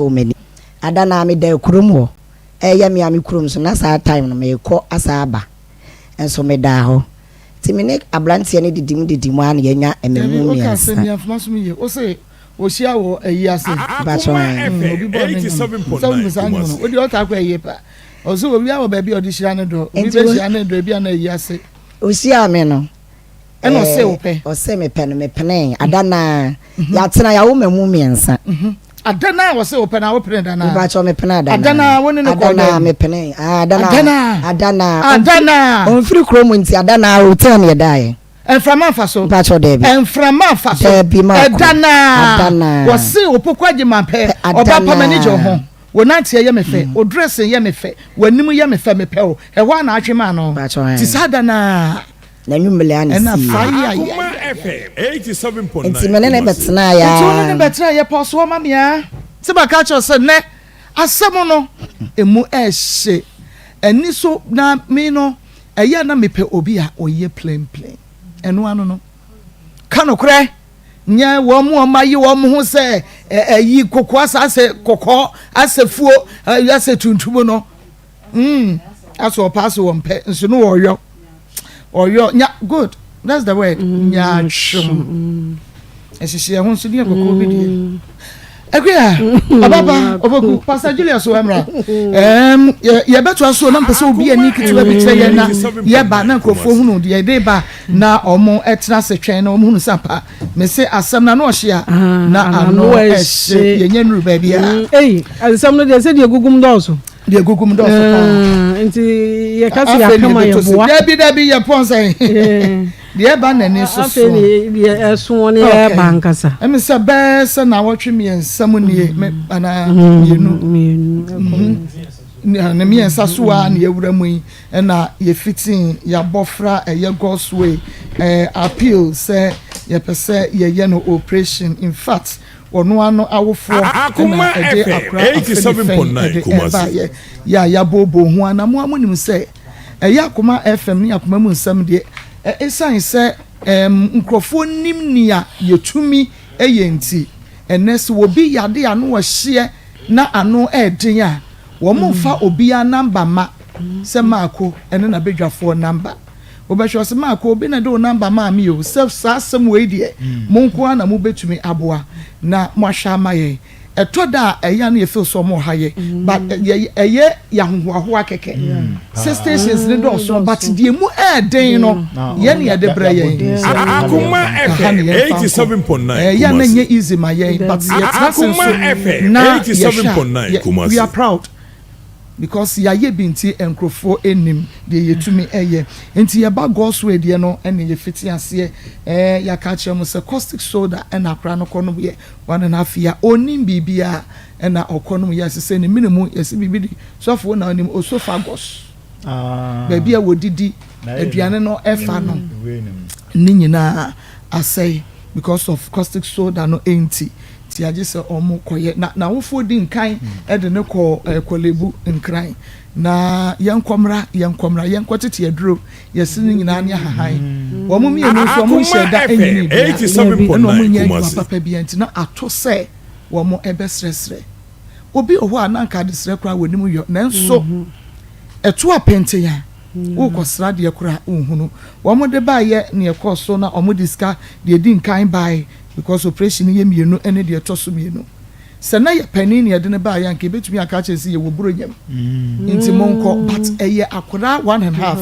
to many adana me de kurum eya me ami kurum so na saa time no me ko asaba enso me da ho ti me ne abrantie ne didim an ye nya ememu mi ansa o say o sia wo ayi ase ba so obi bo 87.9 o di o ta kwa ayi pa o so obi awo ba bi o di sia ne do obi be sia ne do bi an ayi ase o sia me no e no se o pe o se me pe no me pene adana ya tena ya wo memu mi ansa adana wo se o pe na wo pene dana ba cho me pene adana wo ne ko adana me pene adana on free chrome nti adana hotel ne dai enframa faso ba cho debi enframa faso adana wo se opokwaje mape oba pa manager ho wo nantie ye mefe o dressing ye mefe wanim ye mefe mepe o e wa na atwema no ti sadana na nyumle ani na fire Akoma FM 87.9 nti menene betena ya nti menene betena ya poso ma mia se ba ka cho se ne asem no emu ehye eni so na me no eye na mepe obi a oye plain eno anu no kanokre nya wo mu omayi wo mu ho se yi kokko ase kokko asefuo ase tuntumo no aso pass wo mpe nso no wo yo nya good that's the word nya shum esisi ehun so ni kokko bi die Ekwia ababa oboku Pastor Julius Wemra ye beto aso na mpese obi ani kituwa bi tire ye na ye ba na krofo hunu de de ba na omo etna se twen na omo hunu sapa me se asam na no ohia na ano ehye ye nya nuru ba bia asam no de se de gugum doso nti ye kasi Akoma ye boa dabi ye ponse de ba na ni so so ye so ne ye bankasa em se be se na wotwe mi ensam nie ana na mi ensa so a na ye wura mu na ye fitin ya bofra ye God's way appeal say ye pese ye no operation in fact ono ano awofo Akoma FM 87.9 Kumasi ya bobo ho anamo amonim se ya Akoma FM ni Akoma mu nsam de esan se nkrofo nim nia yetumi eyenti enes wo bi yade ano wo hye na ano eden a wo mfa obi a number ma se maako ene na bedwafo number obehwe se maako obi na de number ma mi o self sasem we de monko na mo betumi aboa na mo ahwa amaye etoda eya na ye feel so mo haye but eye ya hoho akeke stations ne do so but die mu eden no ye na de bra ye Akoma FM 87.9 ya na nye easy ma ye but ye Akoma FM 87.9 Kumasi we are proud because ya ye binti enkrofo enim de yetumi eye enti ye ba God's way de no ene ye fiti ase ya ka kire mo se caustic soda ena akra no kono ye 1.5 year onim bibia ena okono ye sese ne minimum ye se bibidi sofo na onim osophagus ba bia wodidi aduane no efa no ni nyina asay because of caustic soda no enti ti aje se omo koye na wofo di nkan e de ne ko kolebu nkran na yankomra yankotete aduro yesini nyina ne hahan wo mo mi enu so mo sheda enyini 87.9 Kumasi papa bi enti na ato se wo mo ebesresre obi oho ananka de sre kra wonimu yo nanso eto apente ya wo kosra de kra unhunu wo mo de ba ye ne ekoso na omo diska de di nkan bai because operation ye mienu ene de toso mienu se na ye panin ye de ne ba ya nke betumi aka chese ye wo buro nyam nti monko but eye akora 1.5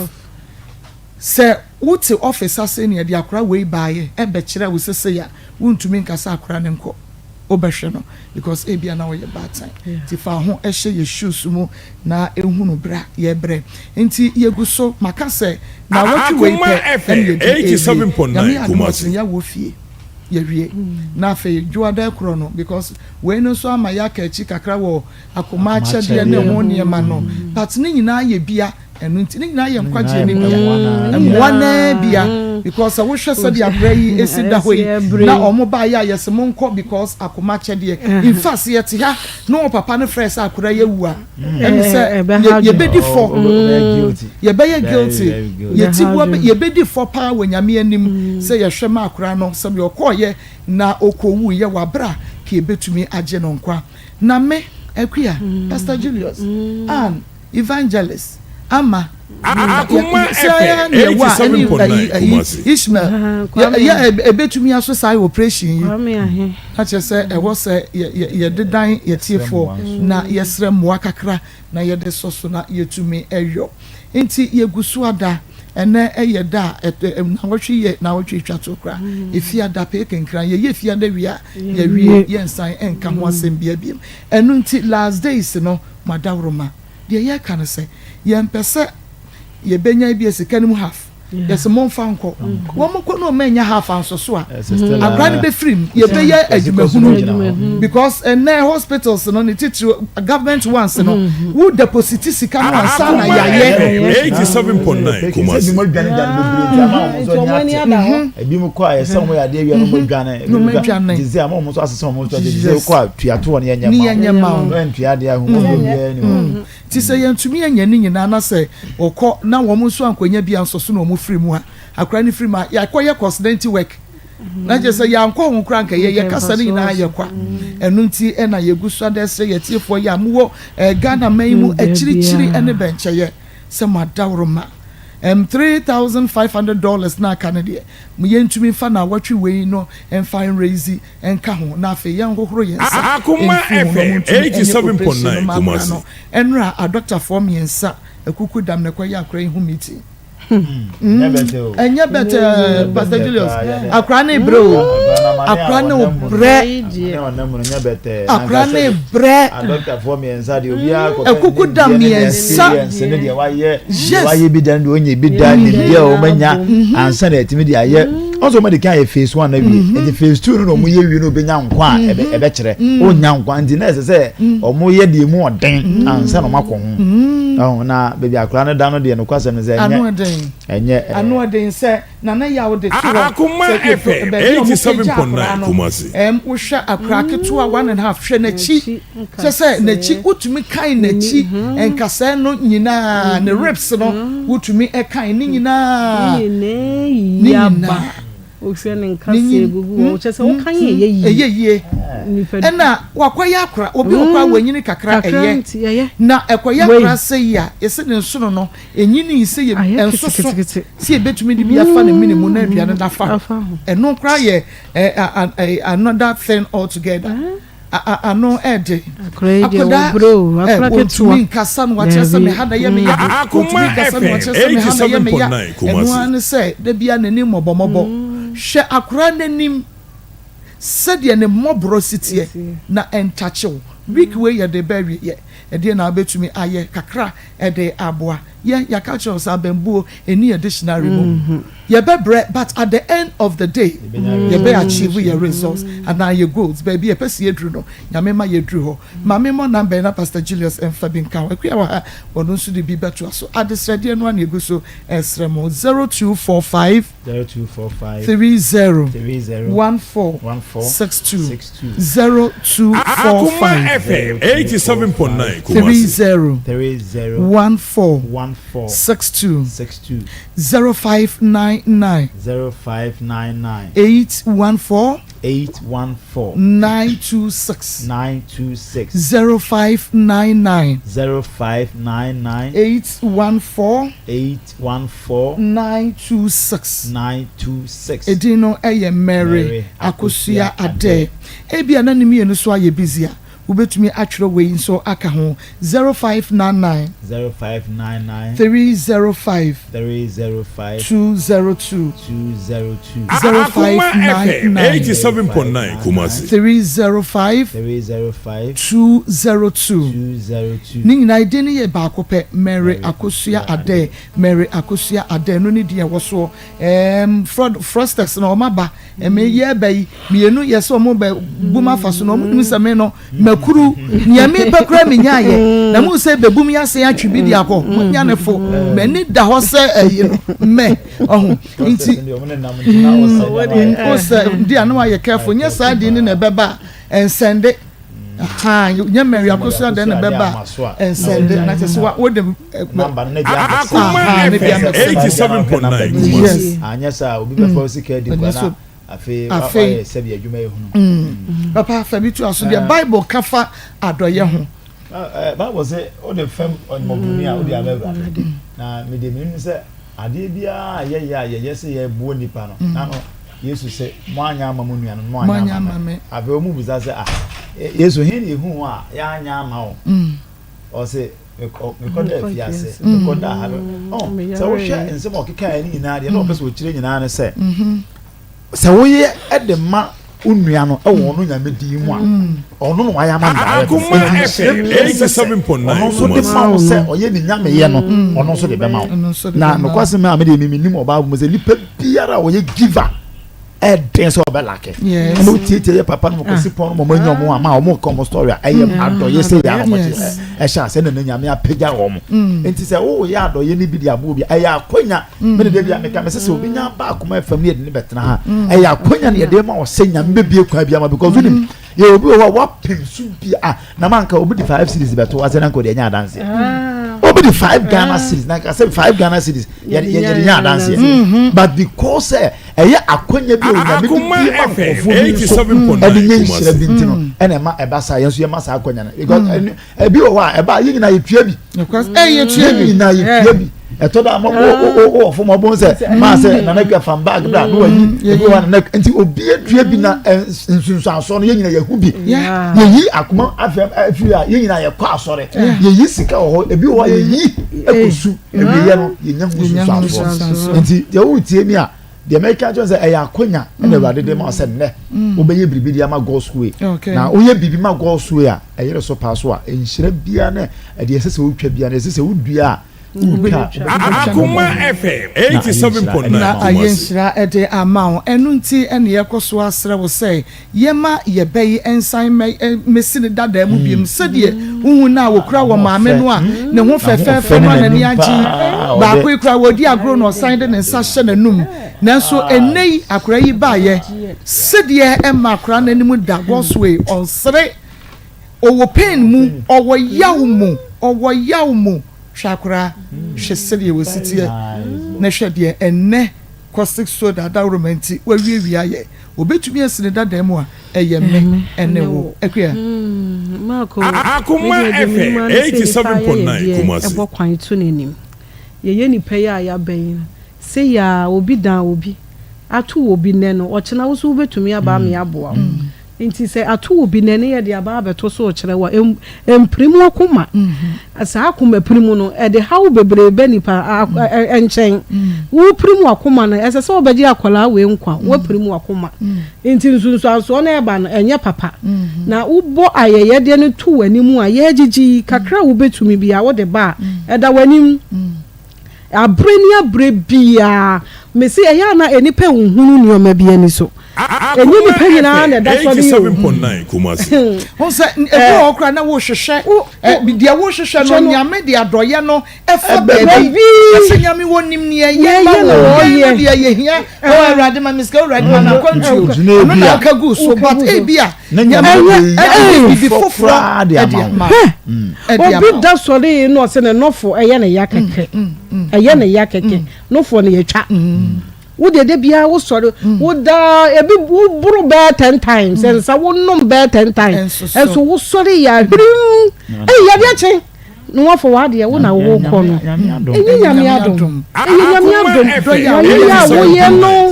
se wuti office ase ne de akora we ba ye e be kire wo sese ya wuntumi nkasa akora ne nko obehwe no because ebia na wo ye bad time ti fa ho ehye ye shoes mu na ehunu bra ye bre nti ye guso makase na wati we pe 87.9 Kumasi ya wo fie yewie na fe juada kro no because we no so ama ya ka echi kakra wo Akoma chede ne ho ne ma no but ni nyina ye bia enu nti ni nyina ye nkwaje ni bia emwana bia because wo hwese de abrai esida hoyi na omo ba ya yesem nko because Akoma chede in fact ye te ha no papa ne fresh akura ye wu a em se ye bedi for ye be ye guilty ye ti bo ye bedi for pa wanyame anim se ye hwe ma akura no se ye okoye na okowu ye wabra ke betumi age no nkwa na me Ekuya Pastor Julius and Evangelist Ama Akoma FM 87.9 Ishmael ebetumi aso sai operation yi a che say e wo say ye dedan ye tiefo na ye sre moa kakra na ye de soso na yetumi eyo enti ye gusu ada ene eye da na wotwe ye na wotwe twato kra efia da pe kenkran ye efia da wia ye wie ye nsan enka ho asem bia biem enu nti last days no madawroma de ye kan say ye mpese ye benya bi esika nim half yes mon fa nko wo mo ko no menya half anso so a agran be free ye be ye adwumahunu because na hospitals no ne titiri government ones no who deposit sika no ansa na yaye 87.9 Kumasi mo dwane dan bebre ama mo so nya ebi mo kwa ye se mo ya de wi no mo dwane dizi ama mo so asese mo so dizi kwa tuato ne nyama ma ntua de ahu mo ni ti se yantumi anya ni nyina na se okọ na wo mo so ankonya bia nso so na mo free mu ha akra ni free ma ya koye consultancy work na je se ya nko ho kra nka ye kasa ni na ye kwa enu nti e na ye gusu da se ye tiefo ya mo Ghana man mu achirichiri ene benche ye se madawroma $3,500 na Canada mu yentumi fa na watwi we no en fine raise en ka ho na afi yan hohoro yen sa Akoma FM 87.9 Kumasi enra a doctor form yen sa ekuku dam ne kwaya akra hu meeting enya better Pastor Julius akra na bro akra na bre akra na bre doctor form yen sa de obi a ekuku dam yen sa ne de waye bi dan do onye bi dan ne dia o manya ansa na etimi de aye also me de kan phase 1 na wi e phase 2 no mo ye wi no be nya nkwa ebe kire o nya nkwa ndi na se o mo ye de mu oden ansa no makọ ho na baby akra na da no de no kwase no ze enye anu oden se na na ya wo de tiwo Akoma FM 87.9 Kumasi wo hwa akra keto a 1.5 hwe na chi se na chi utumi kan na chi enkasa no nyina ne rips no utumi e kan ni nyina ni yaba o hwe ne nkase gugu o chese o kan ye ena wakwaya akra obi okwa wanyini kakra eye na ekoya akra se ya ese ne nsono no enyini ise ye ensoso si ebetumi di bia fa na minimum na aduane da fa eno kra ye another thing altogether ano ede akoda bro akra ketu nkasa no wache se me hada ye me ya Akoma FM 87.9 Kumasi eno an se da bia nanim mobomobo hwe akra nanim said ne mobro sitie na entachew week we ye de berry ye e na betumi aye kakra e de aboa ye ya culture abembuo any additional remove ye bebre but at the end of the day ye be achieve your results and now your goals baby e pese ye dru no nyame ma ye dru ho mame mo number na Pastor Julius and Fabin kan akua wa wono nso de bi beto so adesrede no na egu so esremo 0245 30 14 62 Akoma FM 87.9 Kumasi 30 14 62 0599 814 926 0599 814 926 edino eye Mary Akosia Ade ebia na nimi enu so aye busy ubetumi atwero we so aka ho 0599 305 202 Akoma FM 87.9 Kumasi 305 202 Nina ideni ye baako pe Mary Akosia Ade no ni dia wo so frosters na omaba me ye bai mienu ye so mo ba buma faso no mo se me no makuru nyame pakra me nyaye na mo se bebum ya se atwi bi dia ko nya ne fo me ni da ho se me ohun nti o se dia no aye careful nya sa di ni na beba ensende nya Mary Akosia Ade na beba ensende na se wo de number na Akoma FM 87.9 Kumasi anya sa obi be for sika di bana afi sebi adwuma ehunu papa fa bi to aso the Bible kafa adoye ho Bible say o the fam on mobuni a o the abeba na me de me say ade bia ye say ye buo nipa no na no Yesu say mo anya ama mo nua no mo anya ama me abe o mu bisa say Yesu hin ehu a ya anya ama o o say me koda fiase me koda ha no so wo hwe nsem okeka ani nyina de na obeso o kire nyina ne say se wo ye e de ma unua no e wo no nyame di mu a ono no waya ma ndare Akoma FM 87.9 ono so de ma wo se oye ni nyame ye no ono so de be ma wo na no kwase me amede mi nim oba bo se lipa biara oye giver den so be like no tie papa no ko sipon mo manyo mo ama o mo come story ayem adoye se ya mo sha se na nyame apega wo mo enti se wo ya adoye ni bi dia bo bi aya akonya me de bia me ka me se obi nya ba Akoma FM ne de ne betena ha aya akonya ne de ma o se nya me bie kwa bia ma because we ye obi wa pem su bia na man ka obi di 5 series beto wa se na ko de nya dance obi di 5 Ghana series na ka say 5 Ghana series ye nya dance but because akonya bi Akoma FM 87.9 ene ma eba sa yenso ye ma sa akonya na because ebi o wa eba ye nyina ye tua bi because ye tua bi na ye tua bi etoda mo o fo mo bon se ma se na na kwa fan bag bra no yi ebi wa na nti obi tua bi na nsunsu aso no ye nyina ye hu bi ye yi Akoma FM afi a ye nyina ye kwa asore ye yi sika ho ebi o wa ye yi ekusu ebi ye no ye nya nsunsu aso nti ye wo tie mi a the American Jones say akonya na Awurade de ma say ne obeye bibi dia ma God's way na oye bibi ma God's way a eyere so pass a enhire bia na de esese wotwa bia na esese wodua Akoma FM 87.9 na ayenhira ede amount enu nti ene yekoso asre wo say yema yebei ensan mesine dada mu biem sedie uhu na wokura wo maame no a ne ho fefefe no na ni agyi ba ko ikura wodi agro no san de ne nsa hye nanum nanso enei akura yi ba ye sedie ema akura nanim da God's onsre owo pain mu owo yaw mu Shakura, she said you will sit here. Nesha dear, and ne caustic soda that romantic where we are. Obey to me as the demo, a yem and no, a queer. Marco Akoma FM 87.9 Kumasi. A walk quite soon in him. Ye any pay ya bain. Say ya will be down will be. I too will be neno, or chana was over to me about me abo. Inti say atu obi nene ye de aba beto so kire wa emprimu Akoma asa Akoma primu no e de hawo bebrebe nipa enchen wo primu Akoma na ese se obaji akola we nkwa wo primu Akoma inti nsunsu aso na eba no enye papa na ubo ayeye de ne tu wanimu a ye gigi kakra wo betumi bia wo de ba e da wanim abrenia brebia mesi eya na enipa hunhunu nioma bia ni so enyi ni panyina na da so bi 87.9 Kumasi on say e ko okra na wo hwehwe dia wo hwehwe no nyame dia doye no efa baby ase nyame wonim ne ye ma wo ye dia ye hia o Awurade ma miska Awurade ma na kwantu no na ka gu so but e bia nyame bi foforo dia ma obi da so le no se ne nofo eye ne yakeke nofo ne yetwa wo de bia wo sori wo da ebi wo buru be 10 times and sa wo nom be 10 times and so wo sori ya hrim ya bia che no wo fo wa de wo na wo ko no enyi nyame adom ya wo ye no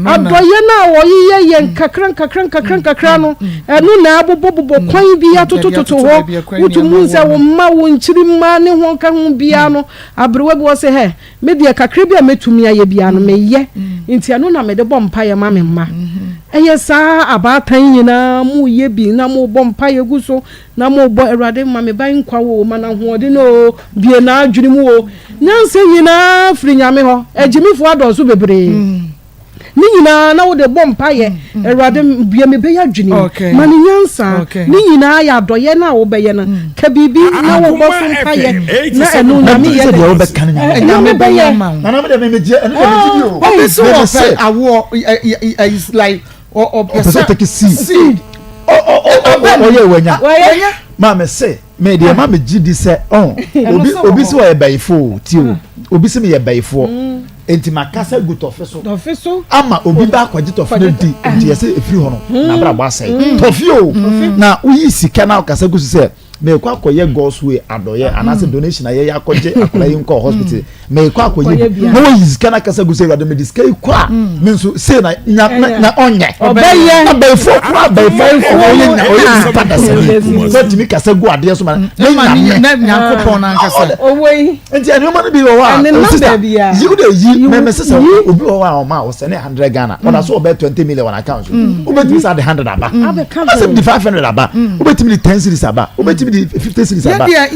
adoye na wo ye kakran no enu na abobobo kwan bia totototo ho wutumu se wo ma wo nchiri ma ne ho ka ho bia no abrewa bi wo se he me de kakra bia metumi aye bia no me ye nti anu na me de bompa ye ma me ma eye sa abatan nyina mu ye bi na mu bompa ye guso na mu bo Awurade ma me ban kwa wo ma na ho de no bie na adwene mu wo nyanse nyina firi nyame ho ejimifo adoso bebre ni nyina na wo de bompa ye Awurade bie me be ya adwene ma ni nyansa ni nyina ya doye na wo be ye na ka bibi na wo bo fompa ye na enu na me ye de wo be kan nyame be ye na na me de me je enu de video o so say awo is like or take seed ye wanya ma me say me de ma me gidi say obi so e bayifo ti o obi se me ye bayfo enti makasa gu tofe so ama obi ba kwaji tofe no di enti yese efiri ho no na bra bo asai tofe o na uyi sika na kasa gu se me kwa akoye God's way adoye anase donation aye akoje akola yin ko hospital me kwa akoye no yi sika na kasa gu se rado me disika kwa me nso se na onye obeye na bayfo kwa bayfo oye na oye pada se so timi kasa gu ade so ma na nyankopon na nkasa owe enti anu ma no bi wo wa you dey yi me sesa obi wo wa o ma o se ne 100 Ghana ona so obe 20 million on account obetimi sa the 100 aba ase the 500 aba obetimi 10 series aba obetimi 50 series aba ya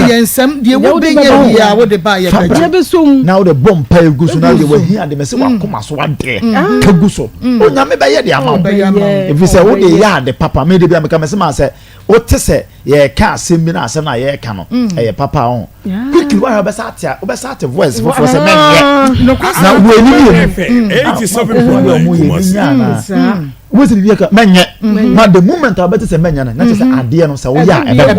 yensem de wo be nya ya wo de ba ya ya be so now the bomb pay gu so now you were here de me se wa koma so ade ka gu so o nya me be ye de ama if you say wo de ya de papa me de bi am ka me se ma se o te se ye ka asem bi na asem na ye ka no ye papa on quickly wa be sa tia voice for se men ye na wo ni 87.9 what's the vehicle menye ma the moment I better say menye na just ade no say wo ya ebe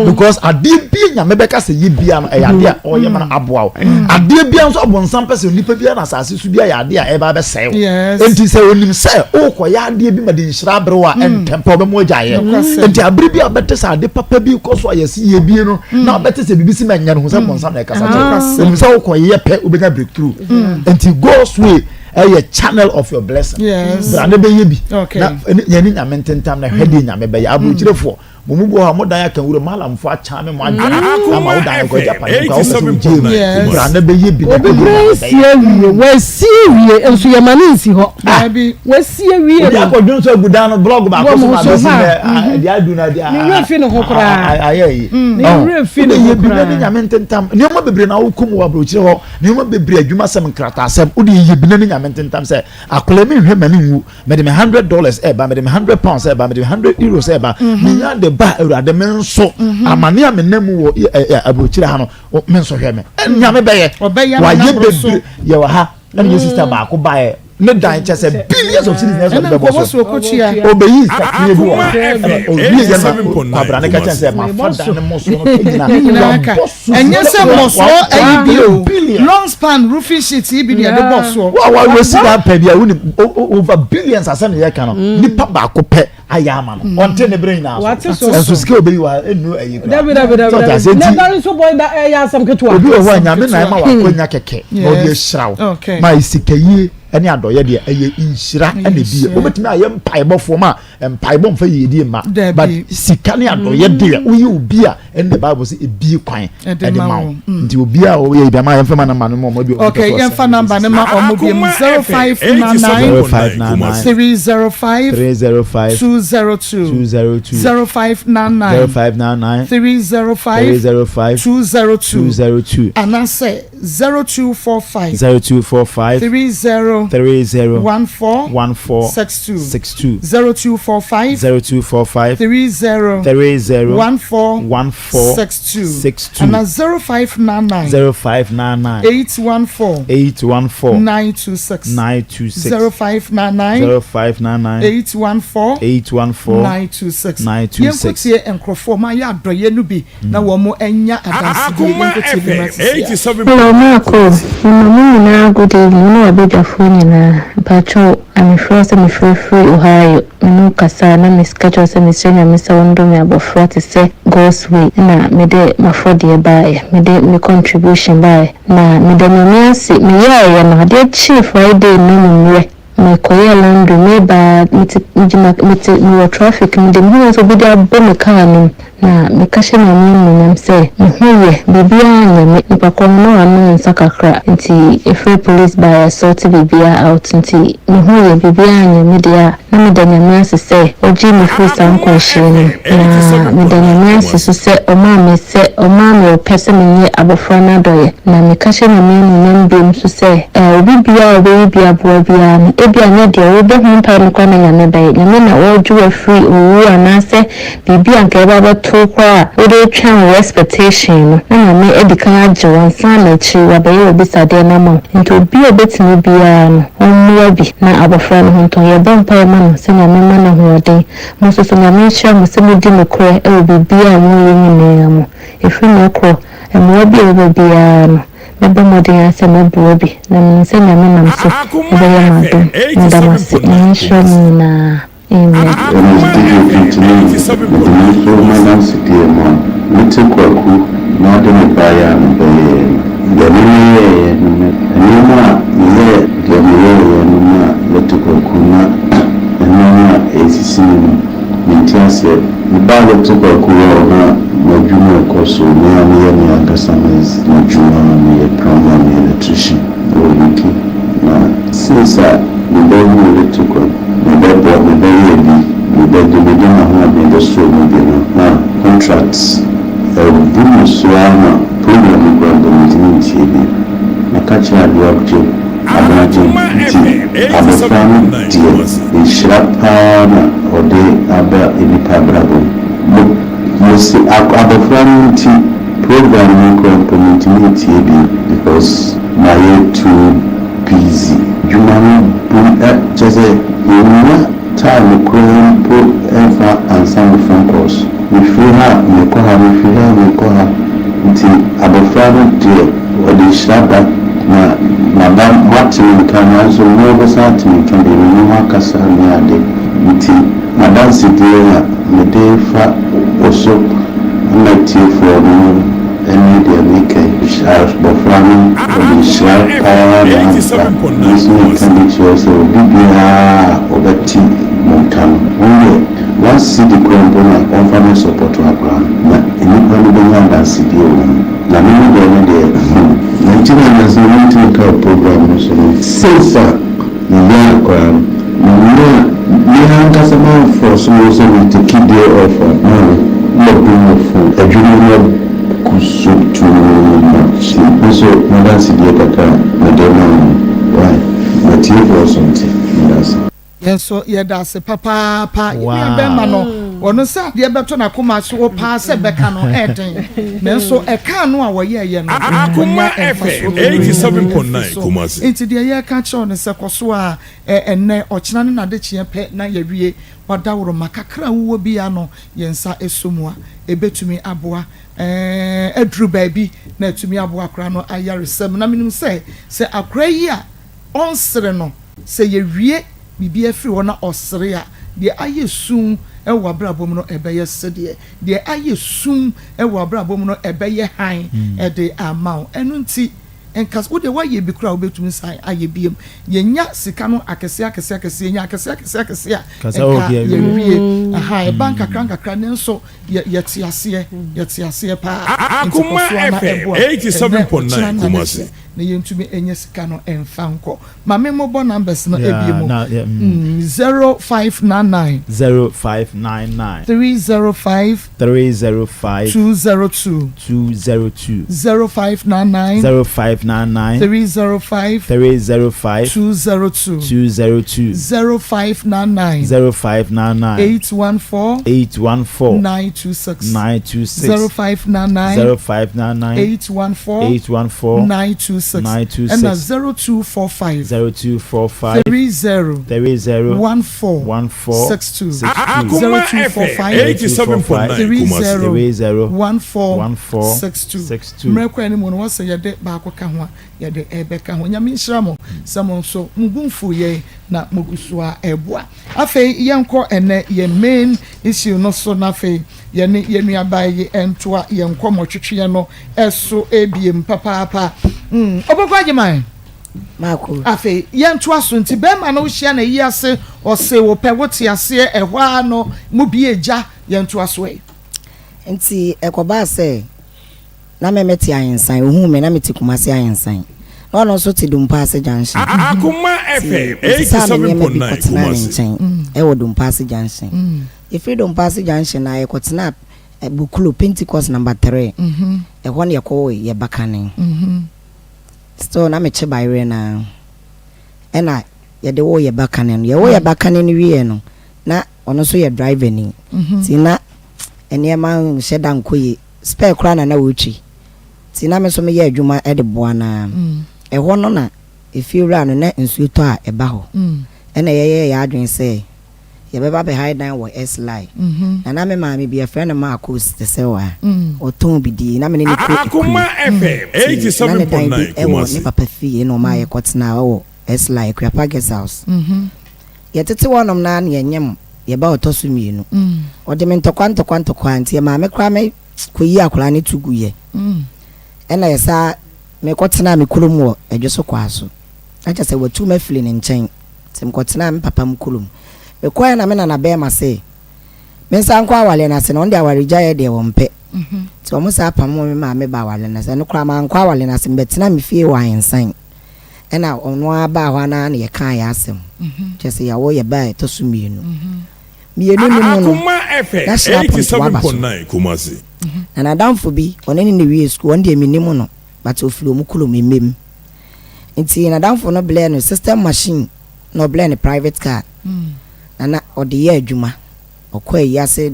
because ade bi nya me be ka say yi bia no e ade o ye ma aboa ade bia so obonsam person nipa bia na asase su bia ya ade a e ba be say enti say onim say o ko ya ade bi ma de nhira brewa entempo be mo jaye enti abiri bia better say ade papa bi ko so ayesi ye bi no na better say bibisi menye no say obonsam na e kasa onim say o ko ye pe obenya breakthrough enti God's way a channel of your blessing. Yes. Brande be yebi. Okay. Na yani nyame tentam na hwede nyame be ya abuchirefo. Mumu ha mo dan ya kan wure malamfo a chame mo ade. Ama wo dan ko Japan ko wo so je. Brande be yebi na we see enso ye mani nsi ho. Abi we see wie. Ya ko dun so gudan no blog ba ko so ma be see dia adu na dia. Ni refi no ho kra. Ayi. Ni refi no yebi na nyame tentam. Ni mo bebre na wo kum wo abrochire ho. Ni mo bebre adwuma sem krata sem. Odi yebi na nyame tentam say akola mi hwe mani nwu. Me de me $100 e ba me de me £100 e ba me de €100 e ba. Ni nya de ba urade men so amane amenamu wo abrochire ha no men so hwe me. Nyame be ye. Wa ye bebre ye wa ha. Na me sister ba ko ba e ne dan che say billions of cities na so be boss obeyi sakire bi wo obi ye na abrane ka chen say ma foda ne mo so no kina enye se boss ayi bi o long span roofing sheet bi de boss wa we see that pe bia woni over billions asan ye kan no nipa ba ko pe ayama no onte ne brain na so ske obeyi wa enu ayi ko David never so boy that ya sam ketwa obi o wa nyame na ma wa ko nya keke na obi ehirawo ma isikayi ani adoye de eye inshira ane bie obetimi aye mpaibofo ma mpaibom fa yedi ma but sikane adoye de oye obi a ene bible say ebi kwan ede ma nti obi a oye bi ma yemfa na manu mo bi okay yemfa number ne ma omo bi 0599 305 202 0599 305 202 and I say 0245 30 14 62 0245 30 14 62 and 0599 814 926 0599 814 926 ye enkrofo ma ya adoye nu bi na wo mo enya adansi bi Hello, Maa Akos. Na good evening. No abedafo nyina. Pacho, I'm free Ohio. Me kasa na me schedule se me senya me sa wondo me abofra te se God's way. Na me de mafodi bae. Me de me contribution bae. Na me de me ase me ya na de chief Friday no me me koye lando me ba me traffic me de me so bi da bo me car no na me kashe na me say me hoye bibia anya me pakon no anu nsakakra nti every police by assault bibia out nti me hoye bibia anya me dia na me da nyame ase say oji me free san kwahye ni na me da nyame ase so say o ma me pese me nye abofra na doye na me kashe na me nyambem so say bibia bo bia ni ebia nya dia wo be hu pa no kwa na nyame ba nyame na wo juwa free owu anase bibia nke ba to kwa we dey try expectation na me edikan agye wan san na chi wa be yo bisade na mo nto bi obetimi bia no onwa bi na abofra no honto ye bon pa ma no se nyame ma na ho den mo so so nyame hia mo se mo di no kro e bibia mo ye nyine mo efi na kro e mo bi bia no mebɔ mmɔden asɛ mɛboa bi na menim sɛ nyame nam so ɛbɛyɛ m'adom meda mo ase ɛnhyira mo nyinaa amen Contracts program because my too busy. You just time put and some phone calls. If you have me call her until above dear or the shabbat madam Martin can also know something can be no Cassandra until Madame Sidia the day for also let you for any day make sharp but from the sharp power and this can be choice of BBA or Betty Montano. Once city component conference support to a ground, anybody than city na many there. Nigeria has a mental program, so far, we have customer for some to keep their offer. No, a junior could too much. Also, Madame Sidia, Madame, why? Material or something. Yes, so yeah, that's a papa. Bemano, or no, sir, the better Akoma so pass a becano editing. Then so a canoe away, Akoma FM 87.9 Kumasi. Into the year catch on a Sakoswa and ne or Chan de Chiape na ye, but Dauro Macacra will be ano, Yensa Esumwa, a bit to me abua, a drew baby, net to me abua crano, I yar seven. I mean, say a cray on sereno, say ye re. Bibi every one Australia, the aye soon, a wabra bomono ebeye sedie, the aye soon, a wabra bomono ebeye high, a de amount, and unti, and cast what the way ye be crowd between side, aye beam, ye nya sicano, akasia, a high bank a crank a cranen so yet yasia pa. Akoma FM 87.9 Kumasi. Na yentumi enye sika no emfanko ma me mobile numbers no ebiemo 0599 305 202 0599 305 202 0599 814 926 0599 814 926 and 0245 30 14 Akoma FM 87.9 1462 mrekwa ni mo wose yede ba akoka ho yede ebeka ho nyame nhyiramo samon so mugumfu ye na mugusua eboa afei yenko ene ye main issue no so na afei ye ne yenuabaye entoa yenko motwetwe no eso ebiem papa obogwaje man Mako afei yentoa so nti be ma na wo hia na yi ase ose wo pe wote ase ehwa no mu bi eja yentoa so nti ekoba se na memeti ayensan ohu me na meti kumase ayensan no no so ti dumpase junction Akoma FM 87.9 Kumasi wo dumpase junction if you dumpase junction na ekotena bukulu Pentecost number 3 ehwo ne yekowe ye bakane still na meche bayre na ena ye de wo ye bakane no ye wo ye bakane no wie no na ono so ye driver ni ti na eniema sheda nkoye spare kra na wochi ti na me so me ye adwuma e de boa na ehwo no na efiura no na nsuo to a eba ho ena ye adwen se ye beba be hide dan wo S line na me maami bi a friend Maa Akos te se wa o ton bi di na me ne ko Akoma FM 87.9 Kumasi ni papa fie no ma ye kotena wo S line Kwapa guest house ye tete wonom na na ye nyem ye ba otoso mienu o de me ntokwa ntie maami kra me ko yi akora ne tugu ye ena ye sa me kotena me kulum wo edwoso kwaso acha se watu ma fili ne nchen sem kotena me papa m kulum me kwaya na me na be ma se me san kwa wale na se no ndi aware gya de wo mpe ti o mo sa pam mo me ma me ba wale na se no kra ma nkwa wale na se betena me fie wa ensan ena ono aba hwa na na ye kan ya asem chese ya wo ye ba to su mienu mienu ni mu no Akoma FM 87.9 Kumasi na damfo bi oneni ne wie school on de minimu no but ofilo mu kulo memem nti na damfo no blend no system machine no blend private car na ode ye adwuma okọ eyase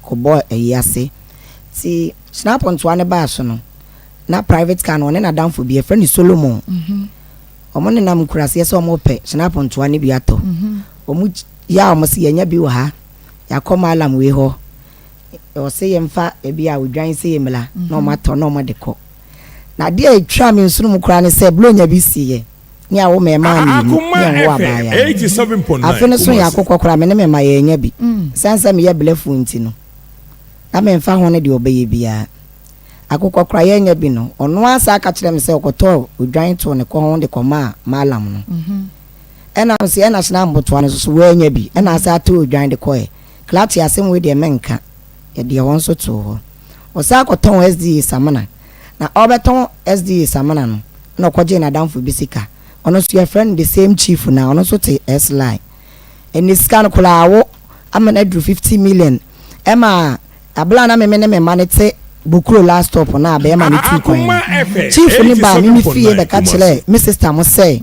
ko boy eyase ti snap on to ane ba so no na private car no ne na damfo bi e friend Solomon omo ne nam kurase se omo pe snap on to ane bi ato omo ya omo se yenya bi wo ha ya Akoma alam we ho o se yemfa e bi a odwan se yemla na omo ato na omo de ko na de atwa me nsunu mu kura ne se blonya bi siye ni a wo me ma ni ni wo abaya 87.9 afene so ya akokọ kura me ne me ma ye nya bi sansa me ye blefu nti no na me mfa ho ne de obeye bia akokọ kura ye nya bi no ono asa aka kire me se okoto odwan to ne ko ho de ko ma malam no ena so ye national mboto ane so we nya bi ena asa to odwan de ko e klati asem we de menka ye de won so to ho osa akoton SD samana na obeton SD samana no na okoje na damfo bisika ono so your friend the same chief na ono so te S line eni scan kula awo amana do 50 million ema abla na me ne manete bukuro last stop na be ma ni 2 coin chief ni ba mi fie be ka kire mi sister mo say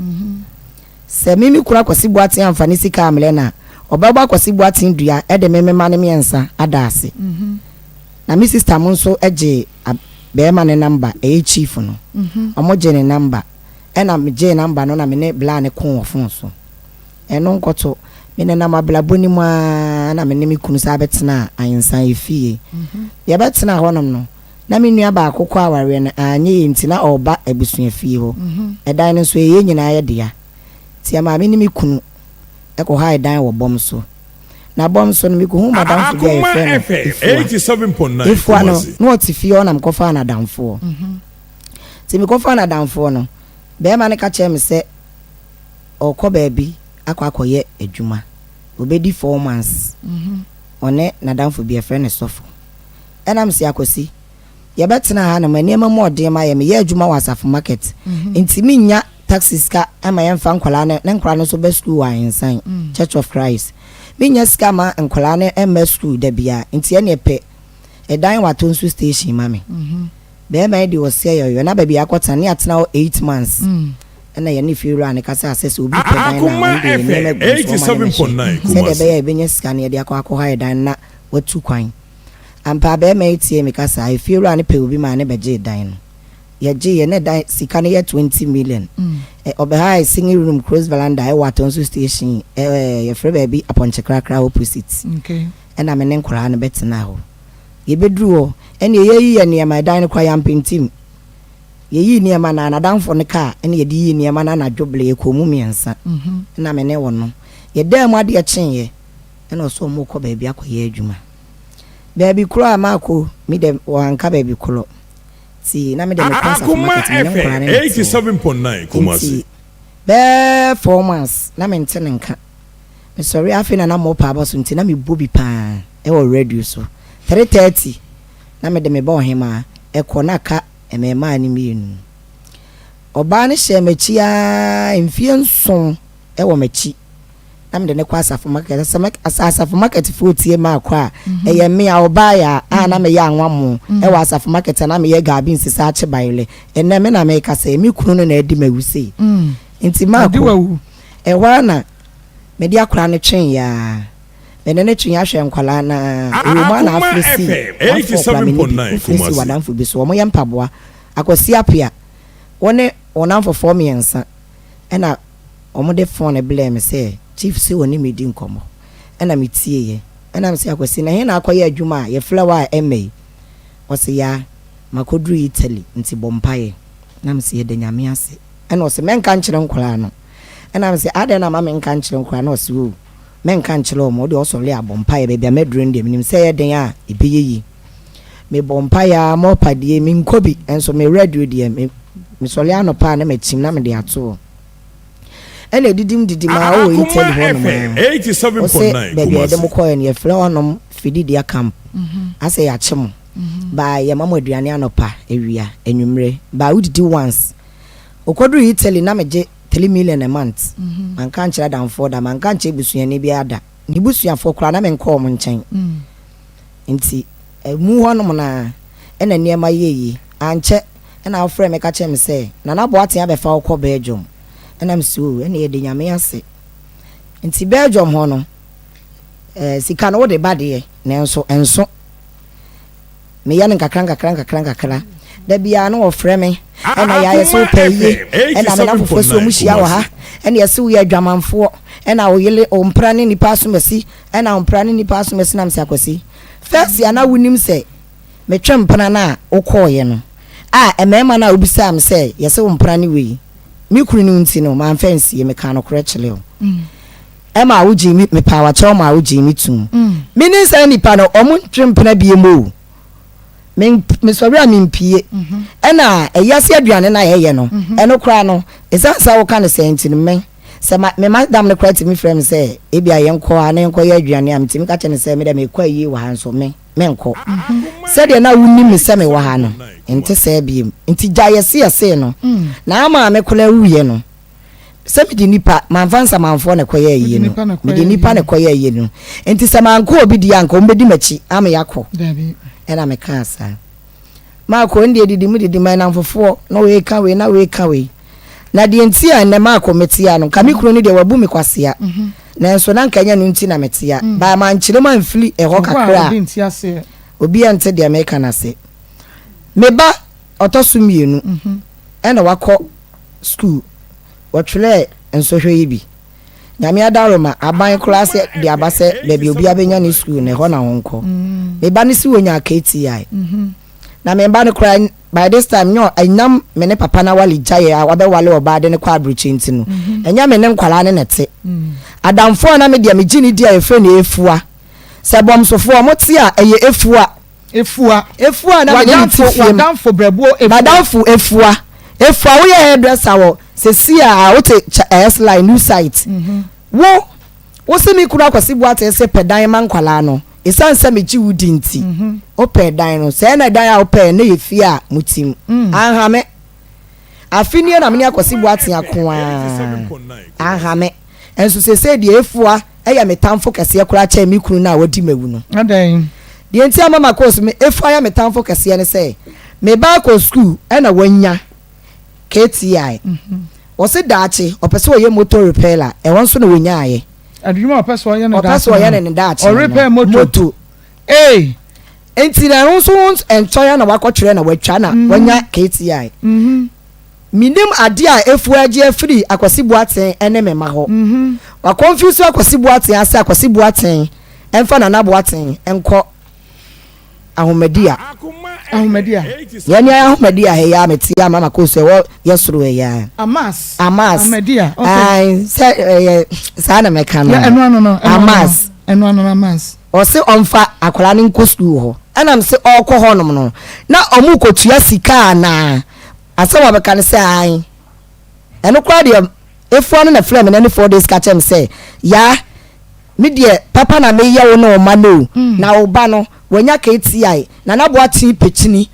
se mimi kura kwasi buati amfani sika amle na obaba kwasi buati ndua e de me ma ne miensa adase na mi sister mo nso eje be ma ne number e chief no omo je ne number ena me je number no na me ne bla ne kon ofon so eno nkoto me ne na mabla boni mu na me ne me kunu sa betena ansan efie ye betena honom no na me nua ba akokọ aware na anye ntina oba abusu efie ho edan no so ye nyina ye dia ti ma me ne me kunu eko ha edan wo bom so na bom so no me ko hu madam fo dia FM 87.9 ifo no no otifie ona mkofa na damfo ti me kofa na damfo no be ma ne ka che me se okọ baabi akwakoye adwuma obedi 4 months one na damfo bi e friend sofo enam se akosi ye betena ha na maniema modem ma ye me ye adwuma wasafo market ntimi nya taxis ka ama ye mfa nkwala ne nkwala no so be school wa insan Church of Christ minya ska ma nkwala ne em school da bia nti ye ne pe edan watonsu station mame be ma di wo se yo na ba bia kwata ne atena 8 months na ye ne firu an kasa asese obi pe dan na 87.9 se de be ye benya ska ne de akọ ha dan na watu kwan ampa be ma etie me kasa firu an pe obi ma ne beje dan no ye je ye ne dan sika ne ye 20 million obe ha singing room cross veranda e watonsu station ye free baby aponche krakra opposite okay na me ne nkora ne betena ho ye bedruo ene ye ne ma dan kwa ya mpentim ye yi ne ma na danfo ne ka ene ye di yi ne ma na dwoble ye komu miensa na me ne wono ye dan mu ade chen ye ene oso mo ko baby akoye adwuma baby kro amako mi de wanka baby kro ti na me de me kwasa market ne nkora ne 87.9 Kumasi be 4 months na me ntene nka me sorry afina na mo pa boso nti na me bobi pa e wo radio so 3:30 na me de me ba ohema e kona ka e me ma ni mienu oba ne hye machia mfie nson e wo machi na me de ne kwasa for market asasa for market fo tie ma kwa e ye me a oba ya na me ya anwa mo e wa asasa for market na me ye gabi nsisa ache baile e na me na me ka se me kunu no na edi mawuse nti ma ko e wa na me di akora ne twen ya ne twen ahwe nkwala na ewuma na afresi 87.9 Kumasi wadanfo bi so omo ye mpaboa akosi apia wone onamfo form yensa ena omo de phone blame say chief si woni medi nkomo ɛna metie ye ɛna mse akwasi na he na akɔyɛ adwuma ye flower eme ɔse ya makodru Italy nti bompaye na mse ye de nyame ase ɛna ɔse menka nkyere nkora no ɛna mse ade na ma menka nkyere nkora na ɔse o menka nkyere o mo de ɔsɔle abompaye be bia medru ndem nim sɛ ye den a ebeyeyi me bompaye a mo padie me nkobi enso me radio de me sɔle anopa na machim na me de ato ene didim ma o Italy ho no 87.9 baby dem ko en ye fle onom fidi dia camp ase ya chemo ba ye mama aduane anopa ewia enwumre ba udidi once okodru Italy na meje 3 million a month man kan kira dan for da man kan che busuane bi ada ni busuafo kra na men ko mo nchen nti mu ho nom na ena niema yeyi anche ena ofre me ka che me se na na bo atia be fa okọ Belgium ena msu ena ye de nyame ase nti Belgium ho no sika no wo de bade na enso me ya nkakra da bia no ofre me ena ya yeso paye ena me na fofo so mu hia wo ha ena yeso wo adwamanfo ena wo yele ompra ne nipa so masi ena ompra ne nipa so masi na msi akwasi first ya na wunim se me twempana na okoye no emema na obisa am se yeso ompra ne we mi kuru ni nti no man fancy me kan no kore chele o ema wo ji mi me power cho ma wo ji mi tum mi ni se nipa no omu twempana bie mo me sorry am mpie ena eyase aduane na yeye no eno kra no esansa wo kan se nti me se me madam no kra ti mi frem se e bia ye nko ana nko ye aduane am ti mi ka che ne se me da me kwa yi wa hanso me nko se de na wuni mi se me wa ha no nti se biem nti jayese yese no na ama me kola wuye no se mi di nipa manfansa manfo ne koye yi no mi di nipa ne koye yi no nti se manko obi di anko ombedi machi ama yakọ ena me kansa ma ko ndie didi mai na mfofo na we ka we na die nti a ne ma ko metia no ka mi kuro ni de wabu mi kwasea na enso na nkanya no nti na metia ba ma nkyire ma mfili eho kakra obi ante de America na se meba otosu mienu ena wakọ school watwele enso hwe yibi nyame adaroma aban class de abase baby obi abenya ni school ne ho na honko meba ni si wonya KTI na meba ni cry by this time nyo anyam me ne papa na wali jaye a wabe wale oba de ne kwa abruchi nti no enya me ne nkwala ne nete adamfo na me de me gini dia efre na efua se bomsofo mo ti a eye efua na me adamfo brebo efua wo ye hairdresser wo se si a wo te S-line new site wo se mi kura kwasi buate se pedan man kwala no esanse me ji wudi nti o pedan no se na dan a o pe na yefi a mutim anhame afini na me akwasi buate akoa anhame enso se de efua eya metamfo kase kura cha mi kuru na wodi mawu no adan de nti amama course me efua ya metamfo kase ne se me ba ko school e na wanya KTI wose daache opese oye motor repairer e won so na wonya aye adwuma opese oye ne daache opese oye ne daache o repair motor enti na won so enchoya na wakotwere na watwa na wonya KTI minim ade a efu age afiri akwasibu aten ene mema ho wa confuse akwasibu aten ase akwasibu aten emfa na nabo aten enko ahomadia yani ahomadia he ya meti ya mama ko se wo yesuru ya amas ahomadia ai sa na meka no amas o se onfa akola ni nko school ho anam se okọ ho nom no na omu kotua sika na asawa be kan se ai eno kwa de efu no na frame na 4 days ka chem se ya me de papa na me ye wo no ma no na wo ba no wanya KTI na nabo ati pechini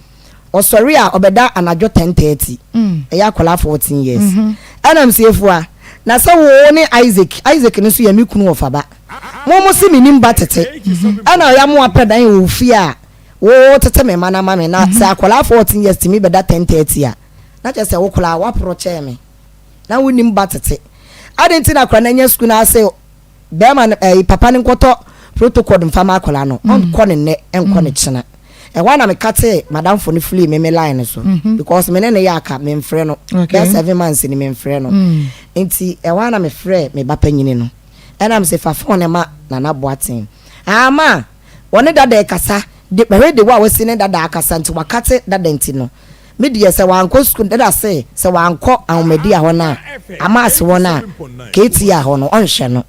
osori a obeda anajo 10:30 eya kola 14 years anam sefu a na se wo ni Isaac ni so ya mikunu ofaba mo si minim batete ana ya mo apedan wo fi a wo tete me mana mame na se akola 14 years timi beda 10:30 a na je se wo kola wa proche me na wo nim batete adenti na kora na nya school na se be man papa ni nkoto protocol mfama akola no on ko ne enko ne chena e wana me kate madam for ni flee me line so because me ne yaka me mfre no be 7 months ni me mfre no enti e wana me frɛ me ba panyini no ena me se fa phone ma na na boaten ama woni dada kasa de behwe de wa wasi ne dada akasa nti wakate dada nti no me de se wanko school dada se wanko ahomedi a ho na ama ase ho na keti a ho no onhwe no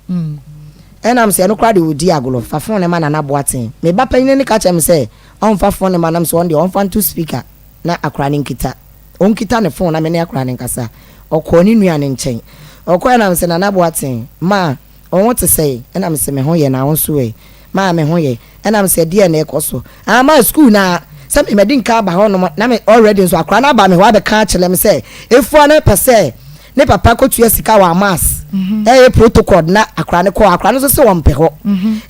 enam se no kwa de odi agolo fa phone ne ma na boaten me ba panyin ne ka chem se on fa phone ne ma nam so on de on fa to speaker na akra ne nkita on kita ne phone na me ne akra ne nkasa okọ ni nua ne nchen okọ enam se na boaten ma on what to say enam se me ho ye na won so e ma me ho ye enam se de na ekoso ama school na se me medin ka ba ho no na me already so akra na ba me ho abeka chele me se efu na pese ne papa ko tuya sika wa mass protocol na akra ne ko akra no so se won pe ho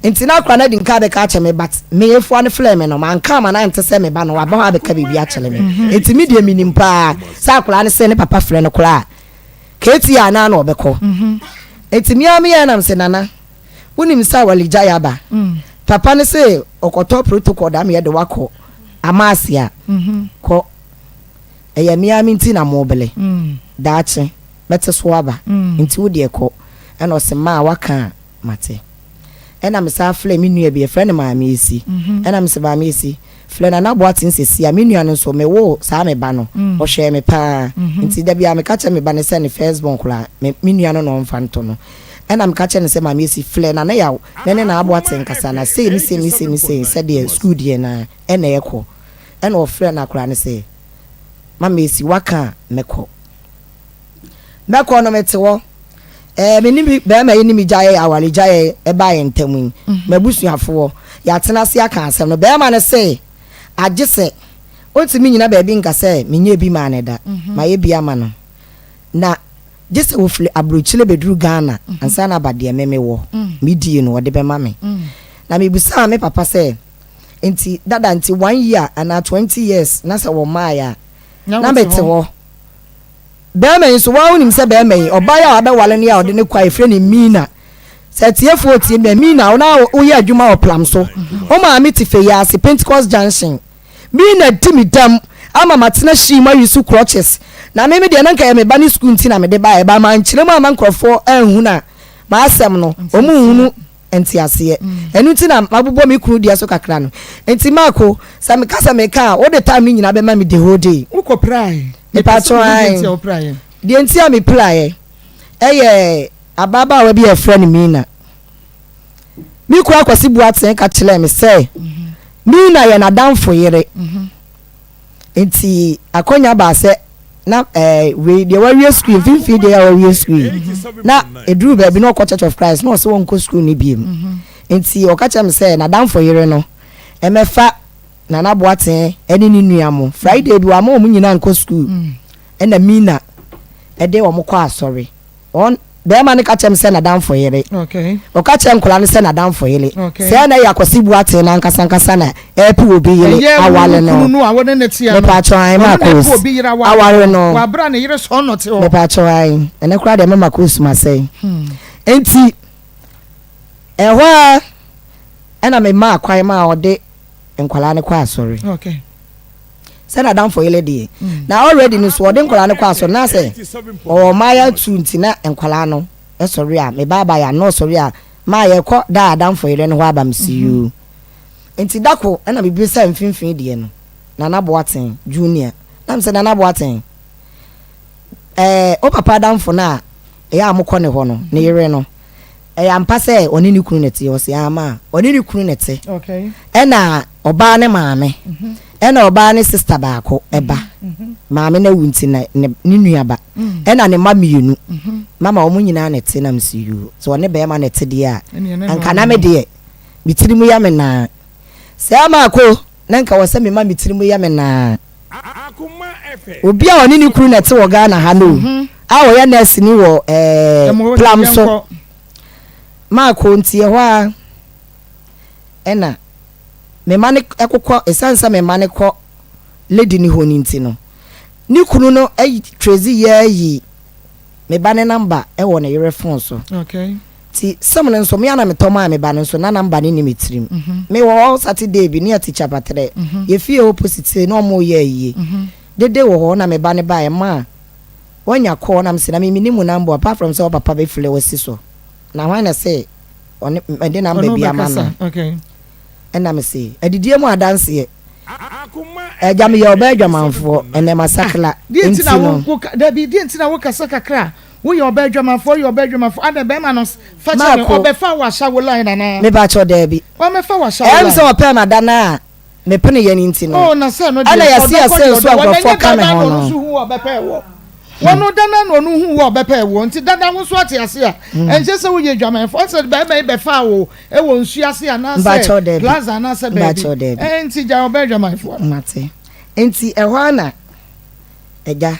enti na akra na din ka be ka che me but me efu ne flame no man ka ma na ente se me ba no wa ba ho abeka bibia chele me enti me de minim pa sa akra ne se ne papa frɛ no kora keti ya na na obeko enti mi am ya nam se nana wonim sa walija ya ba papa ne se okoto protocol da me ye de wako amasia ko eya mi am nti na mobile daache mete so aba nti wo de ko ena o se ma waka mate ena me sa fle mi nua bi e friend ma me esi ena me se ba me esi fle na boatin sesi a me nua no so me wo sa me ba no o hwe me pa nti da bia me ka che me ba ne se ne Facebook la me nua no no mfa nto no ena me ka che ne se ma me esi fle na yawo ne na boatin kasa na se ni se de school de na ena yeko ena o fle na kura ne se ma me esi waka meko no metewo me ni be ma ni mi jaye awale jaye e ba ye ntamu mabusuafo ya tena se aka asem no be ma ne se agese otimi nyina ba bi nka se menye bi ma ne da ma ye bi ama no na jese wo fle abrochile bedru Ghana ansa na bade meme wo mi die no de be ma me na me busa me papa se enti dada enti 1 year and 20 years na se wo ma ya na metewo bema so wa unim se bema oba ya abe wale ne ya ode ne kwa efre ne mina se tiefo otie me mina na wo ye adwuma o plam so o ma mi tife ya se Pentecost Junction mina dimidam ama matena shi ma yusu crutches na me de na nka me ba ni school nti na me de ba e ba ma nkyere ma nkrofo anhu na ma asem no o mu hunu enti ase enu nti na mabubo me kuru dia so kakra no enti mako sa me kasa me ka o de time ni nyina be ma me de whole day uko prai me patron di enti a me prai eye ababa wa bi e friend mi na mi kwa kwasi buaten ka chele me say mi na ye na danfo yere enti akonya ba se na we de warrior school finfi de warrior school na edru ba bi no Church of Christ no so won ko school ni biem enti o ka chem say na danfo yere no emefa na na boaten eni ni nuamo Friday bi wa ma o nyina nko school ena mina ede wo mko asori on be ma ne ka chem say na danfo yere okay o ka chem kola ne say na danfo yere say na yakosi buaten na nkasa na epi obi yere awale no no awone ne tia no pa try ma ko awale no wa bra ne yere so no te o no pa try ene kura de mama ko suma say enti ehwa ena me ma kwan ma ode nkwala ne kwa asori okay say na danfo yere de na already no so ode nkwala ne kwa asori na say o maya tunti na nkwala no esori a me baba ya no sori a ma ye ko da danfo yere no ho aba msiu enti dako na bibi sa mfimfin de no na na boaten junior na mse na na boaten o papa danfo na ya amukọ ne ho no ne yere no ya mpa se oni ni kunu nete o se ama oni ni kunu nete okay na oba ne maame na oba ne sister baako eba maame na wunti na ni nuaba na ne mamienu mama omu nyina nete na msiu so one be ma nete de a anka na me de bitirimu ya me na se ama ko na nka wo se me ma bitirimu ya me na Akoma efe obi a oni ni kunu nete wo Ghana ha no a wo ya nurse ni wo plam so ma ko ntie ho a ena me mane ekokọ esansa me mane kọ lady ni ho ni nti no ni kunu no trezi ye yi me bane number e wo ne yere phone so okay ti samne nso me ana me toma me bane nso na number ni me tirim me wo Saturday bi ni aticha batre ye fie opposite no mo ye yi dede wo ho na me bane ba e ma wanya call na me se na me minimu number apart from so papa be file wasi so na wan na say on the number be a man. Okay. And I'm say, a dear more dance here. Akoma A jammy your bedroom for and then massacre. There be didn't work a soccer crack. We your bedroom for your bedroom for other Bemanos. Fetch or before shower line and me batch or Debbie. Well, me for shower. I'm so perma dana. Me penny yen into no. Oh, no, sir, no. I see a sales for coming home. Who are better. One no dana no who are better wanted that I was what I see. And just so you German for said baby befoul. It won't see us and answer glass and answer baby. And see your bedroom my for Mate. And see a wana. Eja.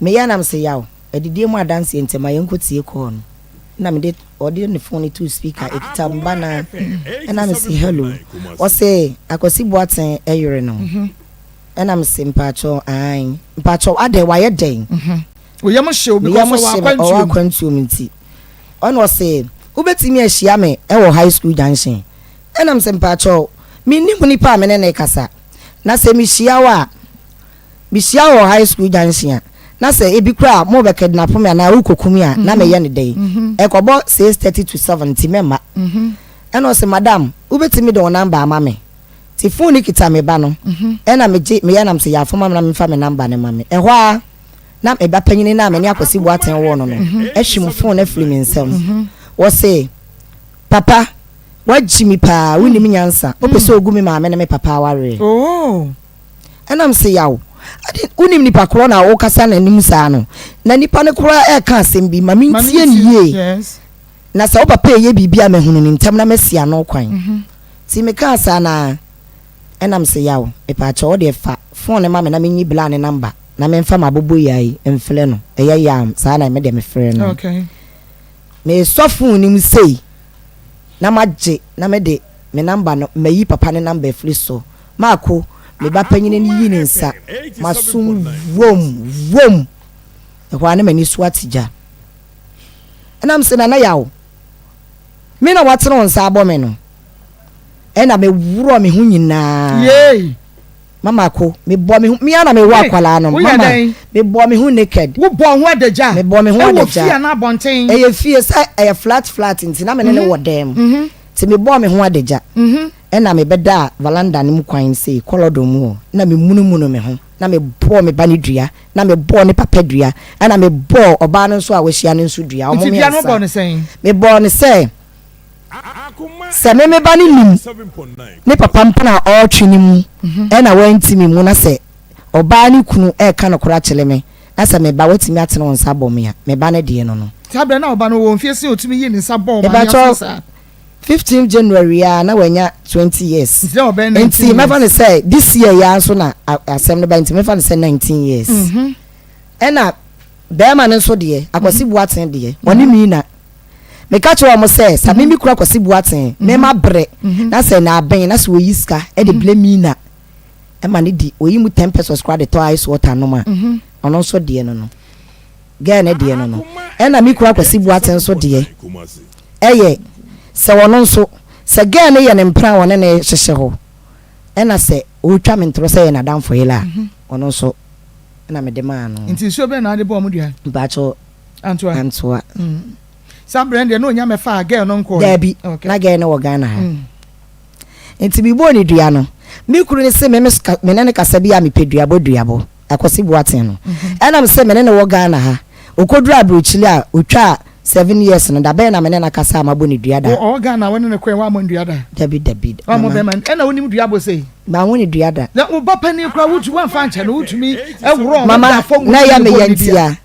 Me yanam say yaw. E di mo dance into my uncle see corn. Na me did audio on the phone to speaker ekita mbana. And I'm say hello. Or say akosi boaten eyure no. And I'm saying pacho ai. Pacho ade waye den. We yam show because our quantumity. On was say ubetimi ahia me e wo high school junction. And I'm saying pacho me ni huni pa me ne kasa. Na say mi hia wo high school junction. Na say ebi kra mo be kidnap me na ukokumi a na me ye ne dey e kobo 6:30 to 70 member and o say madam ubetimi de number ama me ti phone kita me ba no e na me ya nam say ya foma na me fa me number ne ma me e ho a na e ba panyini na me ne akosi boaten wo no no e hwim phone na fili me nsem wo say papa waji mi pa woni mi nyansa o pese ogumi ma me ne me papa ware oh and am say yawo unim nipa kro na wo kasa na nim sa no na nipa ne kro e ka asem bi ma mintie nie yes na sa wo papa ye bibia me hunu nim tam na masia no kwan ti me ka asa na enam se yawo e pa cha wo de fa phone ma me na menyi bla ne number na me mfa mabobo yai emfle no e ya yam sa na me de me frɛ no okay me so phone nim sei na magye na me de me number no mayi papa ne number fli so Maako me ba panyine ni yi ne nsa masum wom e ho ane mani so atija enam se na yawo me na watene on sa abo me no e na me wuro me hu nyina yey mama ko me bo me hu me ana me wo akwala no mama me bo me hu naked wo bo ho adagya me bo me hu adagya e wo fia na bonten e ye fie say e flat nti na me ne wo dem ti me bo me hu adagya ena me beda valanda ne mu kwan sei kolodomu na me munumuno me ho na me bo me bani dua na me bo ne papa dua na me bo oba no so a wahia ne so dua omo me no bo ne sei me bo ne sei se me bani nim ne papa mpana o twini mu ena wanti me mu na se oba ne kunu e ka no kora chele me na se me ba watimi atene on sa bo me ya me ba ne de no sabe na oba no wo mfie se otimi yi ne sa bo ma ya 15th January na wanya 20 years. Enti me fa say this year ya so na asem ne ba enti me fa say 19 years. Ena be ma ne so de akwasi buaten de woni mi na me ka cho mo say sa me kura akwasi buaten me ma bre na say na aben na so yiska e de blame mi na e ma ne di oyi mu 10 pesos kwa de to ice water no ma ono so de no ga na de no ena me kura akwasi buaten so de eye se wono nso se ga ne ye ne mpra wona ne hyehye ho ena se o twa me ntro se ye na danfo yela wono nso ena me de ma no nti so be na de bo mu dia bacho antoa some brand no nya me fa girl no nko dabi na ga ne wo Ghana ha nti bi bo ni dua no mi kuru ne se me ne kasa bi a me pedua bo akosi boaten no ena me se me ne wo Ghana ha okodura brochili a otwa 7 years no da be na me na kasa amabo ni duada o Ghana woni ne kwen wa mo duada dabi wa mo be man e na woni mu duabo sei ba woni duada na wo papa ni kra wutu wan fa nche no wutumi e wuro mama na ya me yantia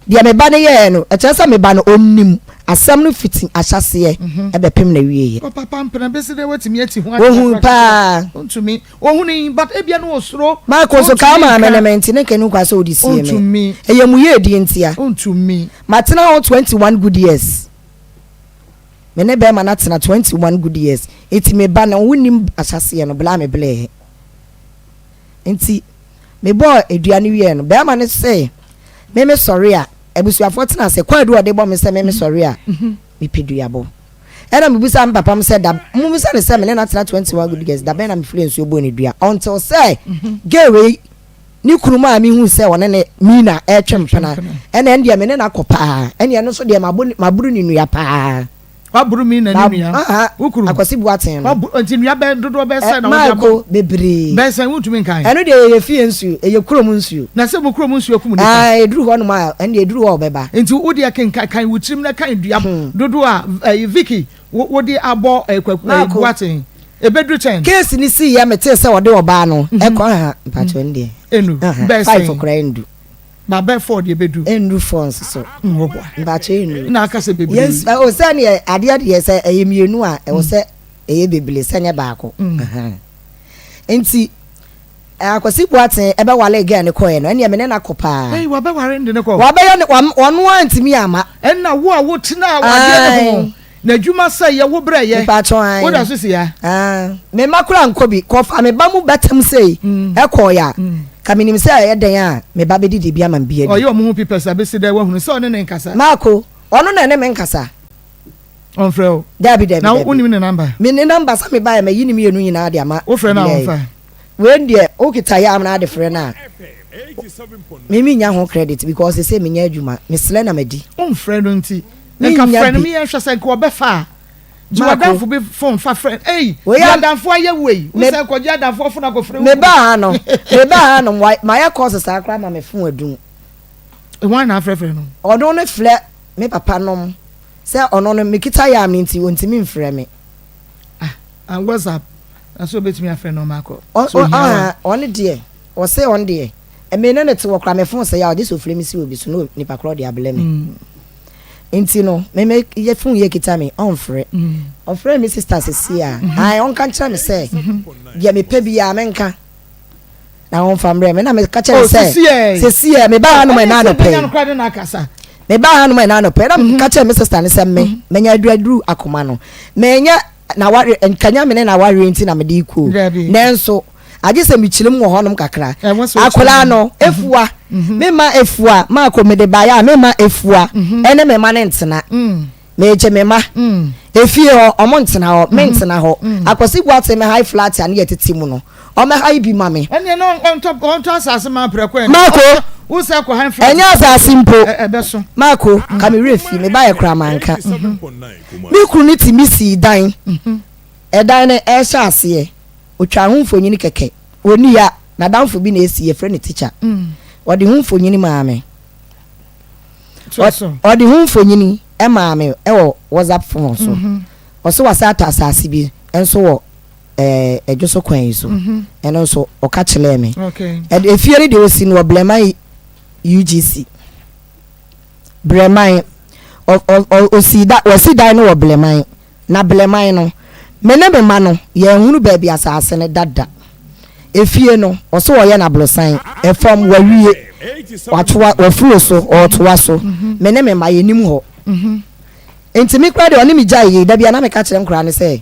dia me ba ne ye no e chesa me ba no onnim asam no fitin ahyase e be pem na wieye o papa mpena be se de watimi ati ho ohun pa ontumi ohun but e bia no osoro ma ko so ka ma amenement ne kenu kwa so odisi me ontumi e ye mu ye di ntia ontumi matena on 21 good years me ne be ma na tena 21 good years eti me ba na wonim ahyase no bla me ble enti me bo eduane wie no be ma ne say me sorry a ebusuafo tena se kwadu ode bo me se me sorry a me peduabo era me busa am papa me se da mu busa ne se me na tena 21 good years da be na me influence obo ne dua until say gewe ni kuruma mi hu se wona ne mina e twempena ena endia me ne na kopa ena no so de maburu ni nua pa waburu mi na ni nua ukuru akwasi buaten waburu nti nua be dodo be se na wadi abo bebre be se wutumi nkan eno de ye fie nsu ye kurom nsu na se mo kurom nsu akum ni eduru ho no ma ene eduru ho beba nti wodi akan kan wutirim na kan dua dodo a Vicky wodi abo buaten ebedru chen case ni si ya mete se wode oba no ekọ ha mpacho ndie enu be se 5 okra ndu ba be for de bedu endu fonts so mpacho enu na aka se bebre yes o se ne ade ade se eyemienu a e wo se eye beble se nye baako enti akwasi buaten ebe wale again ne koye no ene me ne na kopa hey wa be ware ndi ne ko wa be yo wonu antimi ama enna wo a wo tena wade ne ho na djuma say ye wo bre ye wo da so si ya me makura nkobi kofa me ba mu betem sei e koya ka minim say ye den a me ba be didi bia man bia o ye o mu people say be si da wo hunu say one ne nkasa mako ono na ne me nkasa on freo dabi na woni me number me ne number sa me ba ya me yini me yenu nyina de ama wo freo na on fa when there o kita ya am na de freo na me mi nya ho credit because say me nya adwuma me sele na madi on freo no nti nka friend me yen hwese nka obefa Jordan for be phone fa friend eh Jordan for aye we we say ko Jordan for funa ko free me ba ha no my course sa akra ma me fun adun e wan na frɛ no odo no fle me papa nom say ono no me kita ya me nti ontimi mfrɛ me and WhatsApp aso betimi afrɛ no mako on de o say on de e me no net wo kra me fun say ya o de so frɛ me si obi so no ni pakro de abele me enti no me ye fun ye kita me on frɛ on frɛ me sister sesia ai on kan kira me say ye me pe bia me nka na on famre me na me ka kira say sesia me ba no me na no pe me ba ha no me na no pe na me ka kira me sister ne say me nya aduru Akoma no me nya na ware nkanya me na ware enti na me di ku nenso aje se mi chilim wo honom kakra akola no efua me ma efua ma ko me de ba ya me ma efua ene me ma ne ntena me je me ma efie ho omo ntena ho me ntena ho akosi buate me high flat ane yetiti mu no o me high bi ma me ene no on top asase ma preko mako wo se ko high flat enya asase mpo ebeso mako ka me refi me ba ye kra manka mi kru ni ti mi si dan edan ne e sha ase otwa hunfonyini keke oni ya na danfo bi na esi ye friend teacher odi hunfonyini maame odi hunfonyini e maame e wo WhatsApp phone so oso wasata asase bi enso wo ejoso kwan so eno so o ka chele me okay e fiere de osi no blemai UGC blemai osi da osi da no blemai na blemai no mene me ma no ye hunu ba bi asase ne dada efie no oso wo ye na blosan e fam wawie watwa wafuo so otwa so mene me ma ye nim ho enti mi kra de oni mi jaye da bia na me ka kire nkra ne se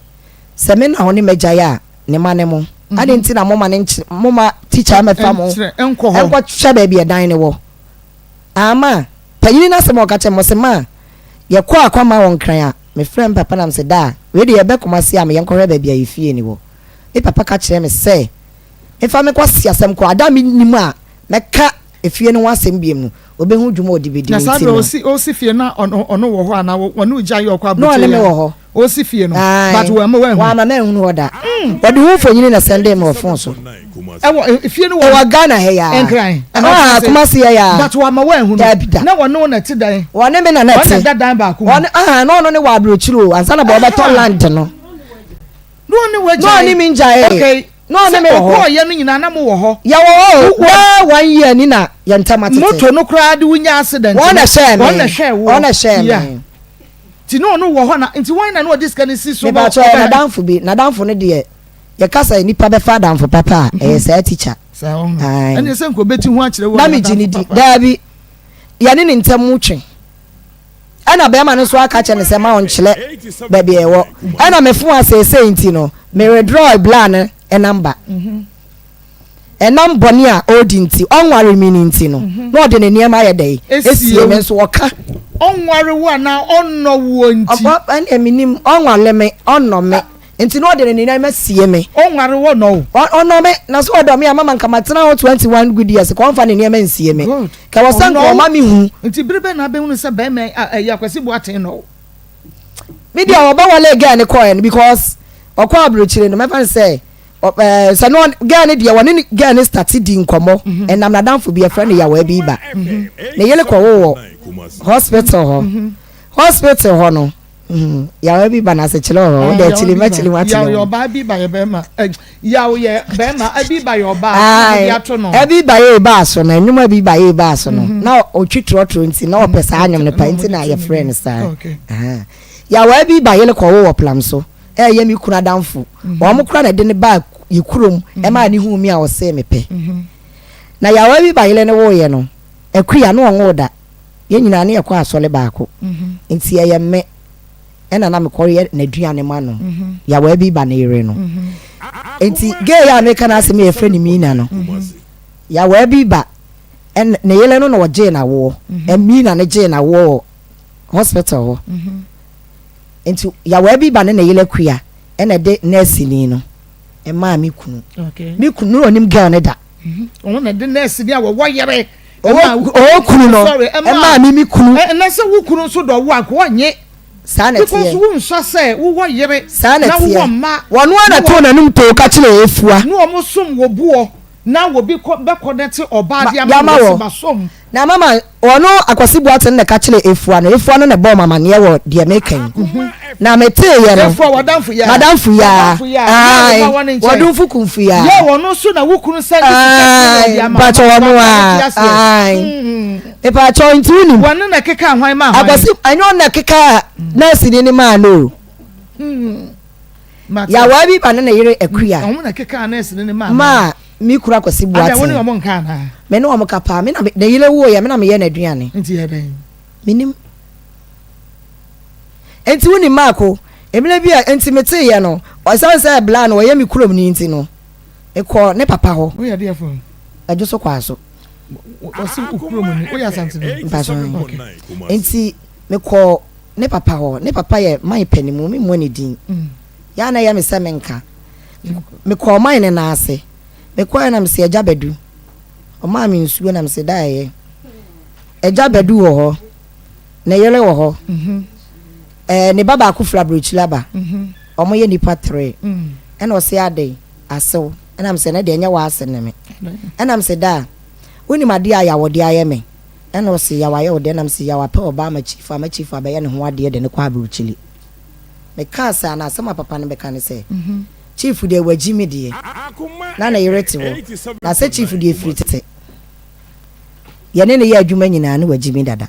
me na oni me jaye a ne ma ne mo ade enti na mo ma ne mo ma teacher me fam enko hwe ba bia dan ne wo ama panyini na se mo ka kire mo se ma ye kwa Akoma won kran a me friend papa nam se da we de ye be komasi am ye nkore ba bia efie ni wo e papa ka kire me se efa me kwasi asem ko ada mi nimu a meka efie no wasem biem no obehu dwuma odibedi nti na sa o si fie na ono wo ho ana wonu gya ye okwa butu no le me wo ho o si fie no but we ma wa ma me hu oda odi hu fonyini na sende me ofon so e fie no wa Ghana he ya enkran Kumasi ya but wa ma wa hu na wono na ti dan wone me na na ti wona dan ba ko wone no ne wa abrochiro ansa na ba beto land no no ne wa no ni mi njae okay no ne me ho ye no nyina na mo wo ho ya wo 1 year ni na ye ntamatete moto no kra de wunya accident wona share me ti no wo ho na nti wan na no discuss ni si so ba na danfo ne de ye kasa nipa be fa danfo papa say teacher sa ho ene se nko beti hu a kire wo na mi jini di dabi ya ne ntam twen ana be ma no so aka che ne se ma on kile ba bi ewo ana me fu asese nti no me withdraw plan e number number ni a odinti onware mi nti no no de ne niam aye dai esie me so oka onware wo na onno wo nti an eminim onwale me onno me nti no de ne niam asie me onware wo no onno me na so odo me amama nka matena 21 good years ko onfa ne niam ansie me ka wasan ko ma mi hu nti birebe na be hu se be me ya kwasi bo aten no media oba wale again coin because okwa abrochire no me fan say so no girl dey won girl ni start di nkomo enam na danfo bi e friend ya wa bi ba na yele ko wo hospital ho no ya wa bi ba na se chile ho de chile ma chile ya ba bi ba ye be ma ya ye be ma abi ba yo ba ya to no abi ba ye ba so na enum abi ba ye ba so no na otwitro nti na opesa anyam ne pa nti na ye friend sa ya wa bi ba yele ko wo plan so ye mi kura danfo o mo kura na de ne ba yikurom e ma ne hu mi a o se mepe na ya wa bi ba yele ne wo ye no akuya no onwo da ye nyina ne ye kwa asole baako nti ye me ena na me ko ye na duane ma no ya wa bi ba na ire no nti ge ya me kana se me ye friend mi na no ya wa bi ba en ne yele no no je na wo mi na ne je na wo hospital ho nti ya wa bi ba ne yele kuya ena de nurse ni no e ma mi kunu mi kunu onim girl ne da o na de nurse ni a wo yere o kunu no e ma mi kunu na se wo kunu so do wo akwo nye sana tie because wo nso se wo yere sana tie na wo ma wono ana to na num to ka kire efua na o mo som wo buo na wo bi be connect oba dia ma som na mama wono akwasi buaten na ka kire efua no na bo mama ne wo de mekan na mete ye no efua wadanfu ya madamfu ya ai wodunfu kunfu ya ye wono so na wo kunu send dia ma ba to wono ai e pa cho ntuni wono na keka hwan ma hwan akwasi anyo na keka na sini ni ma no ya wa bi ba na yere akuya wono na keka na sini ni ma mi kura kwasi buaten ada wono mo nka na me no mo kapa me na yele wo ya me na me ye na aduane nti ye ben minim enti woni mako emile bia enti mete ye no o say bla no ye mi kurom ni enti no e ko ne papa ho wo ya de afo ajo so kwa so o si kurom ni wo ya santi enti me ko ne papa ho ne papa ye mai panimu mi mo ne din ya na ya me se menka me ko mai ne na ase me ko na me se eja bedu o ma mi nsuo na me se da ye eja bedu wo ho na yele wo ho ne baba akufra brochilaba omo ye nipa 3 ena o se ade asew ena me se na de nya wa ase ne me ena me se da woni made aya wo de aye me ena o se ya wa ye wo de na me se ya wa pe oba ma chief aba ye ne ho ade de ne kwa brochili me ka sa na asema papa ne be ka ne se chief de waji me de na yereti wo na se chief de free tete ye ne ye adwuma nyina ne waji me dada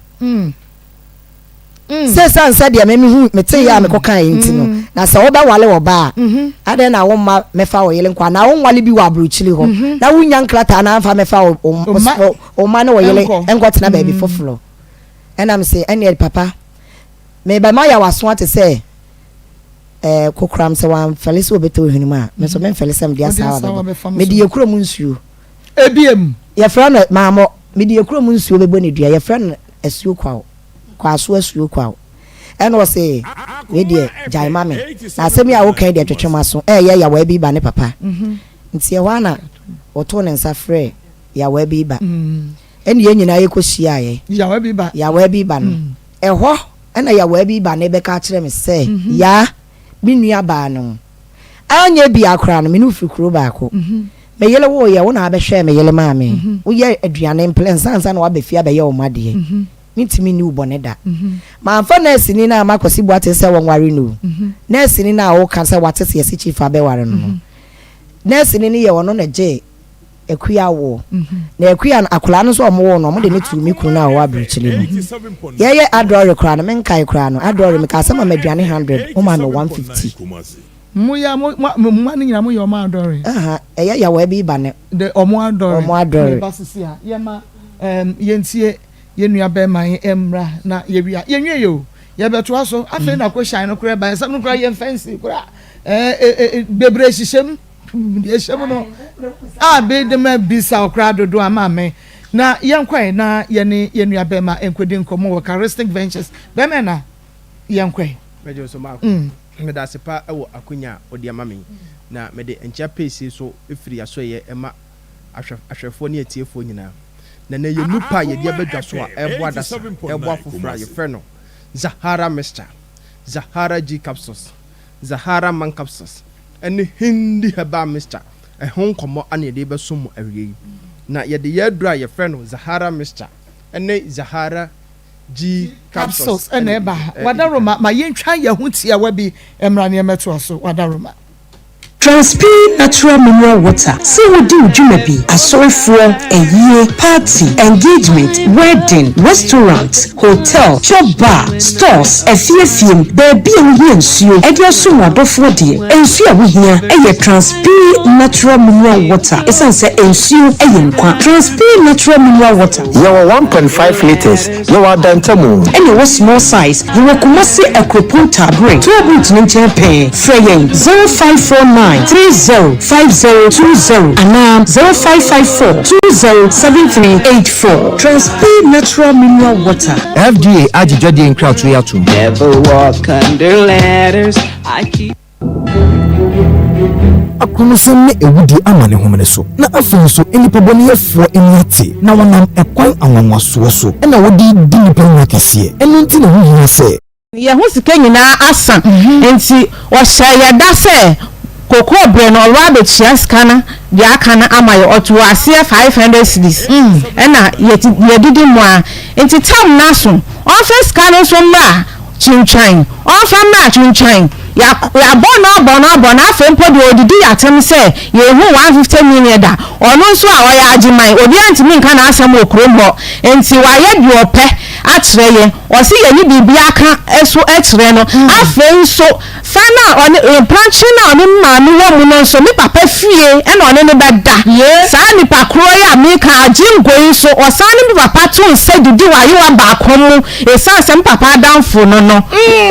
se sansa de me hu mete ya me kokan enti no na se wo ba wale wo ba ade na wo ma me fa wo yele nkwa na wo wale bi wa abrochili ho na wo nya nkrata na fa me fa o ma na wo yele enkwa na ba bi foforo ena me se ene papa me ba ma ya waso ate se kokram se wan felise obeto hwenuma me so me felise me dia sawa me di ekuro mu nsuo ebiem ye fra no maamo me di ekuro mu nsuo bebo ne dua ye fra no asuo kwa so asuo kwa ena o se we die jai mame na asemi a wo kan de twetwema so ye ya wa bi ba ne papa nti ye wana oto ne nsa frɛ ya wa bi ba eni ye nyina ye kohyia ye ya wa bi ba no ɛhɔ ena ya wa bi ba ne be ka kyerɛ me se ya minua ba no anya bi akra no me no fikuro ba ko me yele wo ye wo na abɛhwɛ me yele maame wo ye aduane plan sansa na wa be fia be ye wo made mitimi ni ubone da ma amfa nurse ni na makosi buate se won ware no nurse ni na wo ka se wate se yesi chief abe ware no nurse ni ye wono na je ekuya wo na ekuya akola no so omo wo no mo de ne tumi kunu na wo abirchili no ye adore kra no men kai kra no adore me ka sama maduane 100 o ma no 150 muya mo ni nyina mo yo ma adore eye ya wo bi ba ne de omo adore basisia ye ma yentie yenua be man emra na yewia yenwie yo ye beto aso afi na ko shine no kra ban sam no kra ye fancy kra bebre hihiem hihiem no be de ma bisa kra dodo ama me na yenkwan na ye ne yenua be ma enkwedi nkomo wo Charistic Ventures be me na yenkwan mejo so ma me da sepa ewo akunya odi ama me na me de encha pesi so efiri aso ye ema ahwefo ne atiefo nyina na ye nupa ye dia badwa so a ebo adasa ebo afofra ye frɛ no Zahara Mr Zahara G capsules, Zahara man capsules, and the Hindi herbal mixture. A home come and a deba sumo every. Na ye the year dry your friend Zahara mixture, and the Zahara G capsules and eba. Wadaroma, my yen try your huntia webi emrania metro so wadaroma. Transpeed natural mineral water. See what do be a sorry for a year party, engagement, wedding, restaurant, hotel, shop bar, stores, a few baby and you and your summa before dear. And see we here a Transpeed natural mineral water. It's answer and see a Transpeed natural mineral water. You are 1.5 liters. You are Dantamu. And you was small size. You will come see a coupon tablet. 12 minutes pay. Fraying 0549 305020 and 0554 207384. Transpeed natural mineral water. FDA Ajijadi in crowd to yatu. Never walk under ladders. I keep Akonosem ewudi amane homene so na afonso enipa boni efo eniate na wonam ekwan anwanwaso so na wodi di nipa nyakese enu nti na hu se ye ho sika nyina asa enti o hya da se koko bre no wa be chia skana de aka na amaye oto ase 500 cedis na ye didi mo a enti tam na so on first scan so ma chinchan on fa ma chinchan ya bona afempo de odidi yatem se ye hu 150 million da ono nso a oya agiman obi antimi nka na asam okrom ho enti wa ye de ope akyerɛ ye ɔsi ye ni bibia aka eso akyerɛ no afei nso fa na ɔne branch na ɔne maame wɔ mu no nso ni papa fie ɛna ɔne ne bɛda saa ni pakro ya meka agingoi nso ɔsan ni papa to nse didi wa ye wa ba akomu esan sem papa adamfo no no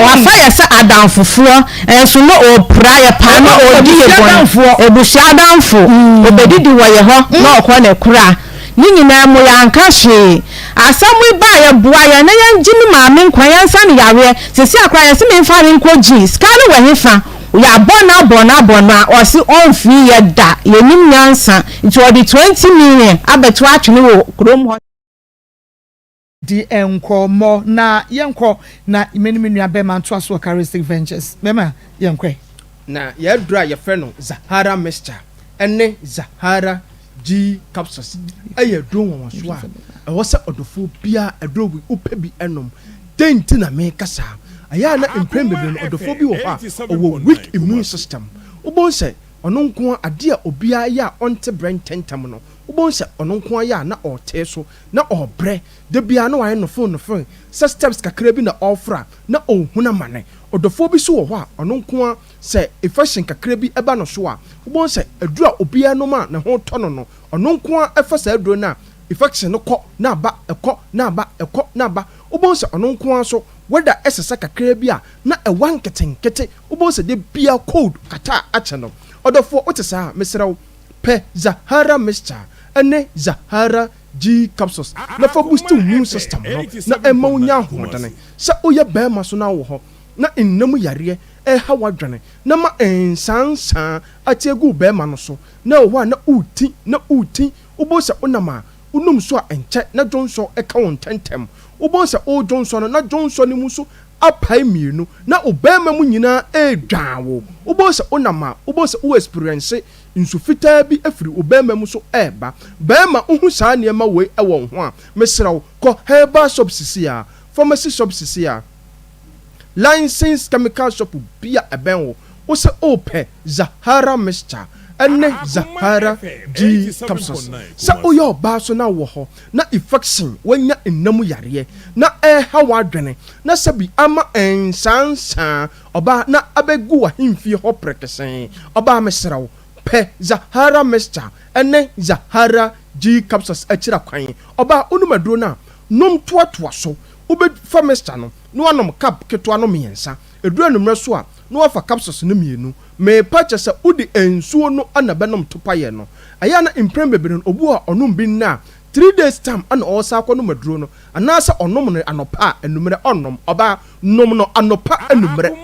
ɔfa ye sɛ adamfofoɔ enso no opra ye pa na odi ye bon ebusia adamfo obedidi wɔ ye hɔ na ɔkɔ ne kura ni nyina mo ya nka hwe asamu ba ye boa ye na ye ngini maame nkwa ye nsa ne yawe sesi akwa ye se me mfa ne nko gi skale wɔ hefa ya bona osi onfi ye da ye nim nyansa nti odi 20 million abeto atwene wo krom ho di enkomo na yenko na menimenu abema nto aso Charistic Ventures mema yenkwe na ye dra ye fe no Zahara mixture ene Zahara G capsules aye do won so a wo se odofo bia edro bi upe bi enom denti na me kasa aya na imprem bebe no odofo bi wo ha owo weak immune system ubon se ono nko ade a obia ya onte brain tentam no ubon se ono nko ya na ote so na obre de bia na waye no phone steps kakra bi na ofra na ohuna mane odofo bi so wo ho a ono nko se infection kakra bi eba no so a ubon se adura obia no ma na ho to no ono nko efa sa aduro na infection no ko na ba ekọ na ba ekọ na ba ubon se ono nko so whether esesa kakra bi a na ewan ketenkete ubon se de bia code kata ache no odofo otesa mesrew pe Zahara mixture ene Zahara G capsules na for boost immune system no na ema unya hodane se oye be ma so na wo ho na ennamu yare ha wadwane na ma ensansan atiegu be ma no so na wo na uti ubo se onama unum so a enche na jonso eka won tentem ubo se o jonso no na jonso ni mu so apai mienu na obema mu nyina edwawo ubo se onama ubo se o experience insufita bi afiri obema mu so eba bema uhu saa ne ma we ewo ho a mesraw ko herbal shop sisia pharmacy shop sisia licensed chemical shop bia ebenwo wo se ope Zahara mixture ene Zahara G capsules sa oyo ba so na wo ho na infection wanya ennamu yare na ha wadwene na sabi ama ensansa oba na abegu wa himfi ho prekesen oba mesrawo pe Zahara mixture ene Zahara G capsules akira kwan oba onumaduro na nom toatoa so ube fa mixture no no anom cap ketwa no miensa edura numre so a no afa capsules no mienu me purchase udi ensuo no anabenom topaye no aya na imprem bebere obu a onom bi na 3 days time ana osa akọ no maduro no anasa onom no anopa enumere onom oba nom no anopa enumere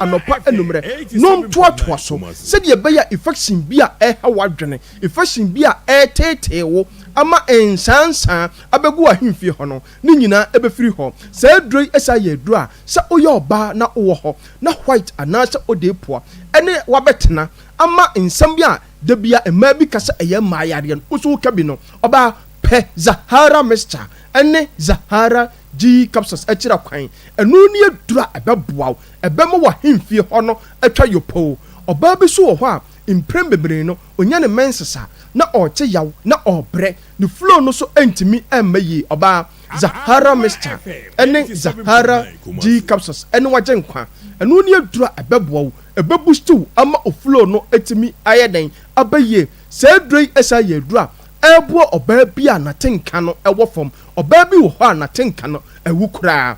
nom toatoa so se de beya infection bia ha wadwene infection bia tetewo ama ensansan abegu ahemfie ho no ne nyina ebefiri ho saa aduro esa ye aduro a sɛ oyɛ oba na wo ho na white anaasɛ odepoa ɛne wabɛtena ama nsɛm bi a da bia ɛma bi kasa ɛyɛ maa yare no usu ka bi no oba pɛ Zahara mixture ɛne Zahara G capsules ɛkyira kwan ɛno ne aduro a ɛbɛboaw ɛbɛma wɔ ahemfie ho no atwa yopo oba bi so wɔ hɔ a imprem bebre no onya ne mensesa na ɔkye yaw na ɔbrɛ ne flow no so entimi ɛmma yi oba Zahara mixture ɛne Zahara G capsules ɛne wagye nkwa ɛno ne aduro a ɛbɛboaw ɛbɛboostu ama oflow no etimi ayɛ den abaye saa aduro yi esa yɛ aduro a ɛboa ɔbaa bi a natenka no ɛwɔ fam ɔbaa bi wɔ hɔ a natenka no ɛwu koraa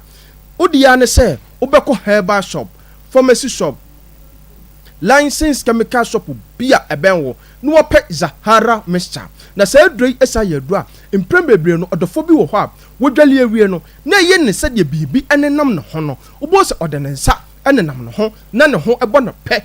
wodiya ne sɛ wobɛkɔ herbal shop pharmacy shop licensed chemical shop bi a ɛbɛn wo na wɔpɛ Zahara mixture na saa aduro yi esa yɛ aduro a mpɛn bebree no ɔdɔfo bi wɔ hɔ a wodwale awie no na ɛyɛ ne sɛ deɛ biribi ɛnenam ne ho no wobɔ sɛ ɔde ne nsa ɛnenam ne ho na ne ho ɛbɔ no pɛ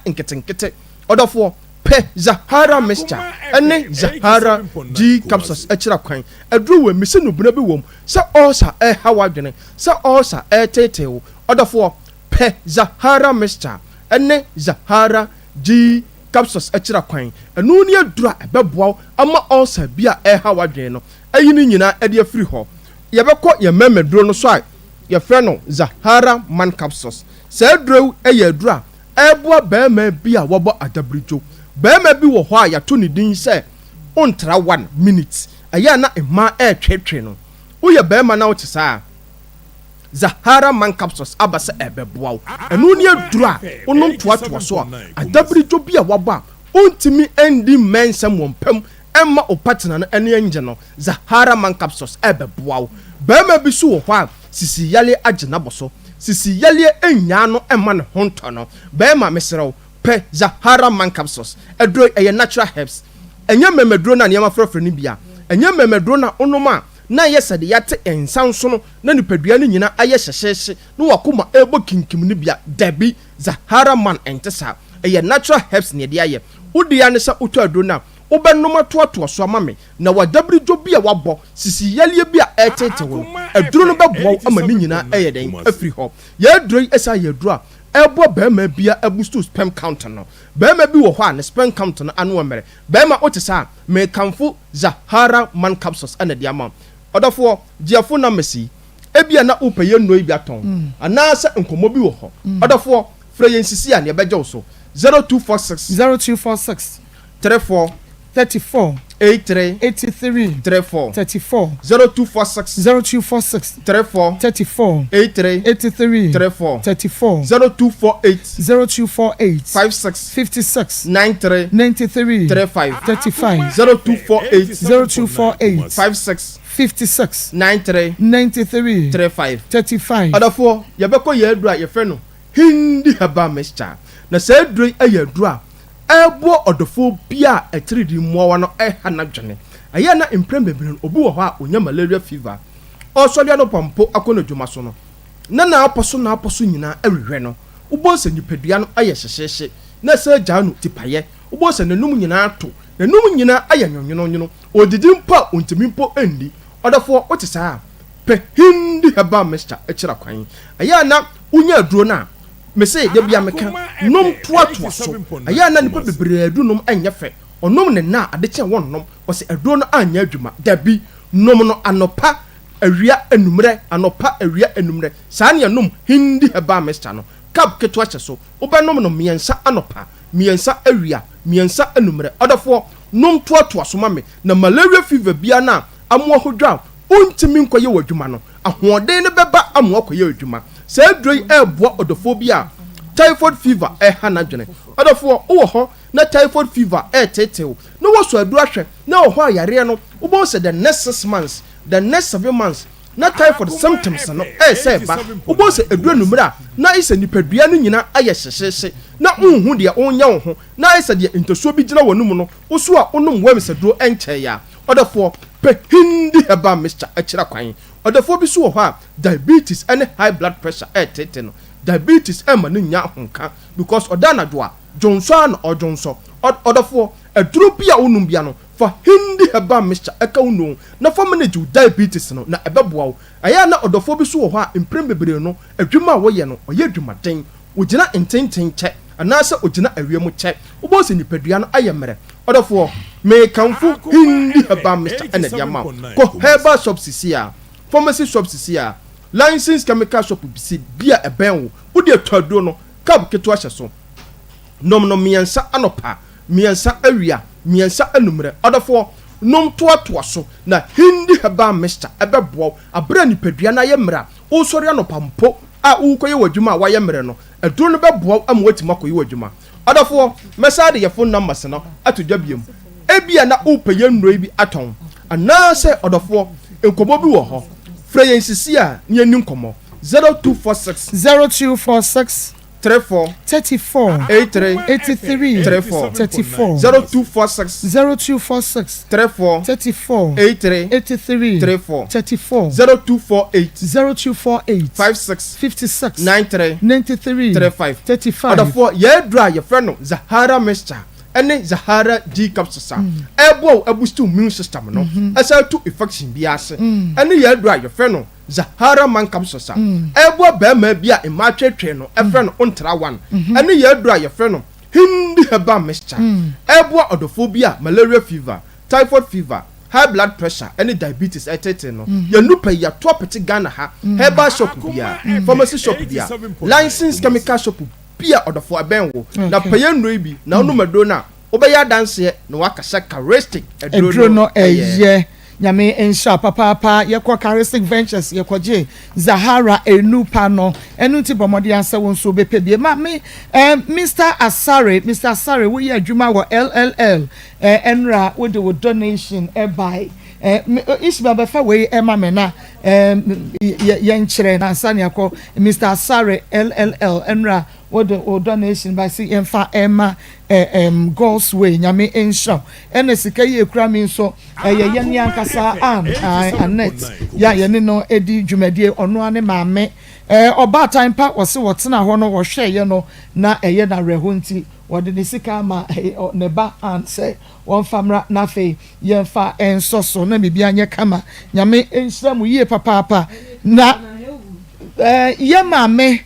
nketenkete ɔdɔfo pɛ Zahara mixture ɛne Zahara G capsules ɛkyira kwan aduro wɔ misi no buna bi wɔ mu sɛ ɔsa ɛha wadwene sɛ ɔsa ɛtetew ɔdɔfo pɛ Zahara mixture ɛne Zahara G capsules ɛkyira kwan ɛno ne aduro a ɛbɛboaw ama ɔsa bi a ɛha wadwene no ɛyi ne nyinaa ɛde afiri hɔ yɛbɛkɔ yɛ mɛmɛduro no so a yɛfrɛ no Zahara man capsules saa aduro ɛyɛ aduro a ɛboa bɛrima bi a wɔbɔ adabridwo bɛrima bi wɔ hɔ a yɛato ne din sɛ ontra 1 minute ɛyɛ na mmaa ɛretwetwe no woyɛ bɛrima na wote saa Zahara man capsules aba sɛ ɛbɛboaw ɛno ne aduro a wonom toatoa so a adabridwo bi a wɔbɔ a ontimi ɛndi mmɛnsɛm wɔ mpam ɛma opatena no ɛne ɛngye no Zahara man capsules ɛbɛboaw bɛrima bi so wɔ hɔ a sisi yale agena boso sisi yale enya no ɛma ne ho ntɔ no bɛrima mesrɛw pɛ Zahara man capsules ɛduro ɛyɛ natural herbs ɛnyɛ mmɛmɛduro na nneɛma frɛfrɛ no bia ɛnyɛ mmɛmɛduro na onoma na yɛ sɛ de yɛte nsanso no na nipadua no nyina ayɛ hyehyehye na wakoma ɛbɔ kinkim no bia dabi Zahara man ɛnte saa ɛyɛ natural herbs ne de ayɛ wodi ya ne sɛ wotɔ aduro na wobɛnoma toatoa so ama me na wadabridwo bi a wabɔ sisi yalie bi a ɛtete wo aduro no bɛboaw ama ne nyinaa ɛyɛ den afiri hɔ yɛ aduro yi ɛsa yɛ aduro a ɛboa bɛrima bi a abusto sperm count no bɛrima bi wɔ hɔ a ne sperm count no ano mmerɛ bɛrima wote saa mekamfo Zahara man capsules ɛna de ama ɔdɔfoɔ giafo na mesi ebia na wopɛ yɛ nnoi bi atɔn anaasɛ nkɔmmɔ bi wɔ hɔ ɔdɔfoɔ frɛ yɛn sisi a ne ɛbɛgye wo so 0246 34 83 34 0246 34 83 34 0248 56 93 35 0248 56 93 35 adafo yɛbɛkɔ yɛ aduro a yɛfrɛ no hindi haba mixture na saa aduro ɛyɛ aduro a ɛbɔ ɔdɔfo bia ɛtiridi mmoawa no ɛha na dwene ɛyɛ na mprem bebree obi wɔ hɔ a onya malaria fever ɔsɔlea no pampo akɔna dwuma so no na apɔ so nyinaa ɛwehwɛ no wobɔ sɛ nipadua no ayɛ hyehyehye na sɛ gyaa no tipayɛ wobɔ sɛ nanum nyinaa to nanum nyinaa ayɛ nwonwono odidi mpo a ontimi mpo ɛndi ɔdɔfo wote saa pɛ hindi haba mixture ɛkyira kwan ɛyɛ na wonya aduro na mese de bia meka nom toatoa so aya na nipa bebree adunum anya fɛ onom ne na ade kye wonnom ɔse aduro no anya adwuma dabi nom no anopa awia enumre anopa awia enumre saa ne nom hindi heba mixture no kap keto ache so wobɛnom no miensa anopa miensa awia miensa enumre odofo nom toatoa so ma me na malaria fever bia na amoa hodwa ontimi nkoye wadwuma no ahoɔden ne bɛba amoa koye wadwuma saa droi ɛboa odofo bi a typhoid fever ɛha na dwene odofo wo ho na typhoid fever ɛtetew no wo so adu ahwɛ na wo ho ayare no wo bo se the next 6 months the next 7 months na typhoid symptoms no say ba wo bo se adu numra na isa nipadua no nyina ayɛ hyehyehye na unhu de onya wo ho na isa de ntosuo bi gina wonum no wo so a onum wam seduro ɛnkyɛ ya odofo pe hindi heba mixture akira kwan odofo bi so wo ho a diabetes and high blood pressure tete no diabetes ma no nya honka because odana do a jonso na ojonso odofo aduro bia wonum bia no fa hindi heba mixture eka wonu na fa manage diabetes no na ebeboa wo aya na odofo bi so wo ho a emprem bebre no adwuma wo ye no oye adwumaden ogina ententen che anasa ogina awiemu che wo se nipadua no ayemere odofo me kanfu hindi heba mixture ene dia ma ko heba shop sisia pharmacy shop sisia licensed chemical shop bia eben wo de atwado no kab keto ahye so nom miensa anopa miensa awia miensa anumre odofo nom toatoa so na hindi heba mixture ebebo abra nipadua na yemra wo sori anopa mpo a wo koye wadwuma wa yemre no aduro no bebo am watima koye wadwuma odofo mesade ye phone numbers no atodwa biem ebia na wo peye nnuro bi aton anase odofo enkomo bi wo ho freyen sisi a ne ani nkomo 0246 34 83 34 0246 34 83 34 0248 56 93 35 adafo ye dra ye frɛ no Zahara mixture ene Zahara G capsules ebo boost immune system no asa to infection bi ase ene ye dra ye frɛ no Zahara man capsules ebo ba ma bia e ma twetwe no e frɛ no ontra one ene ye dra ye frɛ no hindi heba mixture ebo odofobia malaria fever typhoid fever high blood pressure ene diabetes etete no ye nupa ya to pete Ghana ha heba shop bia pharmacy shop bia licensed chemical shop bia odofo abenwo na payenro ibi na onu mado na obeya danse na wakasa charistic edro no eye nyame ensha papa yekwa charistic ventures yekwaje Zahara enupa no enu ti bomode ansa won so bepebie ma me Mr. Asare we adwuma wo LLL enra we do donation buy isba befa we ema me na ye nkyere na ansa ne akọ Mr. Asare LLL enra what the donation by see emfa Emma God's way nyame ensha ene sika ye kura mi so ye ne ankasa Annette ya ye ne no edi dwumadie ono ane maame oba time pa wose wotena ho no wo hwe ye no na eye na reho nti wode ne sika ma ne ba and say won famra na fe ye fa enso so na bibia nye kama nyame ensha mu ye papa na ye maame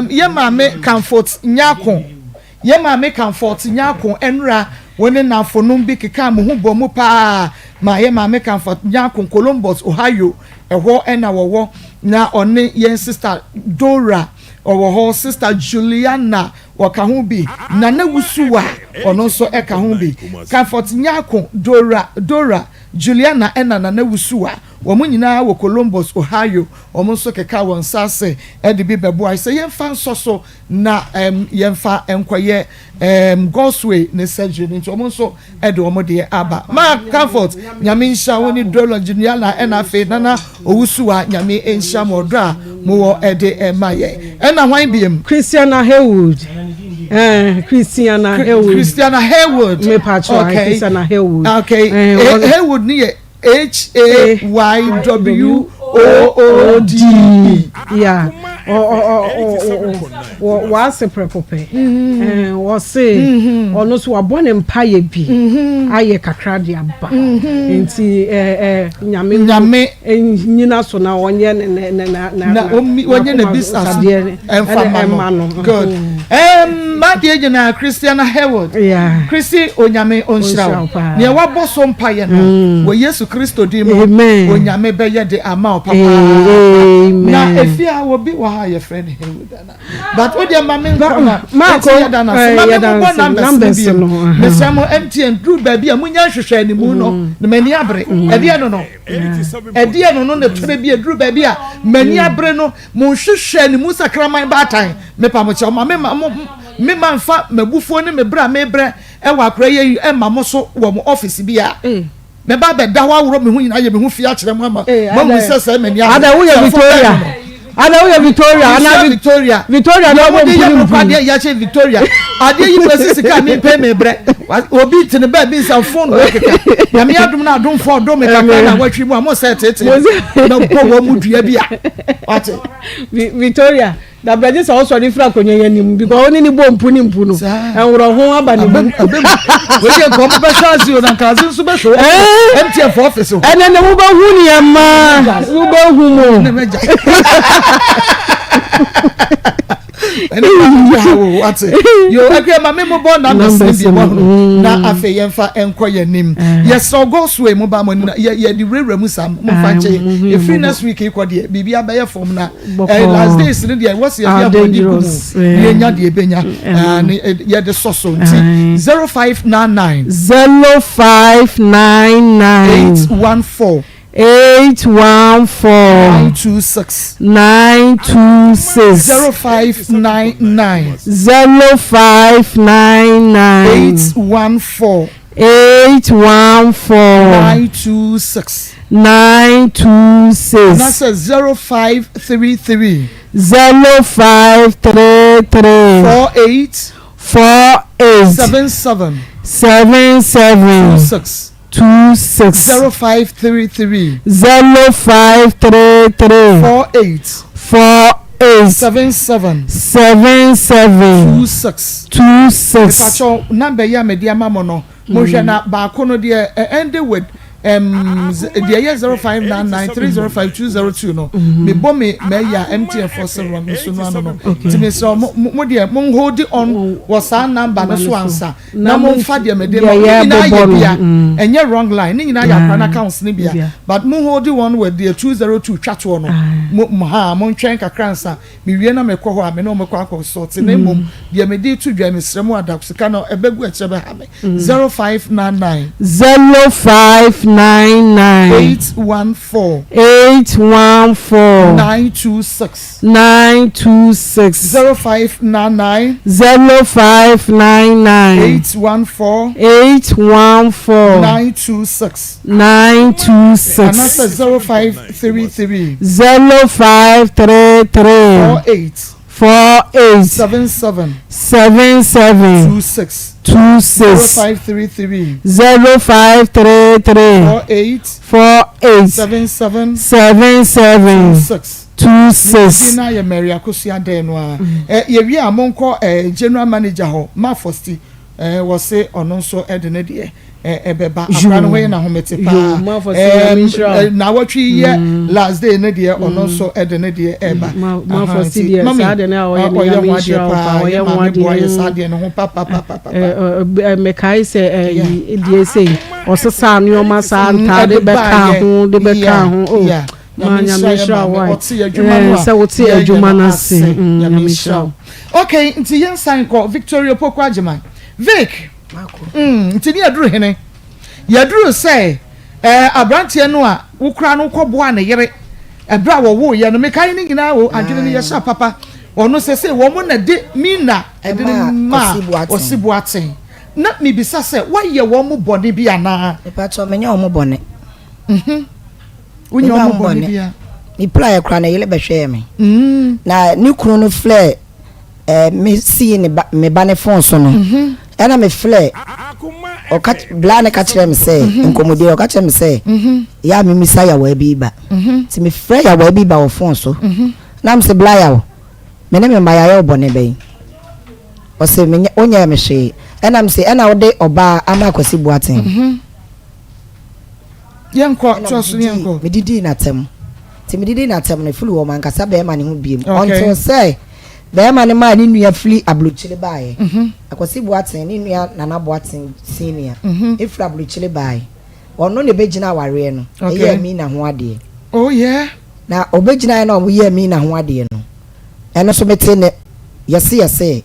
ye maame comfort nyako ye maame comfort nyako enra woni na fonum bi keka mu hu bom pa ma ye maame comfort nyako Columbus Ohio eho ena wowo na one yen sister Dora owo sister Juliana waka hu bi na na wusuwa ono so eka hu bi comfort nyako Dora Juliana ena na wusuwa womu nyina wo Columbus Ohio womu so keka won sase edi bi bebo ai say yemfa nsoso na yemfa enkoye Godsway ne surgery nti womu so edi womu de aba ma comfort nyame nsha woni Dolo Juliana ena fe nana owusuwa nyame nsha modra mo wo edi emaye ena hwan biem Christiana Haywood me patro Christiana Haywood Haywood ni HAYWOOD yeah was a prepope was say ono so abone mpaye bi aye kakra de aba enti nyame nyina so na onye na onye na business emfa no good ma de na Christiana Haywood yeah Chrissy onyame onshira ne wabo so mpaye no wo Yesu Kristo di mo onyame be ye de ama papa na efia wo bi wa ha ye friend Haywood na but wo de mama nkona ma ko ya dana numbers no mesamo MTN do baby a munya hwehwe ni mu no na mani abre ede no ne tore bi edru baby a mani abre no mu hwehwe ni mu sakraman batan me pa mo che me manfa mabufuo ne me bra me bre e wa kra ye e ma mo so wo mo office bi a me ba be da ho awro me hu nyina ye me hu fi a kire mo ama mo mu sese mani ada wo ye Victoria ana Victoria no mo de ye mo kwa de ya che Victoria ade yi presi sika me pay me bre obi tene ba bi sa phone wo keka na me adum na adum for do me kaka na watwi mu amo set tete na bo wo mu dua bi a what Victoria da braje sa so ni fra konye yanim because oni ni bompu ni mpu no enwro ho aba ni mu we dey come be chance you na kazi so be show MTF office ene ne mu ba hu ni ama mu ba hu mo yo okay ma me mo born na bi na afa yemfa enko yanim yes so go so e mo ba mo ye di rewra mu sam mo fa che e free next week e ko de bibia ba ye form na last days ni de what's your body ku ye nya de benya ye de so 0599 814 926 0599 814 926 that's a 0533 48 77 26 0533 48 77 26 Pacho number ya media mamono mo hwe na ba ko no de end with the year 0599305202 no me bo me ya MTN for seven so no timi so mo de mo hold on was our number no so answer na mo fa de me de mo ina ya bia enye wrong line ni ina ya plan accounts ni bia but mo hold on with the 202 twato no mo ha mo ntwen kakra ansa me wie na me kɔ hɔ a me no me kɔ akɔ sort na mom de me de tu dwa me sremo adakusika no ebegu akyebe ha me 0599 814 926 0599 814 926 and that's 0533 48 77 26 0533 48 77 26 na ya Mary Akosia den no a ye wi amonko general manager ho ma fosti wo se ono so e de ne de ebeba abran ho na homete pa na watwi ye last day ne de ono so e de ne de eba ma fosti de sa de na o ye mo de sa de no papa me kai se die sei o se sa no ma sa nta de be ka ho Manya misha why so woti adwuma na se misha okay nti yen sign ko Victoria Poku Ajeman Vic nti ni aduru hene yaduru say abrantie no a wukura no kɔboa ne yere ebra wo ye no mekai ni nyina wo adwene ni yesha papa ono se wo mo na de mina edene ma osibu aten na mibisa se waye wo mo bone bi ana pepa to menya wo mo bone unyo mo bone bia ni playa kra na yele behwe me na ni kunu no flare me see ni me ba ne phone so no ena me flare o ka bla ne ka kire me say nkomode o ka kire me say ya me misa ya wa bi ba ti me flare ya wa bi ba o phone so na me se bla ya o me ne me ma ya bone be o se me onya me hwe ena me say ena wo de oba ama akwasi buaten yanko trust yanko me didi na tem ti me didi na tem na fulu wo man kasa be ma ne ho biem until say be ma ne ma ni nua fili abluchile baaye akwasi boaten ni nua nana boaten senior ifra abluchile baaye ono ne begina aware no eye mi na ho ade oh yeah na obegina na obo ye mi na ho ade no eno so mete ne yese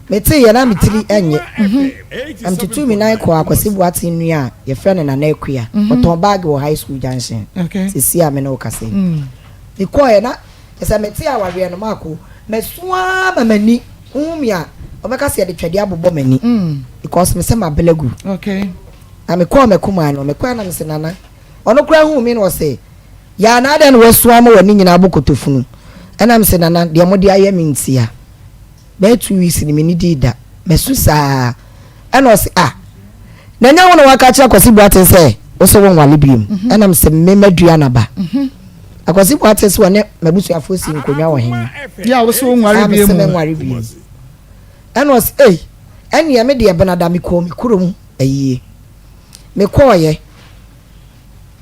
mete ye na mitiri enye amtutu mi na ko akwasi boaten nua ye frɛ na na akua oton bag wo high school junction sisi a me no kase iko ye na yesa mete aware no mako mesua mamani umia omeka se de twade abobɔ mani because me se ma belegu okay na me ko mekuma no me kwa na me se nana ono kura hu mi no se ya na de no wasua ma wani nyina abokotofunu ana me se nana de mo de aye me ntia be 2 weeks ni me ni di da mesusa ena o se na nya wona waka cha Akwasi Boateng say wo so won wale biem ena mse memadua na ba Akwasi Boateng so ne mabusuafo si nkonwa wo hen ya wo so won wale biem ena o se enya me de benada me ko me kurom ayie me koye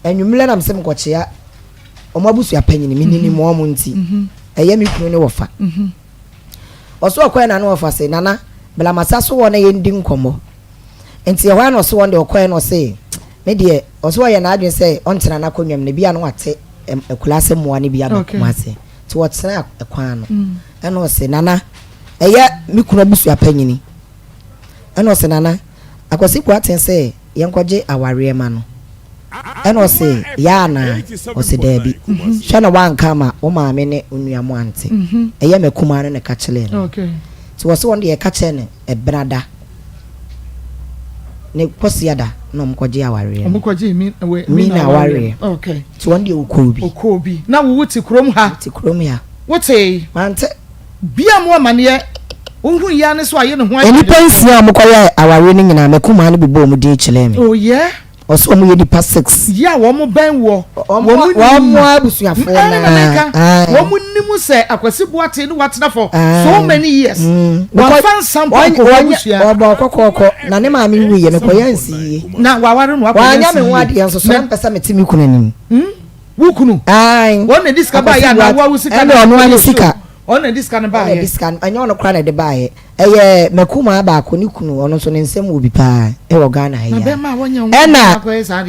enwumle na mse mkochea omabusua panyini minini mo mo nti eye me kunu ne wofa oso akoye na no wofa se nana bela masaso wo na ye ndi nkomo enti ehwa na oso wo de okoye no se me de oso wo ye na adwen se ontena na konwam ne bia no ate ekulase moa ne bia do mase ti wo tsena ekwan no ena o se nana eye me kunu abusua panyini ena o se nana Akwasi Boateng se yenkoje aware ma no ena o se ya na o se dabi hwa na wanka ma o ma me ne onuamo ante eye mekuma no ne ka chele no okay ti wo se won de ka chele ne ebrada ne kwosiada no mkoje aware mkoje mi na aware okay ti won de okobi na wo wuti krom ha wote mante bia mo amane unhu ya ne so aye ne ho aye enipa nsia mkoye aware ni nyina mekuma no bibo mu de chele me oh yeah oso mu ye di pass 6 ya wo mo ben wo mo abusuafo na wo mu nimu se Akwasi Boateng ni watena for so many years wa fan sample ko abusua oba kokoko na ne ma me wiye me koyansi na wa ware no wa nya me ho ade enso so mpesa metimi kunanim wukunu won na diska ba ya na wa wusika na ono ani sika ona diska na ba ye diska anya ono kra na de ba ye eye mekuma ba ko ni kunu ono so ne nsem obi pa e wo Ghana ya na be ma wonya ena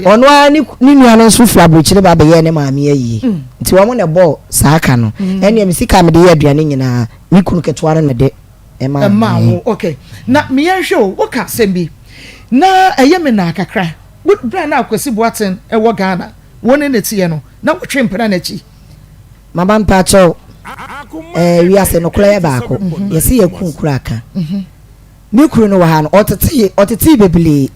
ono ani ni nua no so fura brochire ba be ye ne ma me ayi nti wo mo ne ball saaka no ene mi sika me de ye aduane nyina ni kunu ketwa no ne de e ma wo okay na me ye hwe wo ka sembi na eye me na kakra bra na Akwasi Boateng e wo Ghana woni ne tie no na wo twempera na chi mama mpa cho we ase no kula ya baako yesi yakunkura aka mi kuru no wa ha no otete bebele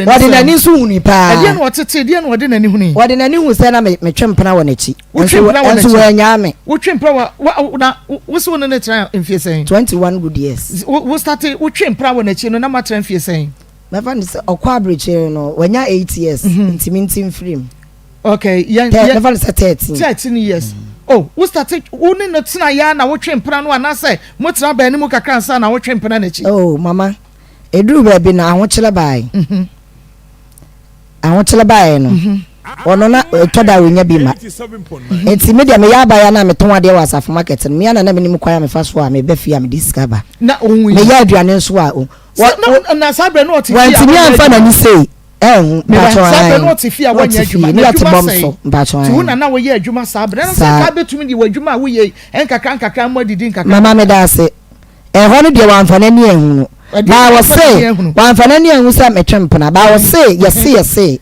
wode nani so huni pa de no otete de no wode nani huni wode nani hu se na me twempena wo nachi enso wa nyame wo twempena na wo so no na tra mfie sen 21 good years wo start wo twempena wo nachi no na ma tra mfie sen me fa ni se okwa abriche no wanya 8 years intimintim frame okay me fa ni se 13 years oh wo start woni no tena ya na wo twempena no ana se mo tena ba ni mu kakra nsa na wo twempena na chi oh mama eduru ba bi na ahochele bai ahochele bai no ono na toda wenya bi ma enti media me ya ba ya na me ton ade wa Asafo market me ya na me ni mu kwa ya me fa so a me be fia me discover na onwi me ya aduane nso a na sabre no oti wanti me amfa na ni sei sabre no oti fia wanya adwuma ni atibom so mbacho ti wona na wo ye adwuma sabre na se ka betumi di adwuma wo ye enkakra mo didi nkakra mama me da se ho no de wanfa na ni ehunu ba wo se wanfa na ni ehunu sa me twempena ba wo se yesi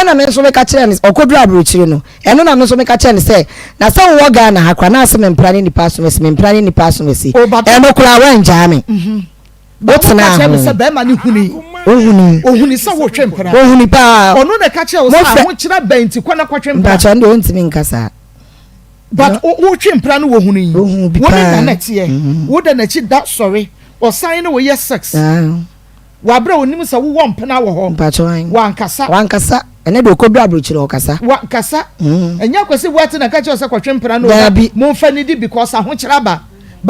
ena me so me ka kire ni okodru abrochire no eno na me so me ka kire ni se na se wo Ghana ha kwa na se me mpra ni ni pass me mpra ni pass me si eno kura wa njame Botna se be ma ni ohuni sa wo twempena ohuni pa ono na ka kire wo sa ho kira benti kwana kwa twempena ba cha ndo ntimi nkasa but wo twempena no wo huni wo na na tie wo da na chi da sorry o sign no wo yes sex wa bra onim sa wo mpena wo ho wankasa ene de okodu abrochire okasa wankasa enya Akwasi Boateng na ka kire wo sa kwa twempena no mo fa ni di because aho kira ba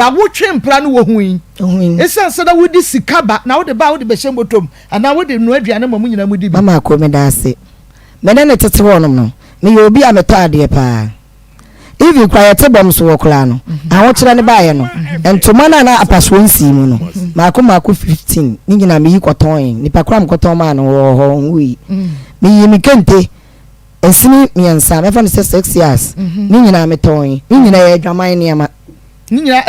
wo twempena no wo huin esa nsa da wo di sikaba na wo de ba wo de be hyembotom ana wo de no aduane mamu nyina mu di bi mama ko me da ase me ne tete wonom no me ye obi ameto ade pa ivi kwayete bom so wokla no aho kira ne baaye no entoma na apaso nsi mu no Akoma 15 ni nyina me yi koton nipa kra m koton ma no ho nwi me yi mi kente esini miensa me fa no 6 years ni nyina me ton ni nyina ye adwaman ne ma ni nyina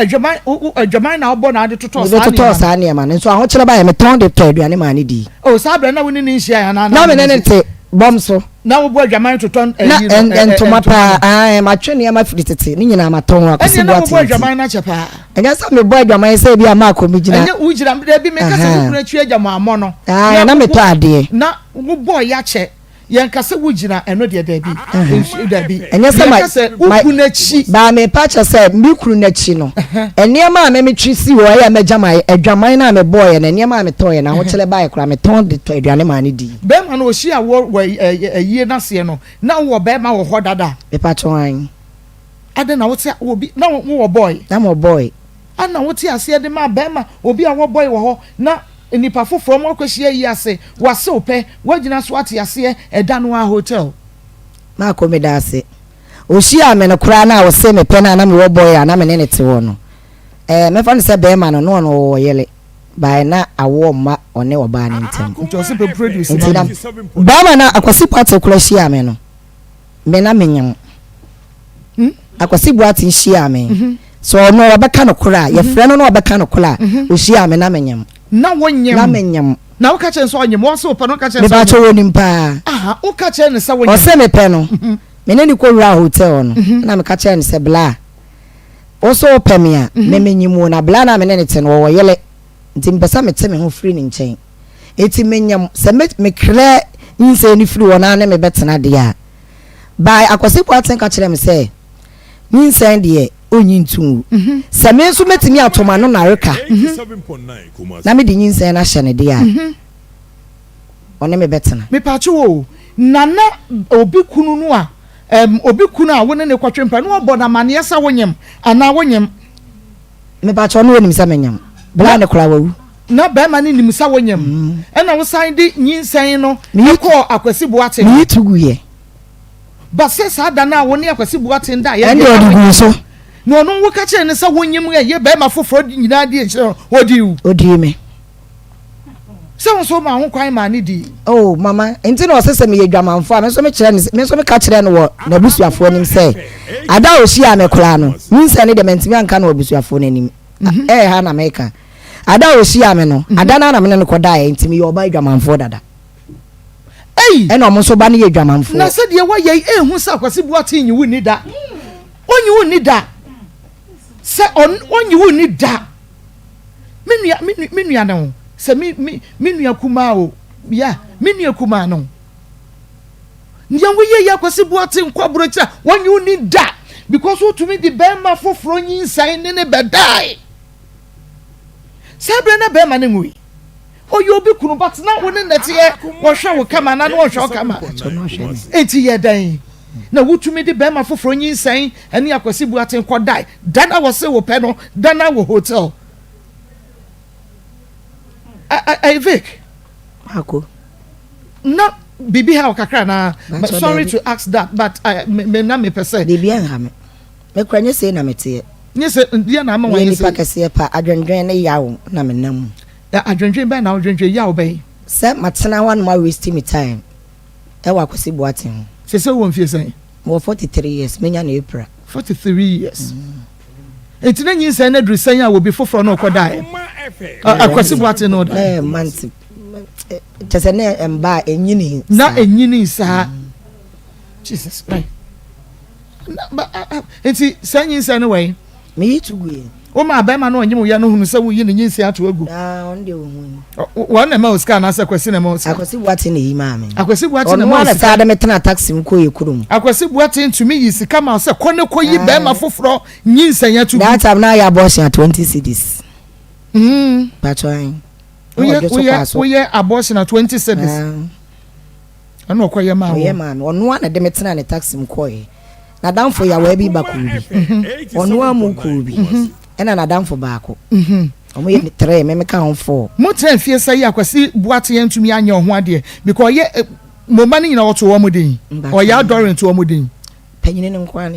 adwaman na obo na ade toto sa ne ma nso aho kira baaye me ton de to aduane ma ne di oh sabra na woni ni nhia ya na me ne te bom so na wo bo adwaman toton entoma pa ma twene ma fritete ni nyina ma ton Akwasi Boateng na wo bo adwaman na chepa enya sa me bo adwaman se bia ma ko mi gina enya wo gira bi me ka se wo kura twa adwaman mo no na me to ade na wo bo ya che yen kase wujina eno de da bi enye se my ukunachi ba me patch say mi kunachi no enema me twisi wo ya megama adwaman na me boy na enema me toy na ho chele bae kura me ton de aduane ma ne di be ma no hia wo ayie na se no na wo be ma wo ho dada me patch wan ade na wo ti obi na wo boy na mo boy ana wo ti ase de ma be ma obi a wo boy wo ho na nipa foforo mo akwahia yi ase wase ope wagina so ate ase eda no a hotel ma ko me da ase o hia me no kura na wo se me pe na me wo boy na me ne te wo no me fa ne se be ma no no wo yele by na awo ma one oba ne ntem nto se be produce ba ma na akwasi party kura hia me no me na menyam akwasi buati hia me so no obeka no kura ye frɛ no obeka no kura o hia me na menyam na wonyam na menyam na wo ka chen so onyem wo so pa no ka chen so me ba cho wonim pa aha wo ka chen ne sa wonyam o se me pe no me ne ni ko wura hotel no na me ka chen se bla o so pe me a me menyimu na bla na me ne te no wo yele nti mpesa me te me ho free ni nchen eti menyam se me kre nse ni free wona na me betena de a by akwase kwaten ka kire me se nse de onyi ntu se me nso metimi atoma no na reka na me di nse na hye ne de a one me betena me pa wo nana obi kunu no a obi kunu a wona ne kwatwempa no obo na mane yesa wonyem ana wonyem me pa cho no wonim sa menyam bla ne kura wawu na be ma ne nim sa wonyem ena wo san di nyinsen no ekọ akwasi buate ni tuguye ba se sa da na woni akwasi buate nda ya ende odigu so no no wo ka kire ne sa wonyem ye be ma foforo nyina di ekire odi me se won so ma ho kwan ma ne di oh mama enti na osese me yedwamanfo a me so me kire ne me so me ka kire ne wo na busuafo nim se ada o hia me kura no nse ne de mentimi anka na obusuafo nanim ha na meka ada o hia me no ada na me ne ko da enti me yo ba yedwamanfo dada e na mo so ba ne yedwamanfo na se de wa ye ehu sa akwasi buate nyi wuni da onyi wuni da se onyi wuni da minua no se minua kuma o ya minua kuma no ndia wo ye akwasi buate nkwaburo kira onyi wuni da because what to me the bema foforo nyinsan ne bedai sabre na bema ne ngui oyo obi kunu but na wo ne nete ye wo hwe wo kama na no wo hwe kama enti ye dan na wutumi de bema foforo nyinsan ene akwasi buate nkodai dana wo se wo pe no dana wo hotel I Vic Ako na bibi ha okakra na sorry to ask that but me na me pese bibi ha me kwanye se na mete nye se dia na ma wanye se ni pakase pa adwendwen ne yawo na me nam adwendwen ba na adwendwen yawo be se matena wan ma waste me time e wa kwasi buate ho se wo mfie sen mo 43 years menya na April 43 years etina nyi sen na dru sen ya wo bi foforo na okodai akwasi buate no da month tese ne emba enyini na enyini sa Jesus Christ na enti sanyi san we me yituguye o ma ba ma no onyim ya no hunu se wo yi ne nyinsi ato agu onde wo hu wo na ma oska na se kwasi na ma oska akwasi buate na yi ma me akwasi buate na ma oska sa da metena taxi mko ye kurum akwasi buate ntumi yi sika ma se kone koyi ba ma foforo nyinsa ya to that time na ya abortion 20 cedis patwine we abortion at 20 cedis ano okoye ma wo ye ma me ono na de metena ne taxi mko ye na damfo ya wa bi bakubi ono amu kubi ena na damfo baako omo ye 3 me ka on 4 mo tren fie sai akwasi buate ye ntumi anya ho ade because ye mo mani nyina woto wo modin o ya adoring to wo modin panyine ne nkwa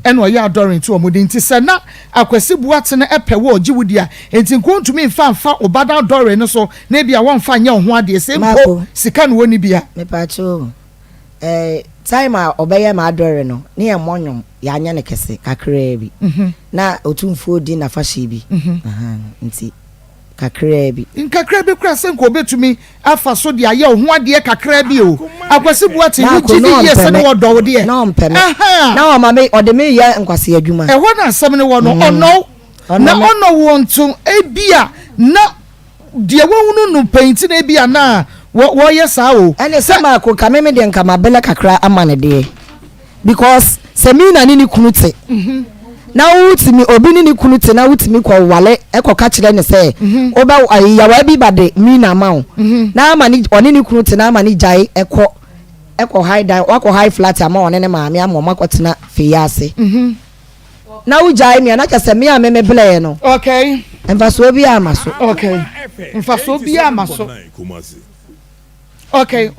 ena o ya adoring to wo modin ti se na akwasi buate na epe wo ogiwudi a enti nkontumi mfa obada adoring no so na bia wo mfa anya ho ade se mpo sika no woni bia me pacho time a obeye ma adore no ne ye monyom ya anya ne kese kakra bi na otumfo di na fashi bi nti kakra bi kura se nko betumi afa so de aye ho ade kakra bi o akwasi buate ni gidi ye se ne wodo de na ompeme na o ma me ode me ye nkwase adwuma e ho na asem ne wo no ono na ono wonto ebia na de wo hunu no paint na ebia na wo yes o ene se ma ko kameme de nka mabele kakra amane de because semina ni kunu te na wutimi obi ni kunu te na wutimi ko wale ekoka kire ne se oba yawa bi bade mina ma o na amani oni ni kunu te na amani jai eko high down wako high flat ama one ne maame ama makotena fiyase na ujai mi na kase mi ameme bele no okay emfaso bi amaso okay emfaso bi amaso okay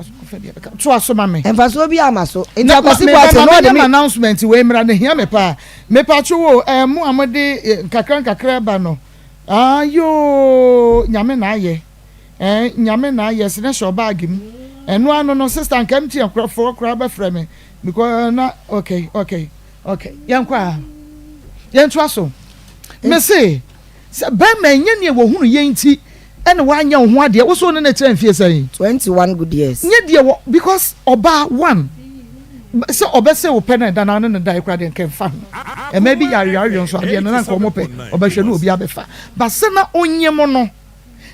to aso mame emfaso bi amaso enti akwasi kwate no de announcement we mra ne hia me pa chuwo mu amode kakra ba no ayo nyame na aye nyame na aye se na show bag mu enu anu no sister nkam ti enkrofo kra ba frɛ me because na okay yankwa yantu aso me say ba menye ne wo hunu yenti ene wanya ho ade wo so ne na tira mfie sai 21 good years nye de because oba one so obese wo pɛ na da na ne da kra de nkemfa e ma bi yare so ade na nko mo pɛ obehwe no obi abefa ba se na onyem no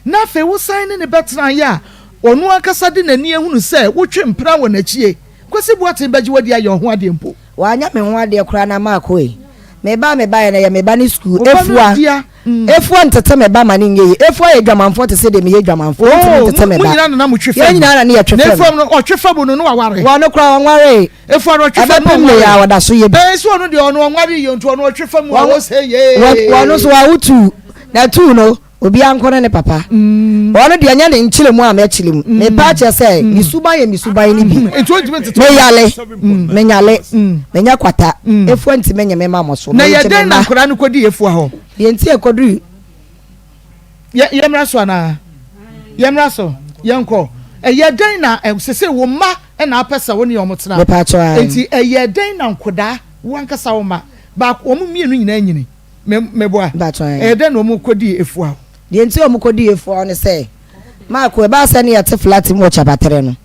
na fe wo sign ne betra ya onu akasa de nani ehunu se wotwe mpra wɔ n'achie kwasi buate baji wadi ayo ho ade mpo wanya me ho ade kra na ma ko e me ba ya na ya me ba ni school efua ntete me ba mani nye efua ye dwamanfo te se de me ye dwamanfo ntete me ba nyina na mu twefam ye nyina na ye twefam na efua no o twefam no waware wa no kra waware efua no twefam no ya wada so ye bi so no de ono waware ye nto ono twefam wa say ye wa no so wa wutu na tu no obi ankone ne papa ono de anya ne nchile mu a me chile mu me pa che se ni suban ye ni bi me yale me nyale me nya kwata efua nti me nyeme ma mo so na ye den na nkora no kodi efua ho ye nti ekodu ye mra so na ye mra so ye nko ye den na sese wo ma na apesa wo ne yo motena me pa cho enti ye den na nkoda wo ankasa wo ma ba wo mu mienu nyina nyini me boa den no mu kodi efua ho de nti omukodi efo ne se ma ko e ba se ne yete flat mu chabatere no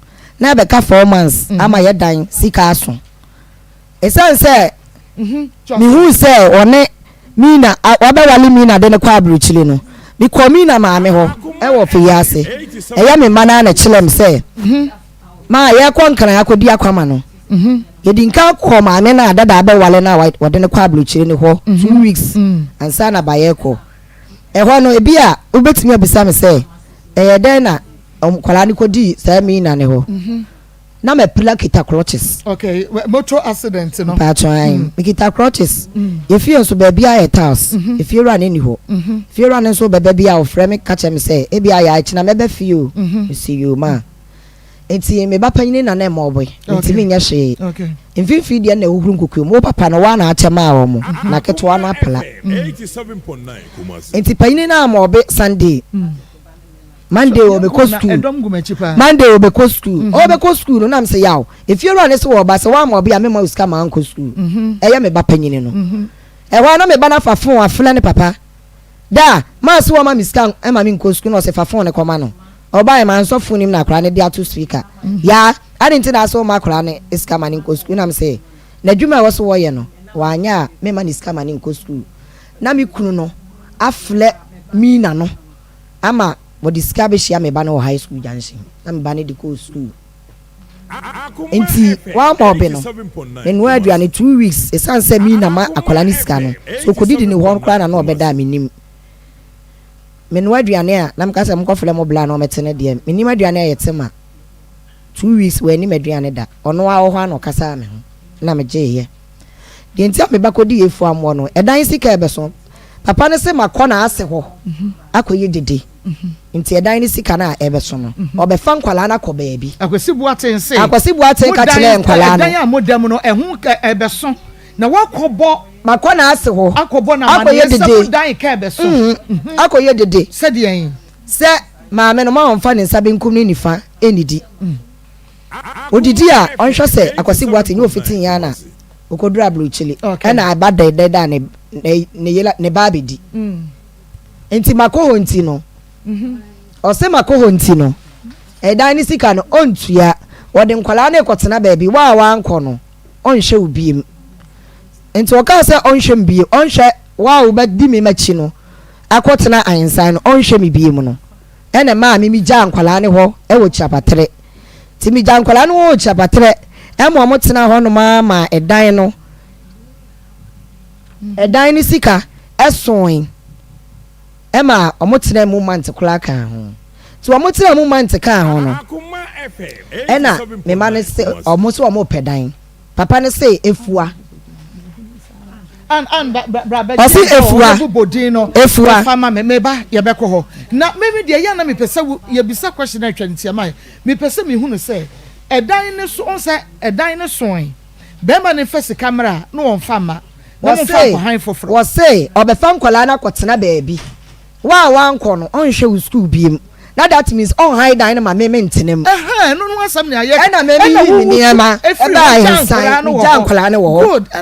na be ka 4 months ama ye dan sika aso esan se mi hu se one mina wabawali mina de ne kwa abruchile no bi ko mina maame ho e wo fe yase e ya me mana na chilem se ma ye ko nkran akodi akwama no yedi nka ko maame na dada abawale na wa de ne kwa abruchile ne ho 2 weeks ansa na ba ye ko ehwa no ebia obetimi abisa me se den na kwala ni kodi sa mi na ne ho na me pila kita crutches okay motor accident no pa try kita crutches if you so be bia e house if you run any ho if you run so be bia o frame me catch me say e bia ya china me be feel you see you ma enti me ba panyine na na mo boy enti me nya hwe okay mfifi dia na ohuru nkoku mo papa no wa na achema wo mo na ketwa na apla 87.9 Kumasi enti panyine na mo be Sunday Monday obeko school Monday obeko school no nam say yaw if you run so oba say wa mo be amema uska ma anko school eya me ba panyine no e wa na me ba na fafon afla ne papa da ma so wa ma miska e ma mi nko school no say fafon ne koma no oba e man so funim na kra ne dia to speaker ya adinti na so ma kra ne iska ma nko school nam say na dwuma wo so wo ye no wanya me ma iska ma nko school na mi kunu no afle mi na no ama wo discover shia me ba no high school junction na me ba ne diko school enti wa mo be no enwa aduane 2 weeks esan se mi na ma akola ni sika no so kodidi ni ho kra na no obeda menim menwa aduane a na mkasa mkofle mo bla no metene de menim aduane a yetema 2 weeks we ni meduane da ono a wo ho na kasa me ho na me je ye de enti a me ba kodi efu amwo no edan sika ebeso papa ne se makona ase ho akoye dede nti edan ni sika na ebeso no obefa nkwala na ko baabi akwasi buaten ka chile nkwala na edan a modam no ehu ebeso na wakobo makona ase ho akobo na mane se dan ka ebeso akoye dede se de yen se maame no ma onfa ne nsa benkum ni nifa enidi odidi a onhwe se akwasi buaten ni ofitin ya na okodura blue chili na abada deda ne babedi enti makoho nti no ose makoho nti no edan ni sika no ontua wode nkwala na ekotena baabi wa anko no onhwe ubiem enti oka se onhwe mbie onhwe wa obadi me machi no akotena ansan no onhwe me biem no ene ma mi gya nkwala ne ho e wo chiapatre ti mi gya nkwala ne wo chiapatre e mo mo tena ho no ma edan no edan ni sika esoin e ma omo tena mu mant kula kan ho ti omo tena mu mant kan ho no e na me ma ne se omo so omo pedan papa ne say efua and osi efua efua fama me ba ye beko ho na me de ya na me pese ye bisa question na twantia mai me pese me hu no say edan ne so on say edan ne so be ma ne face camera no on fama was say obefa nkwala na kwotena baabi wa nko no on hwe school biem. Now that means on high down my maintenance. No asam na ye. Na me ni ma. Good.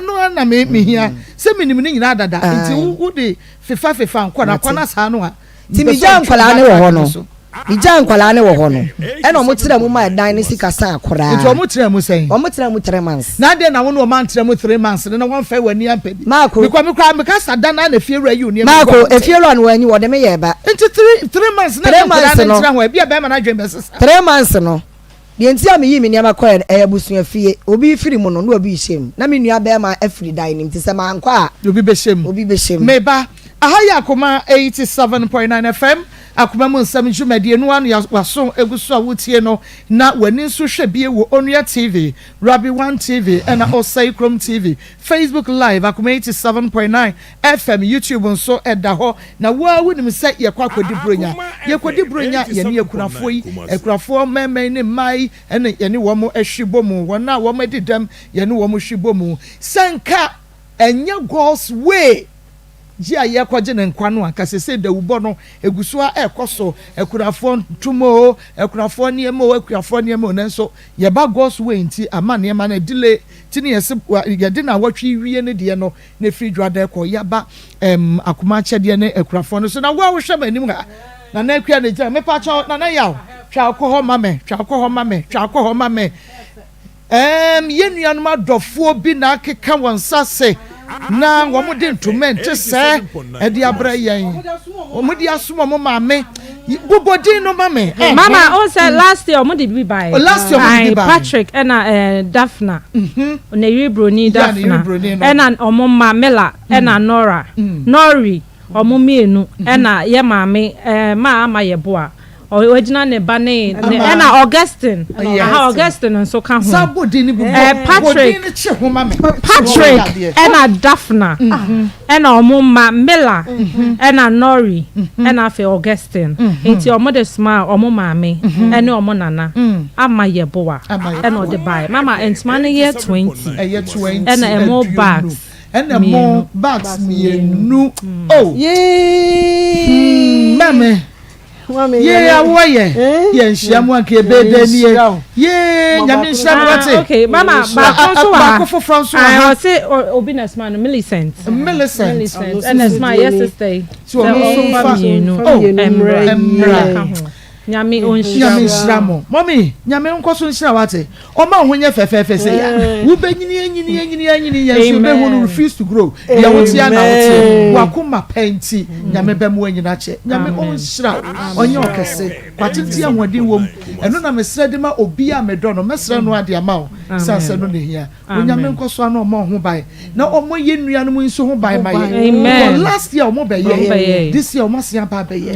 No na me here. Se me ni nyina dada. Nti wo de fefa nkwana sa no a. Ti mi jan kwala ne wo ho no. Mi jan kwala ne wo ho no. E na mo tira mu ma dan ne sika san akora. Nti o mo tira mu sen. O mo tira mu 3 months. Na de na wo no o man tira mu 3 months na won fa wani ampedi. Marco. Me kwa me ka sa dan na fie ra you ni. Marco, e fie ro no wani wo de me ye ba. Nti 3 months na 3 months no tira ho bia be ma na dwen be sesa. 3 months no. De nti a me yi me niam kwa e busua fie. Obi firi mu no na obi hyem. Na me nua be ma afiri dan nim ti se ma nkwa. Obi be hyem. Me ba ahaya Akoma 87.9 FM. Akoma mu nsam dwumade no anu waso eguso a wotie no na wani nso hwe bie wo Onua TV, Rabi 1 TV and Osai Chrome TV, Facebook Live Akoma 87.9 FM, YouTube nso eda ho na wa wonim se ye kwakodi bronya ye ne akunafo yi akunafo memmen ne mai ene ye ne wo mo ahwibomu wona wo mo didam ye ne wo mo hwibomu sanka enye God's way Jia ye kwaje ne nkwa no aka sese da wubo no eguso a ekoso ekurafo tumo ekurafo niemo ekurafo niemo nanso ye ba God's way nti ama ne ma na delay tini yesi ye de na watwi wie ne de no na free dwada ko ya ba Akoma chede ne ekurafo no so na wo hwe manim ga na na akua ne gya me pa cha na yaw twa alcohol mame ye nuanum adofo bi na akeka wonsase na wo mo de ntomente se e de abra yen wo mo de asomo mo maame bobodin no mama on say last year mo de bi buy Patrick and Daphna na Yibroni Daphna and omo Mamela and Nora Nori omo mienu and ye maame ma ama ye boa original ne ba ne na Augustine nso ka ho Patrick and Daphna and omo Mamela and Nori and afi Augustine enti omo de smile omo maame and omo nana ama ye boa and o de buy mama entman year 20 and more bags and more bags mienu mama yeah, why? Yes, shamu ke bede ni. Yeah, nyame shamu wate. Okay, mama, ba for France. I say Obinas man Millicent. And that's my yesterday. So Nyame onshiramo mommy nyame nkoso nshira wate o ma honye fefefe se ya wo benyini yesu be hu refuse to grow ya wote ya na wote wakoma penti nyame be mu anyina che nyame onshira onye okese kwatiti ahode wom eno na mesra de ma obi a medo no mesra no ade ama o sanse no ne hia nyame nkoso ano mo ho bai na omo ye nuanom nso ho bai maye amen last year omo be ye this year omo sia ba be ye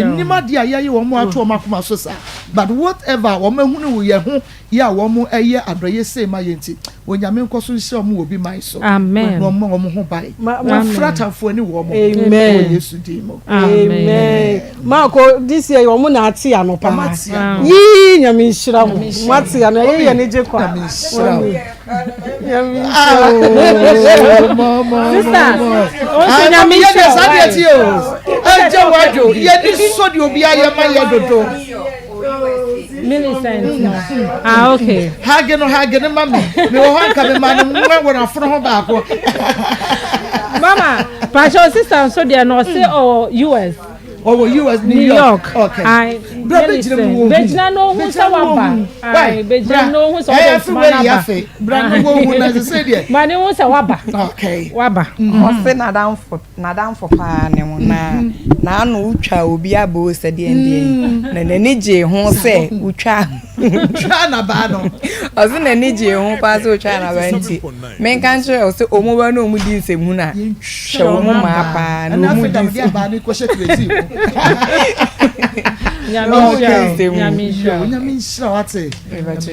nima de ayaye omo ato makuma so sa but whatever wo mahunu wo ye ho ya wo mo eye adoye sei ma yenti onyame nkoso nsi omo obi mai so amen wo mo ho bai ma fratafo ani wo mo amen Yesu di mo amen Marco this year wo mo na ati anopa yi nyame nshira mo mati ana ye ne je kwa nyame nshira nyame nshira eje wajo ye ni so di obi aye ma ye dodo Millicent okay hageno mama me wo hanka me man nwa wona foro ho ba ko mama pastor sister so there no say US US New York okay bejina no hu sa waba ai bejina no hu sa waba brand no hu na se de mani hu sa waba okay waba o se nadam for pa ne ho na anu utwa obi abo se de ndie na ni je ho se utwa na ba no o se na ni je ho pa se utwa na ba nti men kan o se omo ba no mu di nsemu na hwe omo ma pa no mu di ba ni ko she trezi Nyamisha wate.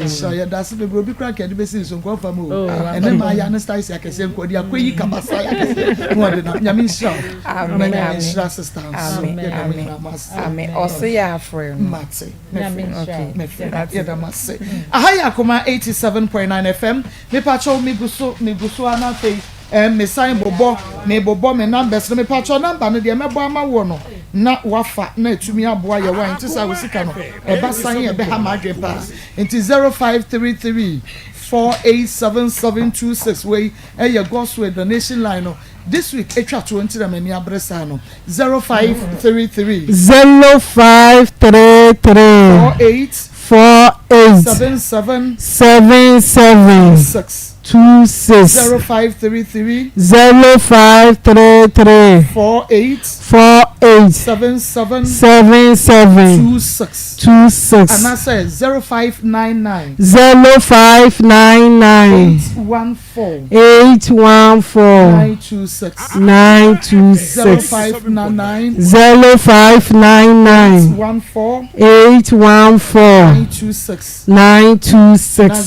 So ya that's the bro bi crack e be sin so nko fam o. Ene ma ya na style ya kese nko dia kweyi kabasa ya kese. Mo de na nyamisha. Amen. Nyamisha assistance. Amen. Ose ya friend. Mate. Okay. Me friend. Ya da mase. Ahaya Akoma 87.9 FM. Me pacho mi guso ana fe. Me sign bobo me numbers me patcho number no de me bo ama wo no na wafa na etumi aboa ye wan ti sa wosika no e ba sign e be ha madwe pa enti 0533 487726 wey your gospel donation line no this week etwa 20 na mani abresa no 0533 4877 26 0533 48 77 26 and I say 0599 814 926 0599 814 926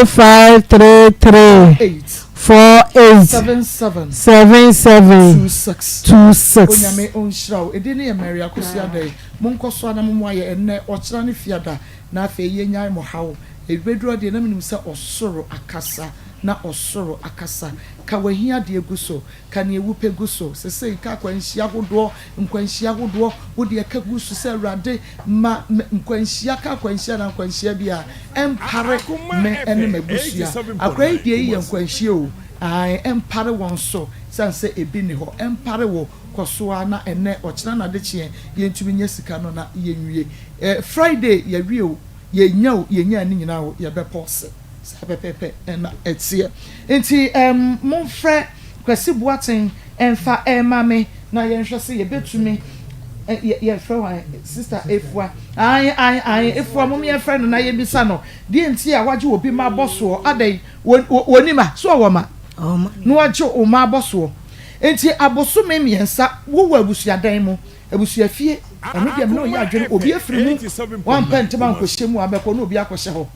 0533 4877 onyame onshraw edini ya Mary akosia dai monkoso na mo aye enne ochira ne fiada na afa yenyan mo hawo ebeduro de na minim se osoro akasa na osoro akasa ka wahia de eguso ka ne ewupe guso sese ka kwanhia hodo nkwanhia hodo wo de ka guso se awrade ma nkwanhia ka kwanhia na nkwanhia bia empare me ene mabusia akrai de yi nkwanhia o ai empare won so sanse ebi ni ho empare wo kosoa na ene ochina na de chie yentumi nya sika no na yenwie Friday ya wieo yenya ni nyina wo ye be pause sapepepe na etie enti monfre kwasi boaten emfa mame na yenhwe se ye betumi ye frɛ wa sister Efua ai Efua mom ye frɛ no na ye bisa no de enti a waje obi ma boso adai wonima so wo ma no waje o ma boso enti aboso memiensa wo wa abusuadan mu abusuafie eno de me no ye adwene obi afiri mu wan pente man ko hyemu abekɔ no obi akɔhyɛ ho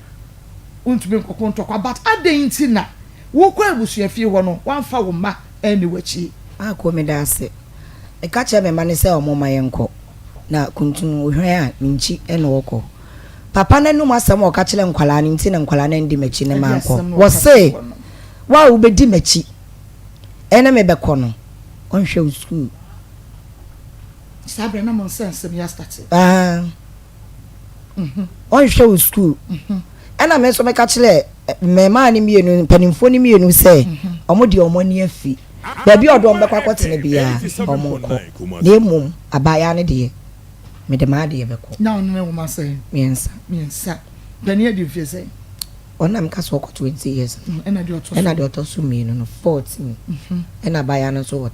untumi nkɔkɔ ntɔkwa but adai enti na wo kwa abusuafie ho no wan fa wo ma eni wachi akome da ase e ka che me mane se omo ma yenko na kuntunu ohwe a minchi eno woko papa na num asem o ka chele nkwala ni nti na nkwala na ndi machi ne manko wo se wa wo bedi machi ene me bekɔ no onhwe school sabre na mon sense me start onhwe school ena me so me ka chele me ma ni mienu panimfo ni mienu se omo de omo ni afi baby odom bekwa kwotene bia omonko de mum abaya ne de me de ma de bekọ na no wo ma say miensa bani adi fie say ona mka so 20 years ena de oto so mienu no 14 ena abaya no so 10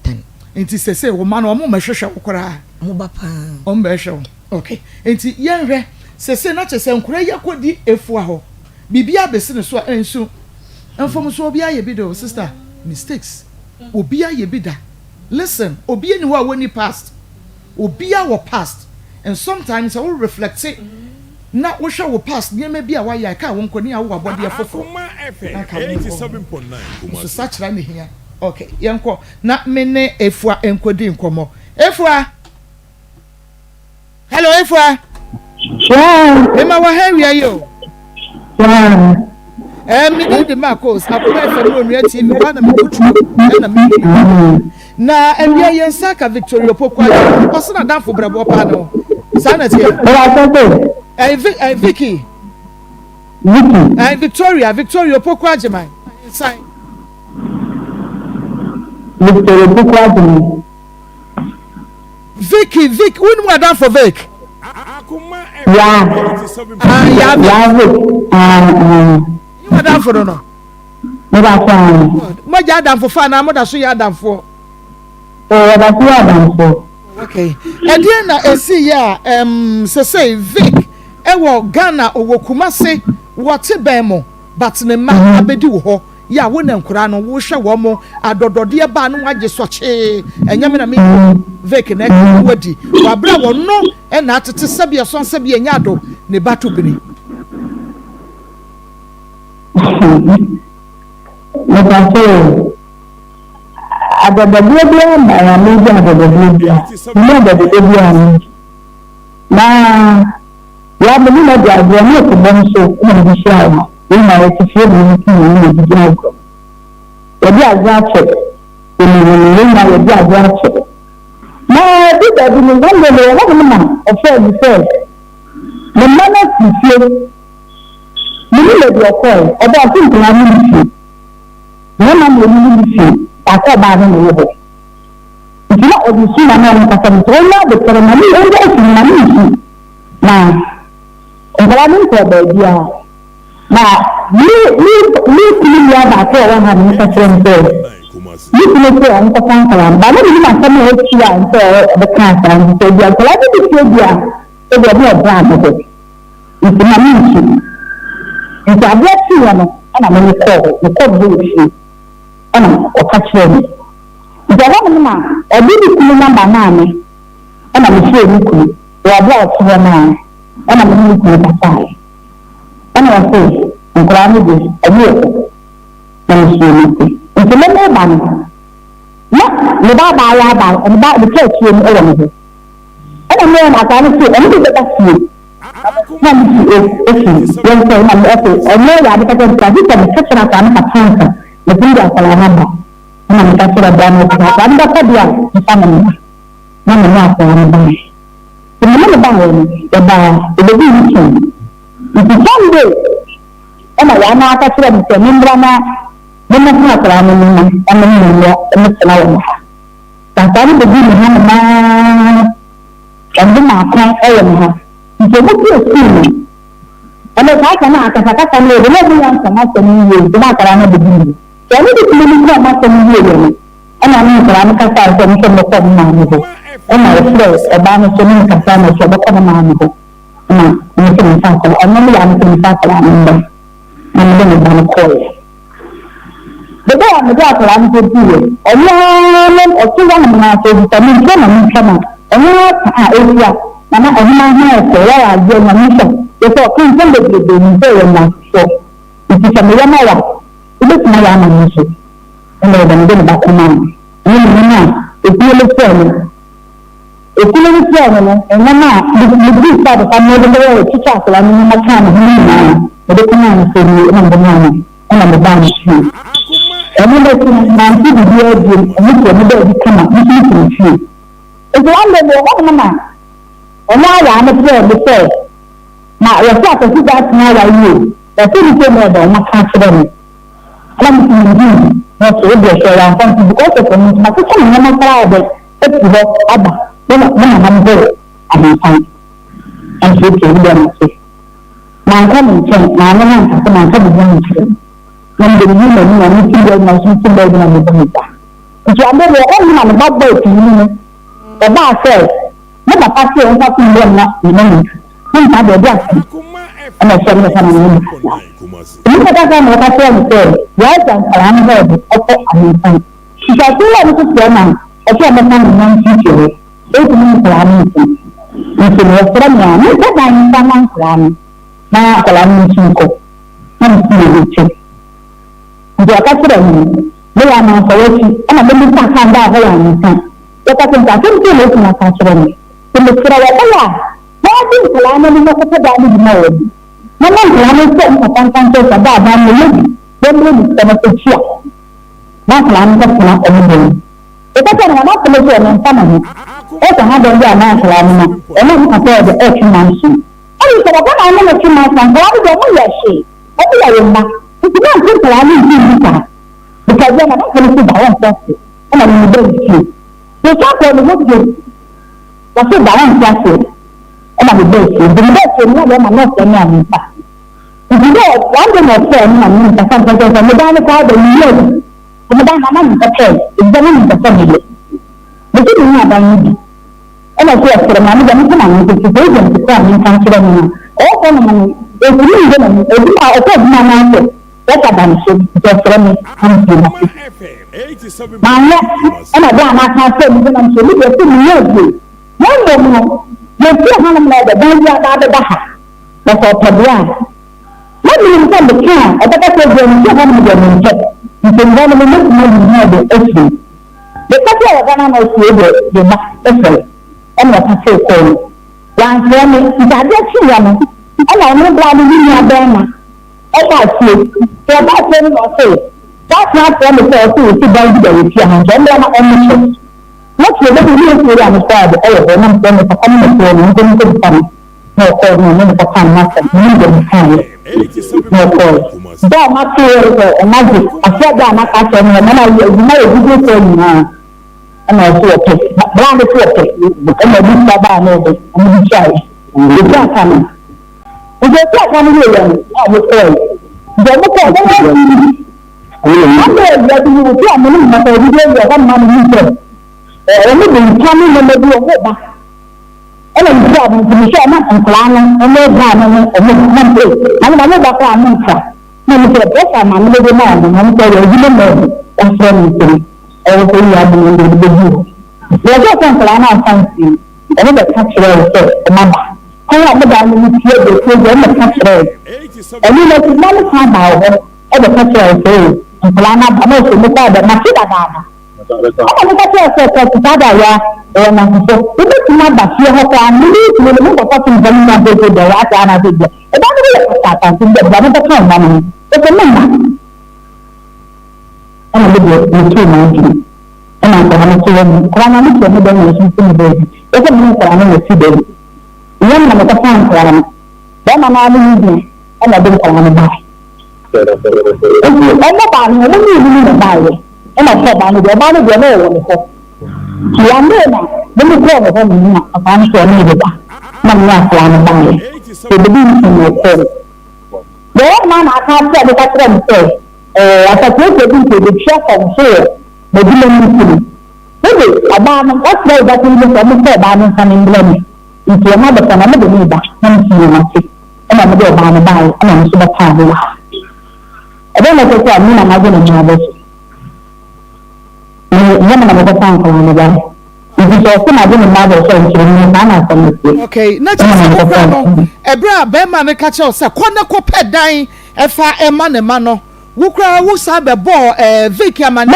enti sese wo ma no omo mahwehwe wokora mo ba pa omo behwe okay enti yenhwe sese na chese nkura yakodi Efua ho bibia besi ne so ensu enfom so obi aye bi do sister mistakes obi aye bi da listen obi ani ho awoni past obi a wo past and sometimes I will reflect say na wo hwe wo past niam bi a wa ya ka wo nkoni a wo abode afofo 87.9 so sachra ne hia okay yenko na mene Efua enkodi nkomo Efua hello Efua ema wa heria yo me de Maa Akos Akoma FM no TV ba na me kutu na me na enwia yensaka Victoria Pokwa oso na danfo brabo pa no sana tie Vicky Victoria Pokwa Jemai sai Victoria Pokwa Jemai Vicky wonu danfo Vic You are for no. What yard for fun? I'm not sure you are for. Okay. And then I see ya say Vic ewo Ghana owo Kumase what bemo but ne ma abedi wo ho ya wo na nkura no wo hwe wo mo adodode ba no agye soche enyame na me Vic na wadi wa bra wo no e na atete sabia son sabia nya do ne bato bini Adababia na media adababia na adababia na ya mimi na dia na ko bonso na bishia na ina yetifie ni ni bishia ko ya dia azache ni na ya dia azache na bi da bi ni ngale le na mama ofe bi se ni mama tifie ni le dia ko oba tin na ni tifie ni mama ni tifie Akoma no wo bo. Ntino odisi na na kasa mto na de kere mami onde esi na mi. Na ngala ni ko be dia. Na ni ya ba ko wa ha ni kasa mto. Ni ko an ko kan kala ba ni ma sama o ti ya nto de kan sa ni to dia kala ni ti dia. E be mo bra bo. Ntino mi ti. Nta abia ti ya no ana me ko bo shi. Ana okachire jaga mma obidi kunu namba nane ana mfie nikunu wa bla otuwa na ana mfie nikunu kasai ana wase nkrani bi ayi na mfie nikunu ntele me ba no na le ba ya ba en ba de kechi ni ewo ni ana me na ka ni se en bi ka sie na mfie yen se na me ese en ya de ka ka ni ka ka na ka Lebih kalau nambah, mana kita sudah bangun kita, anda apa dia kita mana apa nambah? Sebenarnya bangun, lebih mungkin. Itu sambil, yang apa sudah bisa membrana, mana kalau mana kenal. Tapi begini mana, kan apa mana? Itu mungkin sih. Kalau saya kena kata sambil dia yang sangat tinggi, cuma kerana begini. Jadi di sini juga masih menjadi. Anak kerana kata saya mungkin bukan mana itu. Terus, abang cuma kata saya bukan mana itu. Mungkin misal kalau orang yang mungkin misal kalau anda mana kau. Betul, ada kalau anda pergi. Orang orang mengaku kita mungkin mana. Orang Asia, mana orang saya aja manusia. Itu kan lebih yang masuk. Itu semua malah. Itu semua yang masuk. Ini dengan bakuman. Ini mana? Itu lepas. Itu lepas. Mana? Lebih pada kamu berdua cicak kalau ni macam mana? Jadi kenal sini mana? Mana berbangsa. Ini lepas nanti dia ini dia di kamar. Ini sini. Itu anda bawa mana? Orang yang betul. Mak rasa sudah semua lagi. Tapi itu ada macam macam. Alam ini, masuk dia seorang kan bukan sesuatu macam tu memang salah itu ada. Mana mampu aman. Itu dia masuk. Maka mungkin mana maka begini. Menjadi mana tidak masuk tidak dengan berbeda. Jika anda orang mana bawa ini, bahasa, mana pasti orang pasti nak ini. Kita ada dia. Anda siapa sama ini? Ini kata mereka itu, ya jangan salah menjadi apa aman. Jika tidak itu jangan, apa memang sih? Itu salah itu. Mungkin orangnya, mereka jangan sama salah. Nah, salah mungkin kok. Mungkin itu. Jika kata ini, dia mana solusi? Anak belum tahan dah kalau ini. Jika kita mungkin itu macam ini. Kemudian apa ya? Mungkin selama ini kita tidak ada di mana. Memang selama itu kita kita ada dan belum kita bersiap. Nah selama kita pernah omong. Kita jangan apa perlu yang sama ni. Jangan ada yang selama ni. Emang kita ada eksperimen. Ayo kita kan ada eksperimen. Kalau dia mau ya sih. Tapi ya yang nak. Kita kan selama ini kita. Bukan dia nak perlu bawa sesuatu. Anak ini bersih. Kita kalau mungkin. Masih bawa sesuatu. I'm a bit. The best you know, I'm not a man. If you know, one thing I say, I'm sometimes I'm a man about the years. I'm a man the pay. It's the one the family. But you know about me. And I feel for a man, I'm going to come in country. All for money. If you need them, if you are a good man, better than should just from me. My and I can't say, I'm sure you're still no, you still have like the baby out of the house. That's all Tabia. Let me inform the car, I better say, you have them. You can run a minute more than the issue. The couple of animals the back effort, and what I say, so. One for me, that just and I know glad you are there. Oh, I see. So that's what I say. That's not what the person is going to do with your hands. I'm not on the What's the little news we understand? Oh, I'm not going to come to the family. No, for me, for time, nothing. No, for that, my fear is magic. I said that, my cousin, and then I know you now. And I see a cake. Brand is a cake. But I'm a bit bad, I'm shy. You can't come. If you can't come here, I will say. The look at the I'm going to do a minute, but I will get one money. Only the coming when they do a walk. And I'm traveling to the show, and plan and no plan and no I'm not about to answer. No, the best I'm a little man, and I'm sorry, you know, that's anything. Everything you have been in the video. There's no plan on fancy. Another catcher said, Mama, I have the diamond here, the program of catcher. And you know, it's not a time out, every catcher says, and plan up most of the father, Makita. I'm going to say that Father, and I'm so it's not that you have to move the fucking vanilla to the last and I did. And that's the time. It's a number. And I live with 2 months. And I'm going to say, baby. It's a minute I'm going to see baby. Young man at the farm clan. Then I'm not and I didn't want to buy. I'm not buying, I don't even buy it. And I said, I'm going to go there. One day, let me go home. I'm sure I need it. I'm not going to buy it. The beginning of your call. The old man, I can't tell what I'm saying. I suppose they didn't the chef and share. They didn't need to. Maybe a man, what's there that you look at me say, I'm in England. If you're not the son, I'm going to need that. I'm seeing and I'm going to buy it. And I'm so much. I don't know if I'm going to have this. Okay, not just Ebra, Beman, and catch us a corner copper dying, a far a man, a mano. Who cry, who saw the ball, Vicky, man.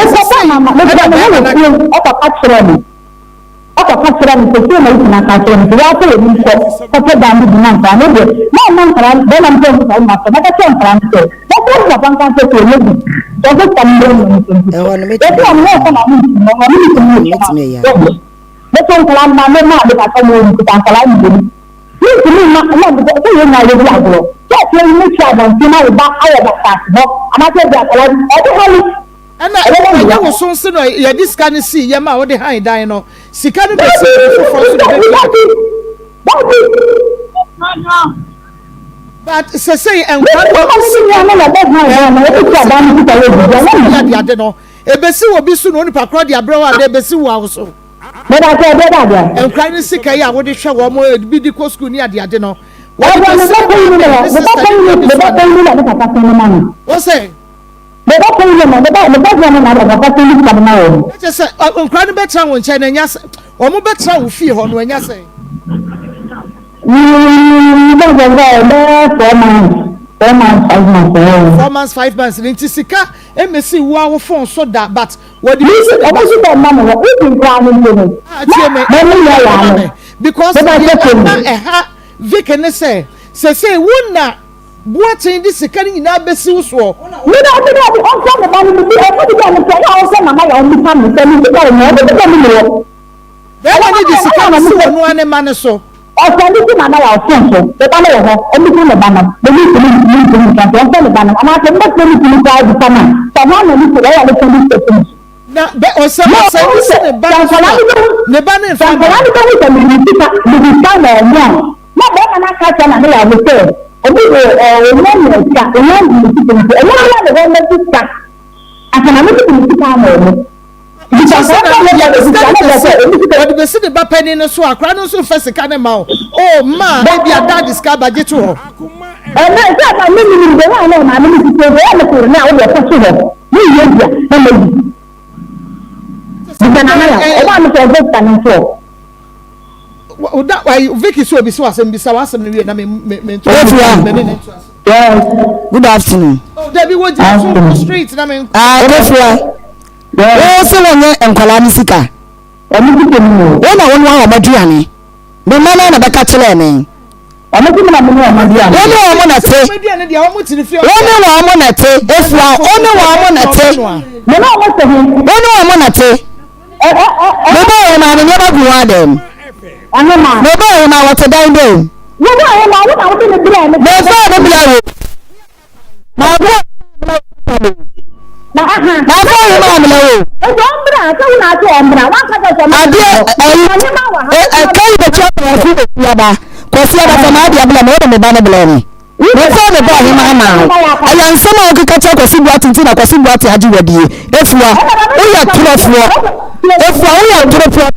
And I was so soon, yeah, this can you see, Yama, what the high dino. See, can you be but say, and Ebesi will be soon on Pacodia, bro, and Ebesi also. But I said that, and crying sick, I would show one more be the coast near the Adeno. What's say? Just say, I'm crying better when China, yes, or more better will feel on when you say. 4 months, 5 months. Nintisika, MSC, wow, phone so that, but what do you say? Because Vic and say, wouldn't not. What in this second in our best use for? We don't know the money to be able to man so. I can look at our friends, the banner of everything about the need to the banner, and I can not really buy the banner. Someone will look at the police. Now, or someone said, the banner, the banner, ma ba na ka ta na ya wo se obi o mo mo ka o mo mo ti ko o mo ya le go me ti ka aka na me ti ko ka mo mo What the city Bapeni no so akra no so first ka ne ma o ma e bia dad discover budget to ho na sa ba me ni de wa na ma me ti ko ya le ko na o de ko so ho ni ye bia na me yi na na ya o ba me ko go ta no so o da why Vicky so bi so asem bi sa wasem no wie na me good afternoon oh Debbie what you street na me o se wonye enkwala ni sika emi ti ke mu o na wonu wa omaduane be mama na beka kire me emi ti na me na omaduane o ne wa mo na te omaduane dia o mo ti fi o ne wa mo na te efua o ne wa mo na te me na o te ho o ne wa mo na te me ba o na ne ba gu wa dem ana ma me ba o na wo te dan dem wo ba o na wo na wo te ne bia me me fa de bia wo ma go na aha na fa wo ma me wo e do mbra ka wo na to mbra wa ka ta ma ade kai da cha ta fu ya ba ko si ba ta ma dia bla me me ba na bla ni me fa me ba ni ma ma ala nsama o ka cha ko si bua tinti na ko si bua ti agi wadie efua o ya turofo efua o ya turofo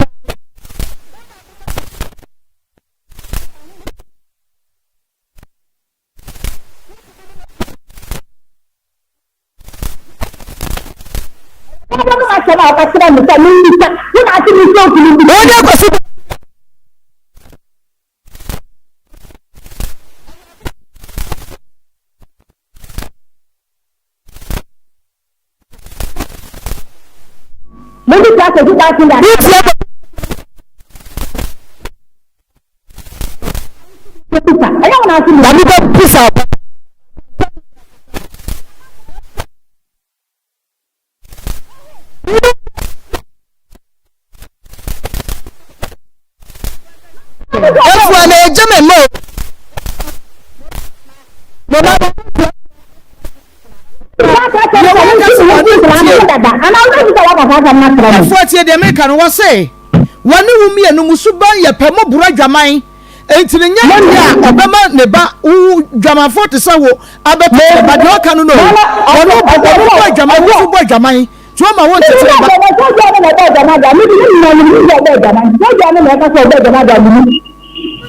Forty de make and was say one room me and Musuba ya pemo bura jamai enti ne nya ya obema ne ba u jama 40 sawo abepe ba de oka no no ono bura jamai wo bura jamai to ma won tete ba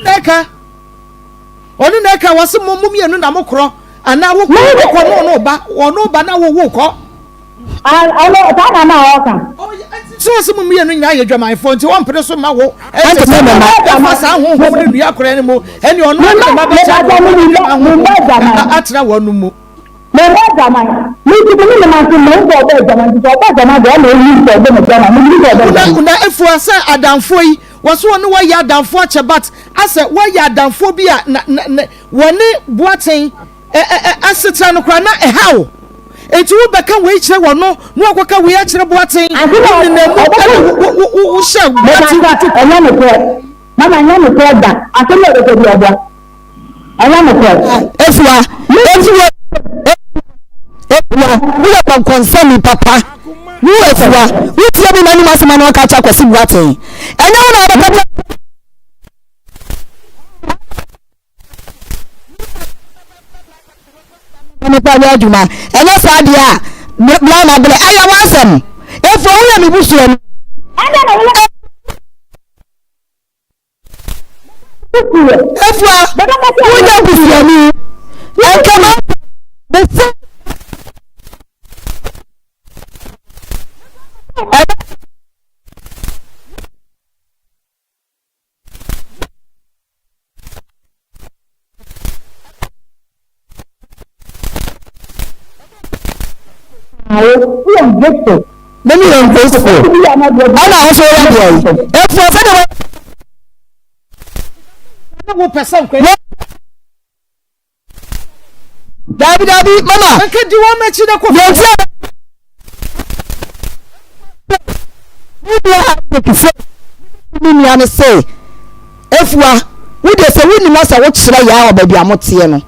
neka oni neka wase mummi enu na mokro ana wo ko no ba ono ba na wo ko ano ta na oka so some me no nya ye dwaman fo nti won pere so ma wo e fa sa ho ho ne dua kora ne mo ene ono ma be cha atra wo no mo me ba dwaman mi ti bi ni ma so mo bo be dwaman ti ba dwaman do na yi so be mo dwaman mi ni do na efu asa adamfo yi waso no wa ya adamfo ache but asa wa ya adamfo bi a woni boaten asetra no kora na hawo enti wo beka we kire wo no akoka we akire boaten ni na mu wo she anya me ko mama anya me ko da atele do ko bia anya me ko efua we are concern papa we efua we tie bi na ni masema na ka cha kwasi boaten anya wo na abeka ni pa ni aduma enya sa dia bla na bla aya wasem efo wo ya mi busu ni ana na wo efo wo ya busu ni enka ma bese we are grateful. Many are grateful. Ana also ya boy. Efo fe na wo person kwe David mama nke di wo mechi na ko ni ya say efua we dey say we ni masa wo kire ya obabi amote no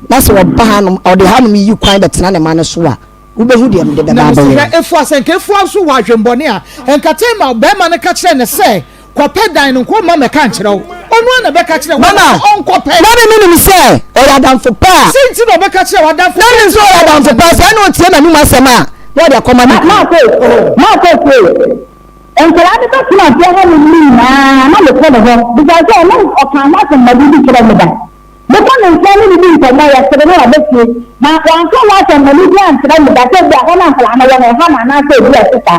na se wo ba hanum o de hanum yi kwan betena ne ma ne so a wo be hu de am de be ba ba we efua sen ke efua so wa hwembone a enkatema be ma ne ka kire ne say ko pedan no ko ma me ka nkire wo onu na be ka kire mama onko pe na me nim say o ya dan for pa sinti no be ka kire wa dan for na me so o ya dan for pa say no tie na num asema no de Akoma ni ma ko nkira ni to tuna ti ho ni na le ko do because o no o kan ma kan ma bi kira me da mo ko no nko ni bi ko ma ya se no abeti na wan ko wa kan ma ni bi an kira me da te bi ho na kala na ya na ha na se bi asita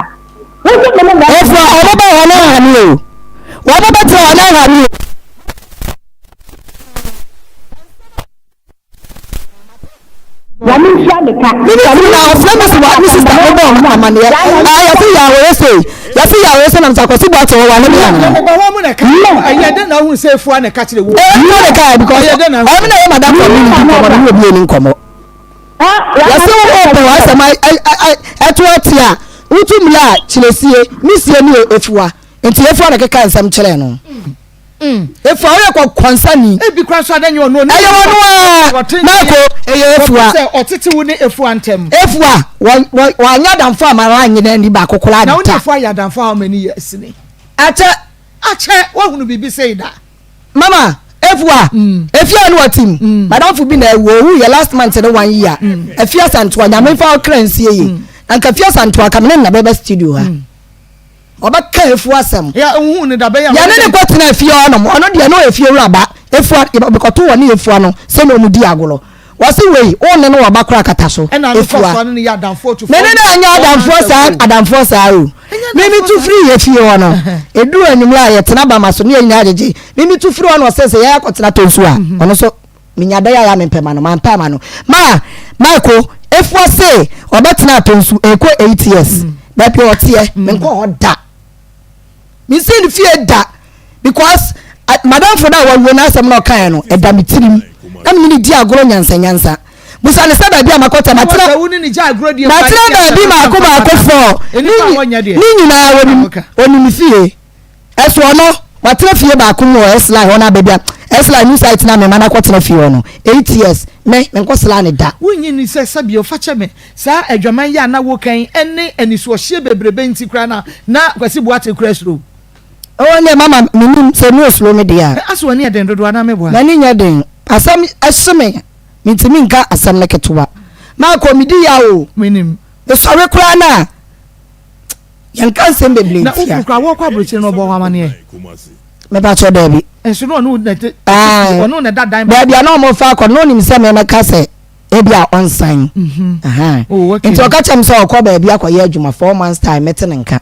wo se me da efo o ba ho na ha ni o wo ba te ho na ha ni Yami sha de ka. Ni na oframa si wa mi sister o ba o amane ya se ya wo se ya se ya wo se na msako si bo to wa na mi ana ba wa mu na ka aye de na hu se fu na ka kire wo no de ka because o mi na ye madam for me ni komo ni obi ni komo ya se wo ko wa se mai eto atia utumla chilesie mi sie ni efuwa enti efuwa na keka nsam kire no efuwa o ko konsani ebi kwa so adanyo no ayo no na ko eye efuwa se otiti wo ni efuwa ntem efuwa wa nya damfo amara anyi na ni ba kokora na woni efuwa ya damfo how many years ni ache wa hunu bibi say da mama efuwa efia no atim madam fu bi na wo ye last month no 1 year efia santo anya me fa okransie yi anka fia santo aka me na bebe studio ha obaka efuwa asem ya hu ni da be ya ne kwatena efia ono de no efia wuraba efuwa bekoto wo ne efua no se no mu di agolo wasi wei one no wabakura kata so efua ne ya damfo to ne anya adamfo sa o mimi tu free efie ono edu animra ye tena ba maso ne nya ajeje mimi tu free ono sese ya kwatena to nso a ono so minyada ya mempema no mampa no Michael efua se obetena to nso eko 8 years ba pe otie menko hoda mi sin fie da because madam for that one na asem no kan no eda mitirim na mi ni di agoro nyansa busa ne sada bia makota matira woni ni ja agoro di matira da bi ma akofo ni nyina woni mi fie eso no matira fie ba akomo esla ho na bebia esla new site na me mana kwotena fie no 8 years me nko sla ne da wonyi ni se sabi o fache me sa adwaman ya na wo kan ene aniso hye bebrebe nti kra na kwasi buate kra sro onye mama minim se no slow me dia aso ne den dodo na meboa na ni nya den asam aseme mintimi nka asam na ketuwa ma komidi ya o minim e sore kura na yanka nsem beble na ukura wo kwa brochi no bo amane me ba cho da bi enso no no na ono na dadan ba bia na mo fa ko no nim se me ka se e bia onsan aha nti o ka chem se o ko ba bia akoye adwuma 4 months time meten nka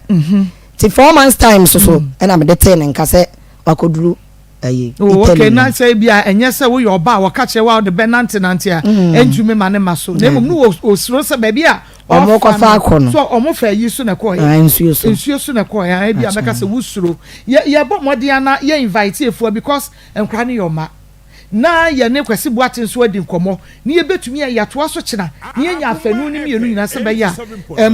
ti 4 months time so na me de ten nka se wakoduru ayi okay na say bia enye se wo your ba wo ka che wa de benante a enjume ma ne maso na mum no osuro se ba bia omo ko fa akono so omo fa yi so na ko ya ensuo so na ko ya e bia beka se wusuro ye bo modia na ye invite efu because enkra ne your ma na ye ne kwasi buate nso adi nkomo ne ye betumi ya to aso kina ne ye nya afanu ni mienu nyina se be ya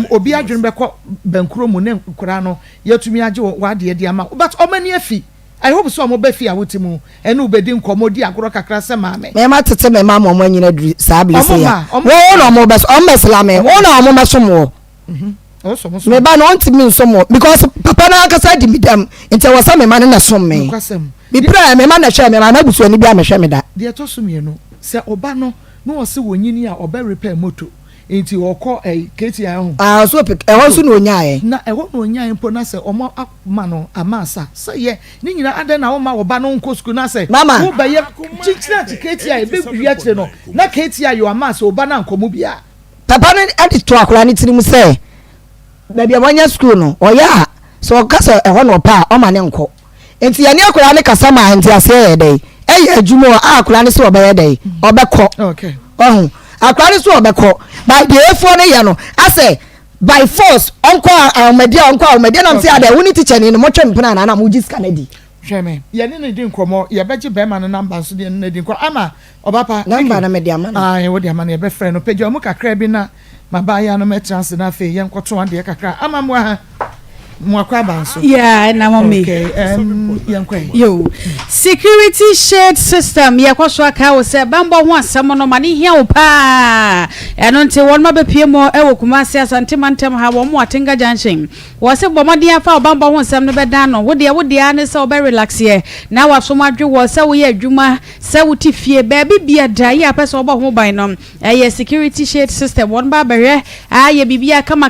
obi adwene be ko bankuro mu ne nkura no ye tumi age wa de de ama but omani afi I hope so mo be fi awutimu ene ubedi nkomo di agoro kakra se maame me ma tete me ma mo anyina dru sabli se ya wo no mo be o mesla me wo no mo mesomo me ba no ntimi nsomo because papa na akasa di midam nti wasa me ma ne na som me mi pra me ma na hwe me ma na busu ani bia me hwe me da de to so me no se oba no wo se wonyini a oba repair moto enti woko keti ahụ so ehon so na onyae na ehon na onyae mpo na se omo ma no amasa se ye ni nyina ade na wo ma wo ba no nko school na se wo ba ye chichina keti a be bia kire no na keti a yo amasa oba na nkomo bia papa no ade to akora ni tirim se ba bia wanya school no oya so kasa ehon no pa o ma ne nko enti ya ni akora ne kasa ma enti ase ye dey adwumo akora ne se oba ye dey obekọ okay akwari so obekọ by the efo ne ya no ase by force onko almedia na say ada woni teacher ni mo twem pena na mo jiska na di hweme ye ne di nkomo ye beje be ma no number so de ne di nko ama obapa number na media man ye wo di ama na ye be frɛ no page mo kakra bi na mabaya no metrans na fe ye nkoto ade kakra ama mo ha Yeah, na mommy. Okay, yo. Security shade system. Ya kwa so aka wo se bambo ho asem no mane hia wo pa. Eno nte won ma be pie mo e wo Kumasi Asante mantem ha wo mo Atenga Junction. Wo se bomode afa bambo ho asem no be dan no. Wo de ane se wo be relax ye. Na wa so madwe wo se wo ye adwuma, se wo ti fie ba bia da ya pese wo bo ho ban no. Ye security shade system won ba behwe ye bibia kama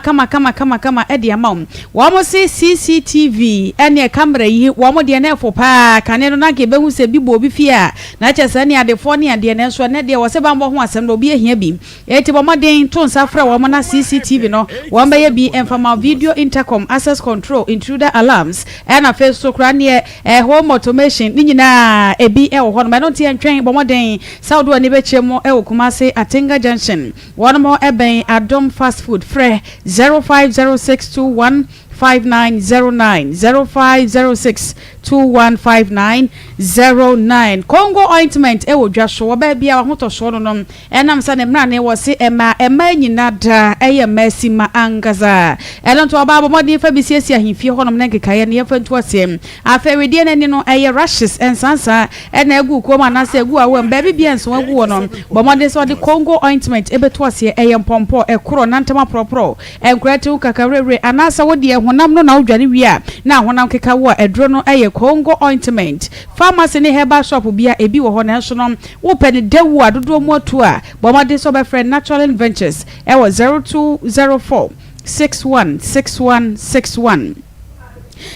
e de ama wo mo se CCTV ene camera yi wo mo de na efo pa kane no na ke be hu se bi bo bi fie a na che se ne adefo ne ade ne so ne de wo se bambo ho asem no bi ehia bi eti bo mo den to nsa fra wo mo na CCTV no wo mba ye bi informal video intercom access control intruder alarms and face so kra ne home automation ni nyina ebi e wo ho no ma no tie ntwen bo mo den saudo ani be chemo e wo Kumasi Atenga Junction one more eben Adom fast food fre 0506215909 0506215909 Congo ointment e wo dwaso ba bia ho to so no enam sa ne mra ne wo se ema nyina da eye masima angaza eno to ba bomodi fa bisiesi ahimfie ho no ne nkekaye ne fa ntu asem afa wedie nani no eye rashes ensansa ena egu koma na se egu awo ba bia enso egu no bomodi so de Congo ointment e beto ase eye mpompo e kro nantama propro enkrate ukakarewe anasa wodi honam no na odwane wi a na honam keka wo edro no eye Congo ointment pharmacy ne herbal shop bia ebi wo ho na so no wo pene dewu adodo mu atu a bomade so be friend Natural Ventures e wo 0204 616161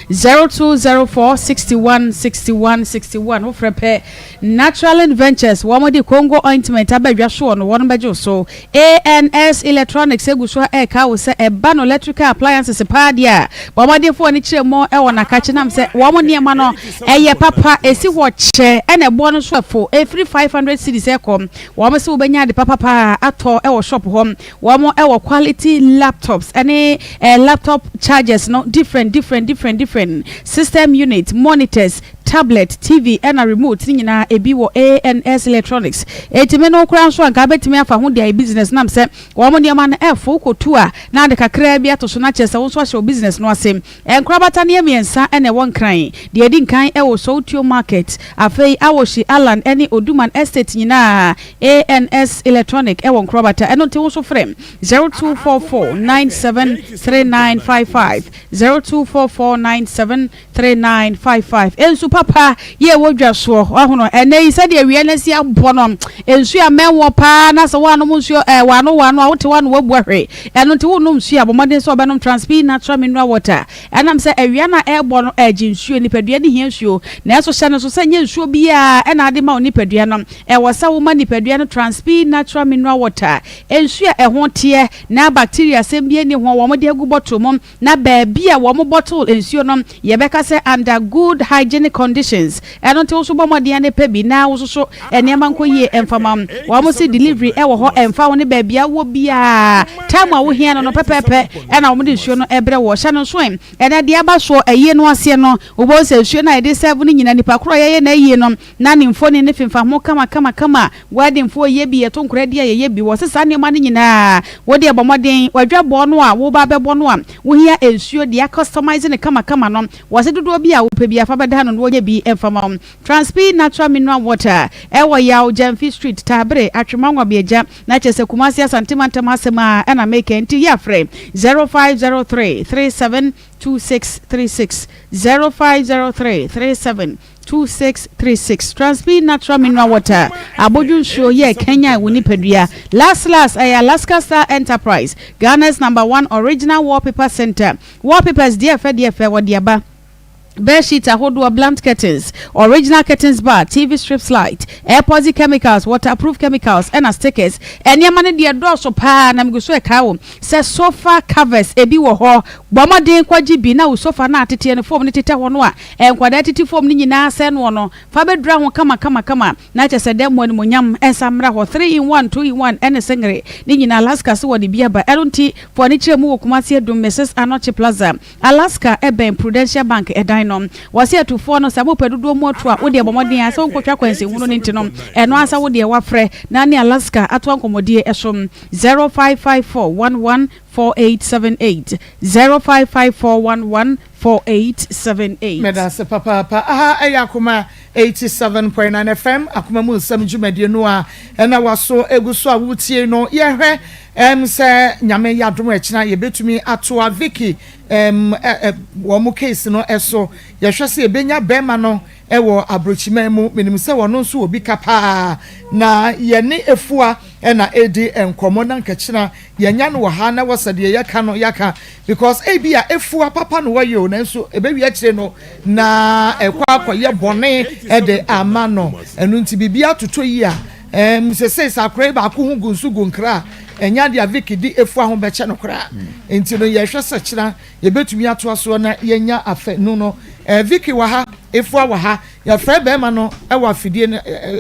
0204 616161 wo frepe Natural Ventures wo modi Congo ointment abadwa so no won bejo so ANS Electronics eguso e ka wo se eba no electrical appliances padia wo modi fo ni kiremo e wona ka chinam se wo mo niema no eye papa esi wo che e na bo no so fo every 500 cedis e kom wo mo se wo benya de papa ato e wo shop hom wo mo e wo quality laptops any laptop chargers no different system unit, monitors, tablet, TV and a remote nyina ebi wo ANS Electronics etime no kura so anka betime afa ho dia business nam se wo mo dia man efo kotu a na de kakra bi atoso na chese wo so ahye business no asem enkura bata ne miensa ene won kran de edi nkan e wo Soutio market afei awoshi Alan any Oduman estate nyina ANS Electronic e won kura bata eno te wo so frem 0244973955 0244973955 ensu papa ye wodwa so ahono ene said ye wie na si abono ensu ya menwo pa na so wano munsu wano a wote wano wabu ahwe eno te wonu nsu abomade so obenom transpi natural mineral water enam se awia na ebono aginsu nipadua ni hiansu na eso hye no so se nye nsu bia ena ade ma nipadua no wosa wo ma nipadua no transpi natural mineral water ensu ya ehon tie na bacteria sembie ni ho wo mo de agu bottle mom na ba bia wo mo bottle ensu no ye beka se under good hygienic conditions eno te so bomode ane pebi na wo so enema nkoyie emfama wo mo se delivery e wo ho emfa wo ne ba bia wo bia time a wo hia no pepepe ena wo mo de nsuo no ebre wo hya no so ena de aba so eye no ase no wo bo se nsuo na ede serve ni nyina nipa kro ye na eye no na ne mfo ne fimfa mo kama wade mfo ye bi ye to nkra de ye bi wo se sa ne ma ne nyina wo de bomoden wadwa bo no a wo ba be bo no a wo hia ensuo de customize ne kama no wo se dodo bi a wo pe bi afa beda no wo ye bi emfama transpi natural mineral water ewo yawo Jamfi Street Tabre atwemanwa bieja na chese Kumasi Asante mantem asema na make enti ya frame 0503372636 0503372636 transpi natural mineral water aboju show ye Kenya woni pedua last Alaska Star Enterprise Ghana's #1 original wallpaper center wallpapers DFA wadiaba bedsheet ahodo blunt curtains original curtains bar TV strips light airpods chemicals waterproof chemicals and stickers enyama ne de do so pa na mguso e kawo se sofa covers ebi wo ho bomode kwaji bi na wo sofa na atete ne form ne tete ho no a enkwada tete form ne nyina se no no fa bedra ho kama na chese dem mo ne monyam ensamra ho 3 in 1 2 in 1 ene sengre ne nyina Alaska so wodi bia ba elonti for ne kire mu wo Kumasi Adom Mrs. Anoche Plaza Alaska Eben Prudential Bank edan no wose atufo no sabo pedodo mu ato a wo de bomodin asa nkotwa kwanse hunu ne ntino eno asa wo de wafrɛ na ne Alaska ato ankomodie ɛsom 0554114878 0554114878 Medase papa aha Akoma 87.9 FM Akoma mu nsam dwumadie no a ɛna waso eguso a wutie no yɛhwɛ sɛ nyame yadom akina yebetumi atoa Vicky wo mu case no ɛso yɛhwɛ sɛ ebenya bema no ɛwɔ abrochima mu menim sɛ wɔno nso obi kapa na yɛne efua ɛna edi enkomo na nkachina yɛnya no wɔ ha na wɔsɛde yɛka no yaka because ebi a efua papa no wɔyɛ o na nso ebewi akyire no na ɛkɔ akɔyɛ bɔne ɛde ama no ɛno nti bibia toto yi a sese sakore ba ko hu gunsu gunkra enya dia Vicky di efua ho bɛkyɛ no kra enti no yɛhwɛ sɛ kyina yɛbetumi ato aso na yɛnya afa no Vicky wa ha efua wa ha yɛfrɛ bɛma no ɛwɔ afidie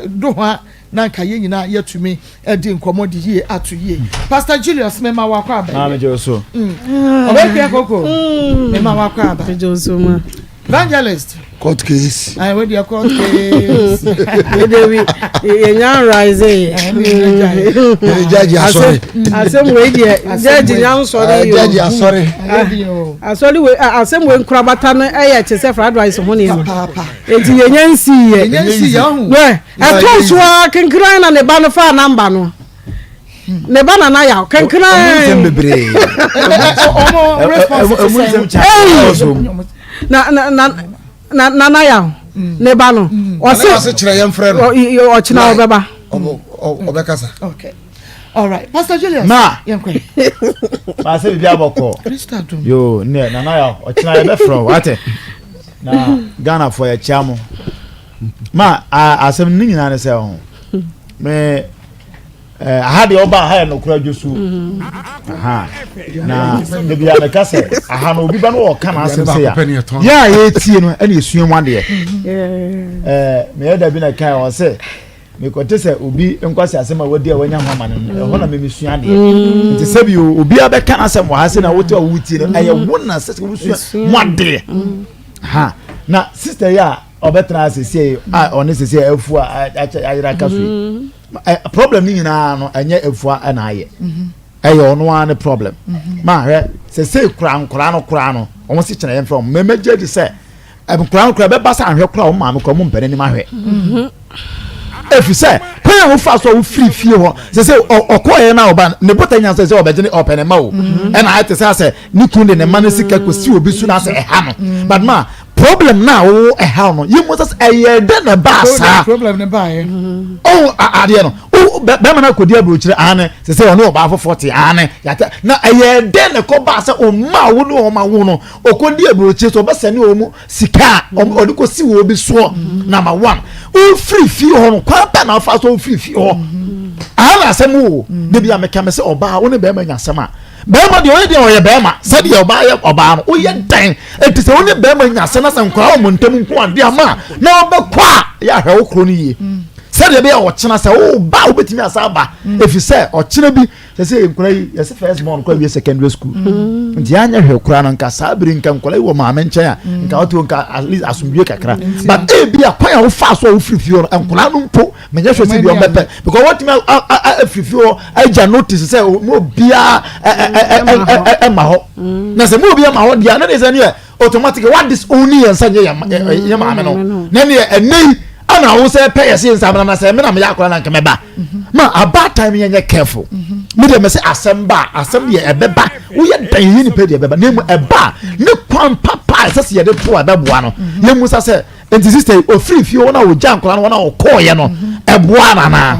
do ho na nka yɛ nyina yɛtumi ɛdi nkɔmɔ di yie ato yie Pastor Julius mema wa kwa aba na me joso obekwe koko mema wa kwa aba joso ma evangelist court case I we dey court case we nya rise judge sorry asem we dey judge nya sorry judge sorry asori we asem we nkurabata no eye chese for advice ho ne enti yenya nsi ye hu we eto so kenkran na ne ba no fa number no ne ba na ya kenkran bebre na ya ne ba no o se kire yem frɛ no o kina obeba obekasa okay all right Pastor Julius ma yenkwe ma se bibia bɔkɔ yo ne na ya o kina ye be frɛ wate na Ghana for ya chiamo ma asem ni nyina ne sɛ ho me aha de oba ha no kura dwosu aha na de bia me kase aha no obi ba no ka na asem se ya ye tie no ene esua mu ade me ya da bi na kai o se me ko te se obi nkwase asem a wodi a wanya homa no ho na me mesua ade nti se bi obi abeka na asem wa ha se na wote a wutie no aye wona se wo sua mu ade ha na sister ya obetra asese a one sese afu a ayira kaso problem ni nyina no enye afua na aye ono an problem ma hwe se kura no omo si kyena yemfa me meje di se kura be ba sa hwe kura o ma me ko mo mpene ni ma hwe efi se kwa wo fa so wo free fie ho se okoye na oba ne botanya se obeje ni open ma o e na ate se ni kunde ne ma ne sika ko si obi su na se ha no but ma problem na wo how no you must say de na ba sa problem ne ba oh ade no be ma na kodi abrochire ane se ono ba for 40 ane yata na de na ko ba sa o ma wo no o ma wo no okodi abrochire so be se ne o mu sika o de ko si wo bi so number 1 o free fee ho no kwa pa na fa so free fee ho ala asemu de bia me ka me se oba wo ne be ma nya asema bema de oye bema se de oba ye oba no oye dan enti se woni bema nya se na se nkwa o montam nko ade ama na obekwa ya hwe wo kro ni ye se de be o kyena se o ba obetimi asa ba efi se o kyena bi se nkwa yi ye se first born kwa bi secondary school nti anya hwe kra no nka sabiri nka nkwa yi wo ma menchen a nka oto nka at least asumdue kakra but e bi akwa ya wo fa so wo free fio nkwa no mpo menye hwe se bi o bepe because what me free fio aja notice se mo bia ma ho na se mo bia ma ho dia na de se ne automatically what this only and say ya ma me no na ne enei ana wo se pay yesi nsam na se me na me yakora na nke me ba ma about time yenye careful me de me se asem ye ebeba wo ye dan yi ni pe de ebeba na mu eba ne kwan papa se ye de to abeboa no ye mu sa se enti sister o free fi wo na wo jankora no na wo call ye no eboa na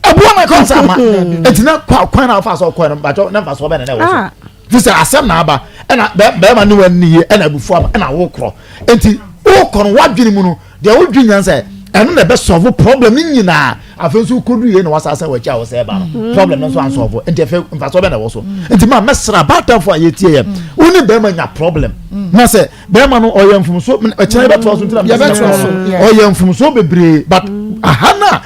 eboa na kon sama enti na kwan na fa so kwan no ba na fa so be na wo so this asem na aba na be ma ni wani ye na bufu aba na wo kro enti wo kon wadwini mu no de wo dwunya se ɛno na ɛbɛ solve problem nyinaa afei nso kodu yie na wasasa wachi a wɔsɛ ba no problem no nso ansolve nti afei mfa so bɛ na wɔ so nti ma mɛsra batamfo a yɛtie yɛ wo ne bɛrima nya problem na sɛ bɛrima no ɔyɛ mfomso ɛkyerɛ bɛtoa so nti na ɔyɛ mfomso bebree but ahana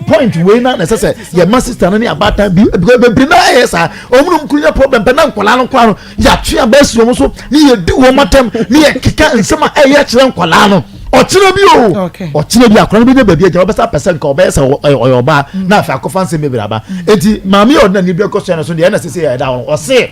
point wei na sɛ sɛ yɛ ma sister no ne abata bebree na ɛyɛ saa ɔmo kunya problem pɛ na nkɔla no kwa no yɛatwe abɛsi wɔn so ne yɛdi wɔn matam ne yɛ keka nsɛm a ɛyɛ kyerɛ nkɔla no ɔkyerɛ bi o ɔkyerɛ bi akɔla no bi ne baabi agya ɔbɛsa pɛsɛ nka ɔbɛyɛ sɛ ɔyɛ ɔbaa na afei akɔfa nsɛm bebree aba eti maame yɛ ɔdina ne bi ɛkɔ so yɛ no so deɛ ɛna sisi yɛ ɛda wɔn ɔse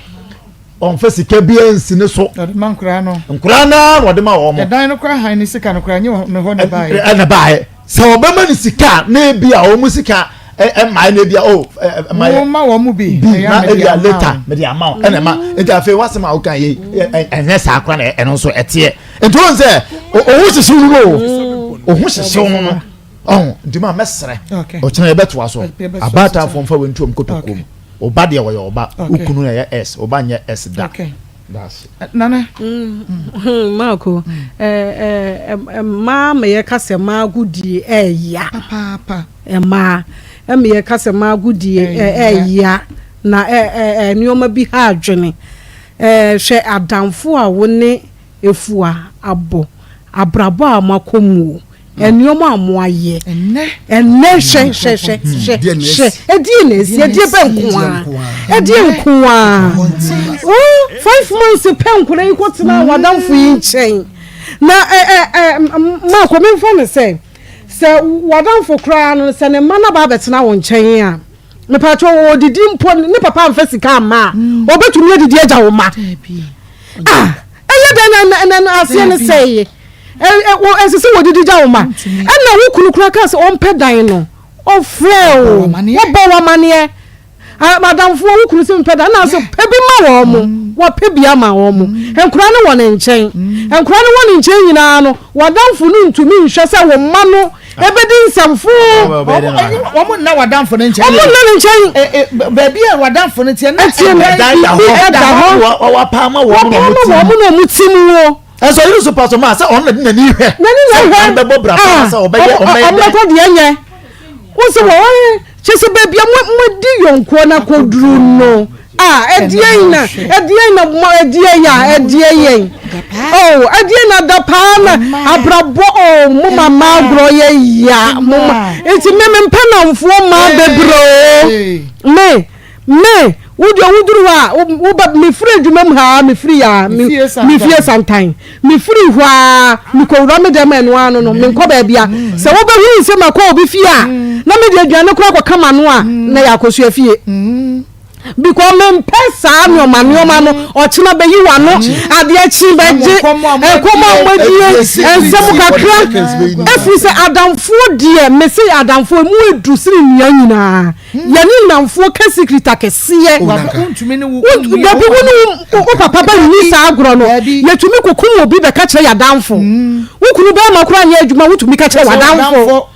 ɔnfɛ sika bi ɛnsi ne so nkura no na ɔde ma wɔn ɛdan no kora han ne sika no kora nye ne hɔ ne baayɛ ɛna baayɛ sɛ ɔbɛma ne sika na ebi a wɔn sika ɛmaa na ebi a wɔn ma wɔn mu bi na ebi a later mɛ de ama wɔn ɛna ma nti afei wasɛm a ɔka yɛ ɛnyɛ saa kora na ɛno nso ɛteɛ nti wɔn sɛ ɔho hyehye wo no ɔho hyehye wo no nti ma mɛsrɛ ɔkyerɛ yɛbɛtoa so abaatafoɔ mfa wɔ ntuom kotoko mu ɔba deɛ wɔyɛ ɔba wokunu na ɛyɛ s ɔba nyɛ s da nana Marco ma me yɛkasɛ ma gudie ɛya papa ma me yɛkasɛ ma gudie ɛya na nneɛma bi ha adwene hwɛ adamfo a wo ne efua abo abrabo a makomu nneɛma a mo ayɛ hwɛ edie na esi edie bɛ nkoa 5 months penkura yi ko tena wadamfo yi nkyɛn na ma ko me fa ne sɛ wadamfo kra no sɛ ne ma na ba betena wo nkyɛn a me pa cho wo didi mpo ne papa amfa sika ma obetumi adidi agya wo ma ɛyɛ dan na asie ne sɛ ɛsisi wo didi agya wo ma ɛna wo kunu kra ka sɛ ɔmpɛ dan no ɔfrɛ wo bɔ wa mane madam fo wo kunu sɛ mpɛ dan na so ebi ma wo mo wo pɛ bia ma wo mo enkura ne wɔ ne nkyɛn enkura ne wɔ ne nkyɛn nyinaa no wadamfo no ntumi nhwɛ sɛ wo ma no ebedi nsamfo wɔn na wadamfo ne nkyɛn wɔn na ne nkyɛn baabi a wadamfo ne tiɛ na da hɔ wa pa ma wɔn na mu tim wo ɛsɛ yiri so paso ma sɛ ɔn na di n'ani hwɛ bɛbɔ bra pa sɛ ɔbɛyɛ ɔmɛtɔ deɛ nyɛ wosi wɔ kyesɛ baabi a mo di yɔnko na koduru no edie na da pa na abrabo mo mama agro ye ya mo enti me mpanamfo ma bebro me wuduru ha wo ba me free adwuma mu ha me free ya me fie sometime me free hwa me ko wura me dem eno ano no me nkɔ ba bia sɛ wo ba hu se makɔ obi fie a na me de aduane kora kɔ kama no a na ya akɔsua fie because me pesa nyoma no ochina be yi wa no ade achi beje ekoma modie ensem kakra efi se adamfo de me se adamfo mu edu siri nia nyina ya ni namfo ka secret akese untumi ne wo papa ba ni sa agro no yetumi kokun obi be ka kire ya damfo wo kunu be makura nya adwuma wutumi ka kire wa damfo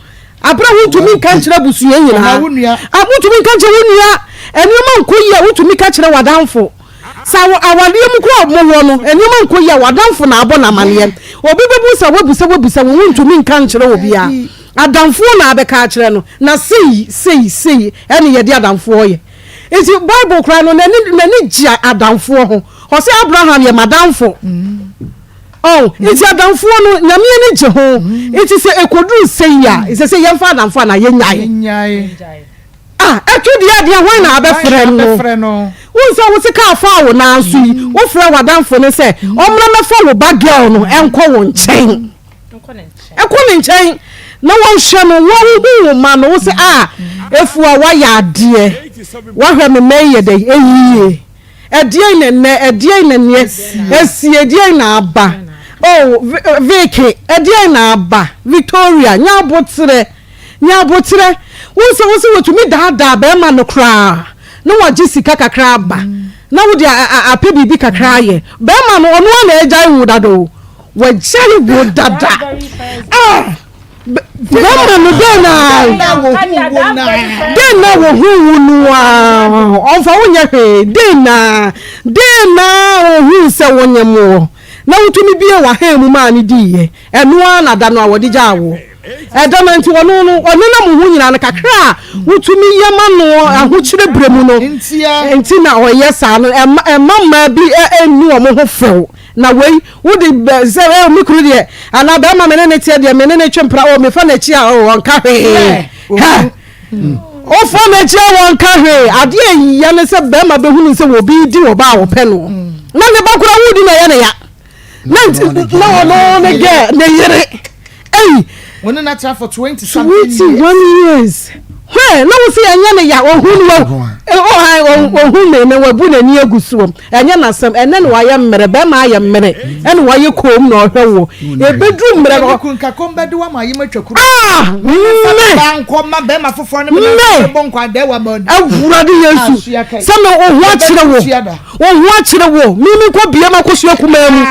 abra wutumi ka kire busu nyina abutumi ka kire wonua enuma nkoyi wutumi ka kire wadamfo sa awade mu kro mo no enuma nkoyi wadamfo na abo na mane obi bebusa wutumi nka kire obi a adamfo na abeka kire no na sei ene ye de adamfo ye enti bible kra no nani gia adamfo ho o se abraham ye madamfo enti adamfo no nyame ni gye ho enti se ekodu sei ya se yemfa adamfo na ye nyae etu dia hwan na abefrɛ no wonso wo se ka fa wo na nso yi wo frɛ wadamfo ne se omra mefa wo ba girl no enko wo nkyɛn enko ne nkyɛn na won hwɛ no wo ma no wo se efu a wa ya ade wa hwɛ me meyɛ de eyie edie ne esi edie na aba Vicky edie na aba Victoria nyabotre wonse wotumi da be ma no kra na waje sika kakra ba na wo dia apɛ bibi kakra ye be ma no ono na agya wu dado wajali wo dada be ma no den na wo hu nu onfa wonya hwe den na wo hu se wonyemo na wotumi bie wa ha mu ma ne diye eno na da no a wodi gya wo Edamanti wono no na mo hu nyina no kakra wutumi yema no ahokyere bremu no enti na oyesa no emma bi enu omo ho few na wei wodi ze mikru de ana ba ma menene tie de menene twempra o me fa na chi a o nka hwe ha o fa na chi a o nka hwe ade ayiya ne se ba ma be hunu se wo bi di wo ba wo pe no na ne ba kura wudi na ya na ya no ne ge ne yere ei when na try for 20 years hey no we see anya ne ya ohun me wabu na ni agusuom anya na sam ene ne waye mmere be ma aye mmere ene waye kom na ohwewo e bedru mmere no kunka kombe de wa ma yi matwakuru me nkoma be ma fofo ne me bon kwa de wa ma awurade yesu sam ohwu akire wo mimi ko bia ma ko so kuma mu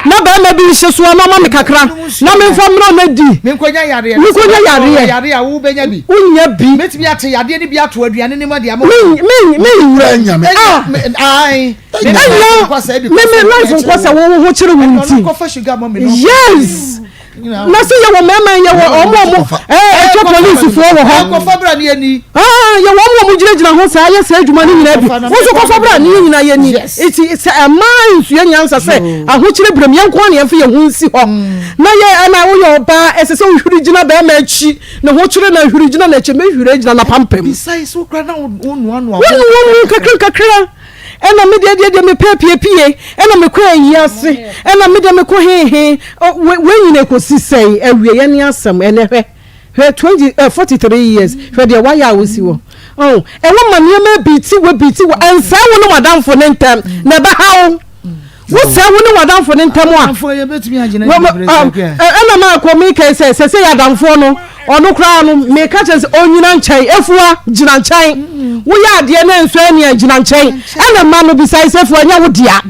na ba ma bi hye so na ma me kakra na me fo mmere na di me nkonya yare a wo benya bi unya bi metimi ate yade ne bi ato aduane ne ma de ama me wura nyame ai me life ko sa wo ho kire wo nti ko fa sugar mo me no yes na se ye wo mema ye wo omo cho police fo wo ho ko fa bra ne ani ye wo omo gina ho sa ye sa adwuma ne nyina bi wo so ko fa bra ne nyina ye ni it's a mind su ye nyansa se aho kire bram ye nko ne ye fa ye hu nsi ho na ye na wo ye oba esese wo hwiri gina ba ma achi na ho kire na hwiri gina na che me hwiri gina na pampam bisai so kra na wo wo kakra ena me de me pie ena me kwa yi ase ena me de me ko he we nyine ko sisei awie ye ne asem ene hwe 43 years hwe de wa ya wosi wo oh ewo ma ne ma biti wo ansa wo no madamfo ne ntam na ba hawo wo sa wo ne wadamfo ne ntam a afo ye betumi agina ena ma ko mi kai se ya damfo no ono kra no me ka che onyina nchai efua gina nchai wo ya ade na nso ania gina nchai ena ma no bisai sefua nya wo dia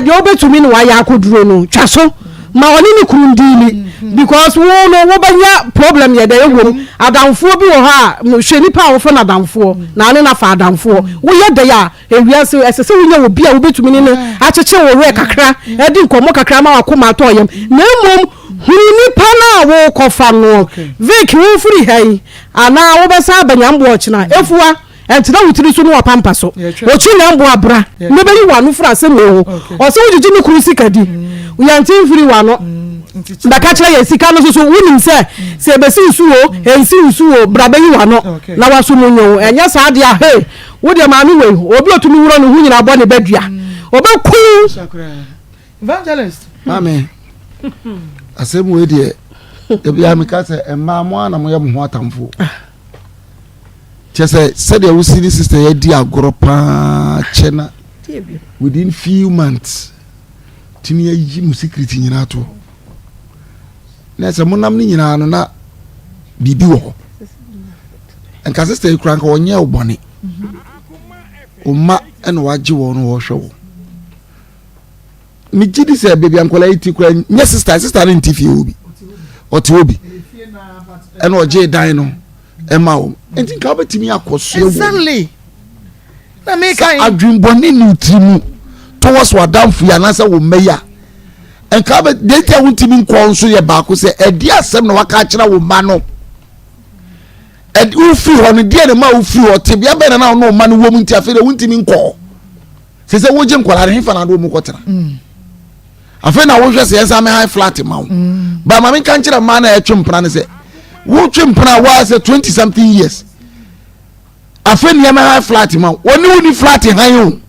de obetumi no wa ya akoduro no twaso ma oni ni kurundili because wo no wo banya problem ye dey wo adamfo bi wo ha no hweni pa wo fo na adamfo na ane na fa adamfo wo ye dey a ewiase esese wo nya wo bia wo betumi ni no acheche wo re kakra edi nkomo kakra ma Akoma to yem na mom huni pa na wo kofa no Vic wo furi hai ana wo besa abanyambo ochina efua entina wutiri so no wa pampa so ochi nyambo abra me beli wanu fra se me o se wujiji ni kuru sikadi uyanti firi wano baka kire ye sika no so wunim se be si nsuo ensi nsuo bra be yi wano na waso munyo enya sa ade a he wo de maami we obi otumi wuro no hu nyina bo ne badua obeku evangelist amen asem we de ebia me ka se emma mo ana mo ye mo atamfo chese said the usiri sister ye di agoro pa chena within few months tini yi musicreti nyina to na se monam ni nyina no na bibi wo enka sister e kranka onye obone umma ene waje wo no wo hwe wo mi gidi se baby ankola iti kwa nye sister ni ntifi obi oti obi ene oje dan no ema wo enti nka betimi akoso wo exactly na me kan adwinboni ni utimu towards wadamfu ya na se wo meya enka be data wuntimi nko nso ye ba ko se edi asem na waka kira wo ma no edi ufi ho no de ma ufi ho te bia be na no ma no wo mu nti afi de wuntimi nko se wo je nkola ne fa na do mu kotera afi na wo hwe se ensa me high flat ma wo ba ma me kan kira ma na etwempra ne se wo twempra wa se 20 something years afi ne me high flat ma woni flat han o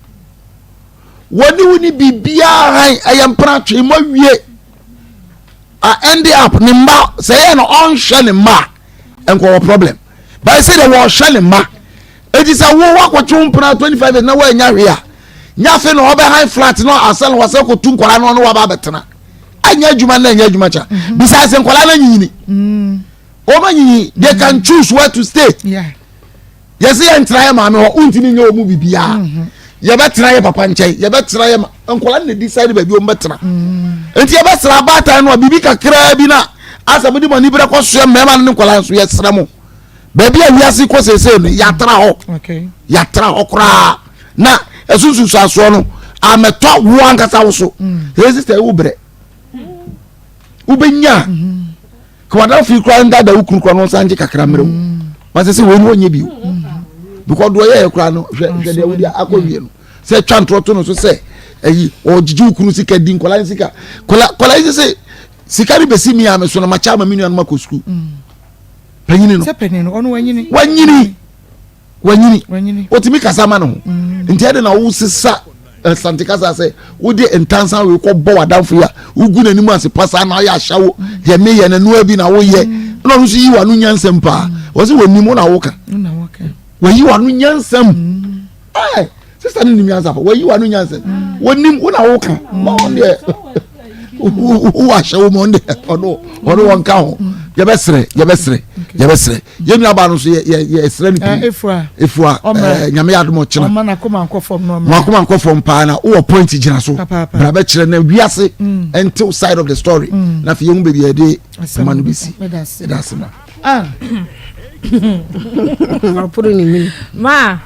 woni bibia han ayempra twe mo wie a end up ni ma say no on hwe ni ma enko problem but say the wo hwe ni ma it is a wo wakotwempra 25 years na wa nya hwe a nya fe no obe high flat no asel wase ko tu nkwala no wa ba betena anya adwuma na anya adwuma cha besides nkwala na nyini o ma nyini they can choose where to stay yes ye ntraye ma me ho untini nya o mu bibia ye betra ye papa nchai ye betra ye nkwala na decide ba bi o betra enti ye betra bata no bibi kakra bi na asabudi mani bra ko so mema ne nkwala so ye sra mo ba bi awiase ko sese no ya tra ho ya tra ho kra na esusu saso no ameto wo ankasa wo so resist e wo bre ubenya kwada fi kura nda da ukuru kura no sanje kakra mrew ma se we no nye bi because do ye kura no hwe de wudi akowie no se twa ntroto no so se eyi o jiji ukuru sika din kola sika kola se sika ri besi mi ame so na ma cha ma minu anuma ko school panyini no se panyini no ono wanyini otimi kasama no nti ade na wo sisa santikasa se wo de entansan we ko bo wadamfo ya ugu nanimu ase pasa na ya hyawo ye me ye na no abi na wo ye no no so yi wanu nyansem pa wo se wonimu na wo ka wo yi wanu nyansem ai sister ni nyansa pa wo yi wanu nyansem wonim wo na wo ka ma won de wo ahyawo mo de ono won ka ho ye besre ye nua ba no so ye esre ni pi efua nyame ya domo china ma na koma nkofom no ma koma nkofom pa na wo point gina so bra be kire na wiase until side of the story na fi yemu be de sama no bisi that's na apuru ni mi ma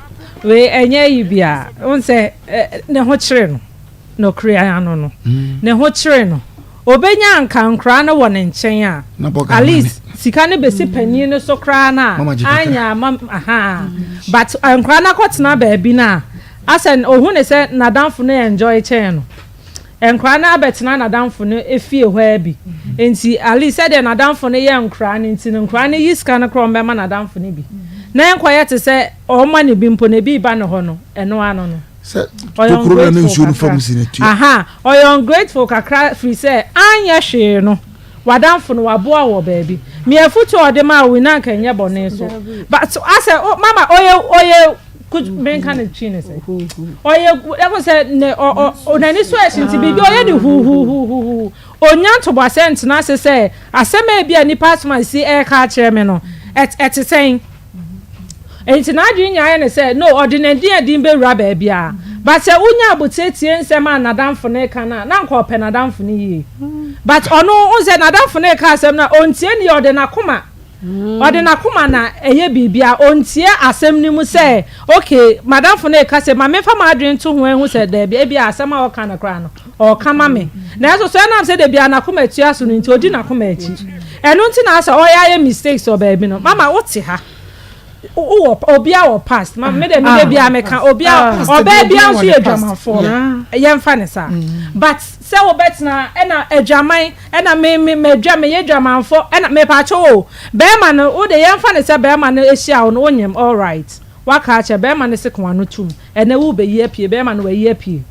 we enye yibia onse ne ho kire no kria no ne ho kire no obenya nka nkra na wọ ne nchen a at least sika ne besi panyin ne so kra na anya aha but nkra na kotena ba bi na asen ohun ne se nadamfo ne enjoy chen no nkra na betena nadamfo ne efie hwa bi enti at least said nadamfo ne ye nkra ne enti nkra ne yiska na kra mbema nadamfo ne bi na enkoye te se o ma ne bi mpo ne bi ba ne ho no eno ano no tokuro na nsuo no fam sinetu aha o ungrateful kakra free say anya hwe no wadamfo no waboa wo baabi me afutu ode ma we na kan ye bone so but ase mama oye could men kan chin say oye ever say ne o nani so ashinti bibi oye di hu onyanto bo asent na say asema bia ni pastor si e ka kire me no et saying enti na adwin nya ne say no ordinary din be wura ba bia but say unya abotetie nsem anadamfo ne kana na nko pe nadamfo ne yi but ono unse nadamfo ne ka asem na ontie ni ordinakoma na eye bibia ontie asem ni mu say okay madamfo ne ka say ma me fa ma adwin to ho ehu say da bia asem a o kana kra no o kama me na so na say da bia nakoma atua so no nti odi nakoma achi eno nti na say o ya mistakes o ba bi no mama wote ha obia or past ma me de bia meka obia oba bia so ye dwamanfo ye mfa ne sa but se wo betna na adwaman na me dwa me ye dwamanfo na me pa cho be ma no wo de ye mfa ne se be ma no ehia wo no onyem all right waka che be ma ne se kwa no tum na wo be ye pie be ma no we ye pie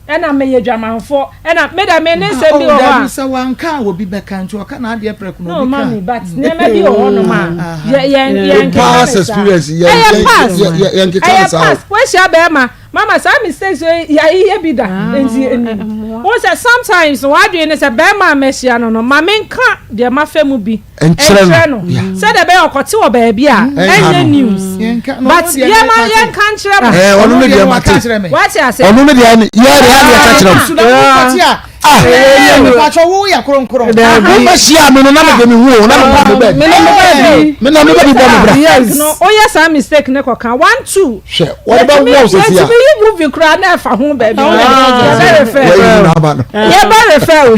ena me ye dwamanfo ena me da me ne se bi o ha se wanka wo bi beka nti o ka na ade preku no bi ka no mami but ne ma bi o no ma ye past experience ye past we sha be mama some mistakes ya ihe bi da enti o say sometimes what do you say be ma mehia no ma me nka de ma femu bi enchre no say de be okoti wo ba bia enye news but ye nka nchre onu me de ma what you say onu me de ya ka pacho wo ya kronkron ma shia me no na me hu na me na me be bra yes no o yes some mistake ne koka 1 2 she what about what say ya you move cry na fa hu baby ya ba refer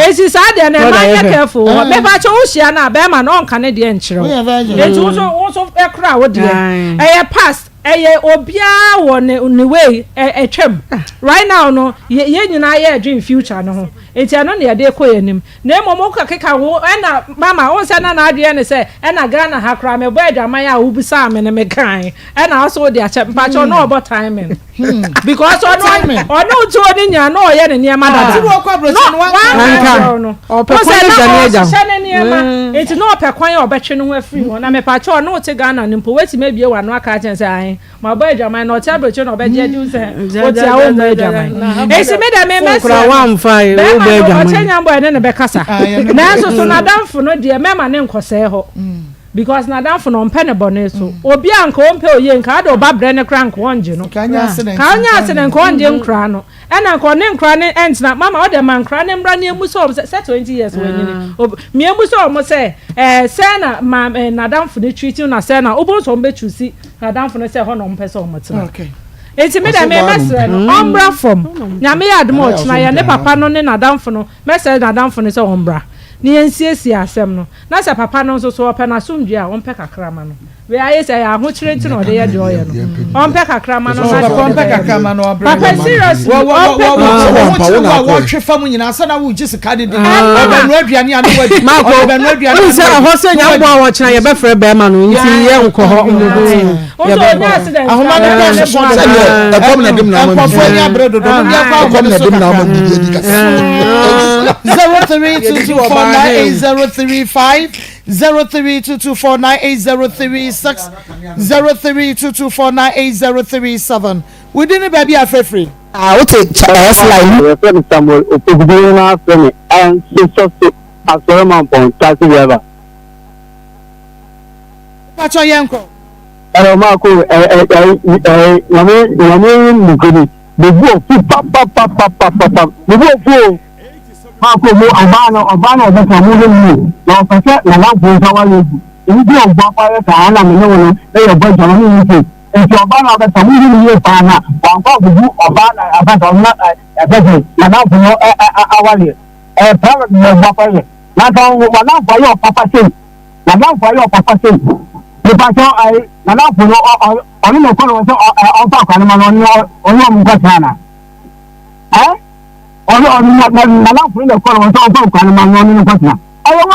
esi sa de na ma ya careful me pacho wo shia na be ma no nka ne de enchiro enti wo so e kra wo de e past eye obia wo ne way etwem right now no ye nyina ye dream future no ho enti ano ne de koyenim na emomo ka keka wo na mama won se na adwe ne se na Ghana ha kra me boy adwaman ya wo bisa me ne me kan na also de ache mpacho no about timing because ono tu oni nya no ye ne niam dada ti wo kwa brosi no o pe kwan de niam enti no pe kwan ya obetwe no ho afiri ho na me pacho no te Ghana nimpo weti mebie wa no aka chen se ai ma boy adwaman no te abrocho no obeje di se o ti awo boy adwaman esi me da me mess kra wa mfa e o boy adwaman o chenya boy ne be kasa na so nadamfo no de mema ne nkose ho because nadamfo no mpe ne bone so obi anka o mpe oye nka da oba bre ne kra nka onje no ka nya asene nka onje nkra no ena nka ne nkra ne entina mama o de man nkra ne mbra ne emu so se 20 years wenyini me emu so mo se se na ma nadamfo ne treat na se na obo so mbe chusi nadamfo ne se ho no mpe so mo tina okay enti me da me mesre no ombra from nyame ya admo china ya ne papa no ne nadamfo no mesre nadamfo ne se ombra ni ensiesie asem no na se papa no so so ope na somdwe a on pe kakrama no we aye say ya ho kire nti no de ye de oye no on pe kakrama no na on pe kakrama no papa seriously wo twe fam nyina asa na wo gisi ka de de obenu aduane anu wadi obenu aduane anu se ho se nya bo wo kira ye be frɛ be ma no nti ye nko ho ahoma no ko so e kom na dim na mo ko fo nya bredo do nya kwa kom na dim na mo di di ka 0322498035 0322498036 0322498037 within the baby afrefree what a chance like friend Samuel opogudina friend and so asoroman pon taxi driver pacho yenko Maa Akos yami mukuni bebu pa bebu Maa Akos mo abana obeta mo le mu na opese na la bo sa wa le ebi bi ogba pare ka na me no no e yo bo jama ni nti enti obana obeta mo le mu pa na kwa bebu obana abata na abeta na la bo awale para mo ogba pare na ka wo na bo yo papa sei na la bo yo papa sei Pastor, I now for only no color on talk and on your Katana. Eh? Only on not for the color on talk and on your Katana. I want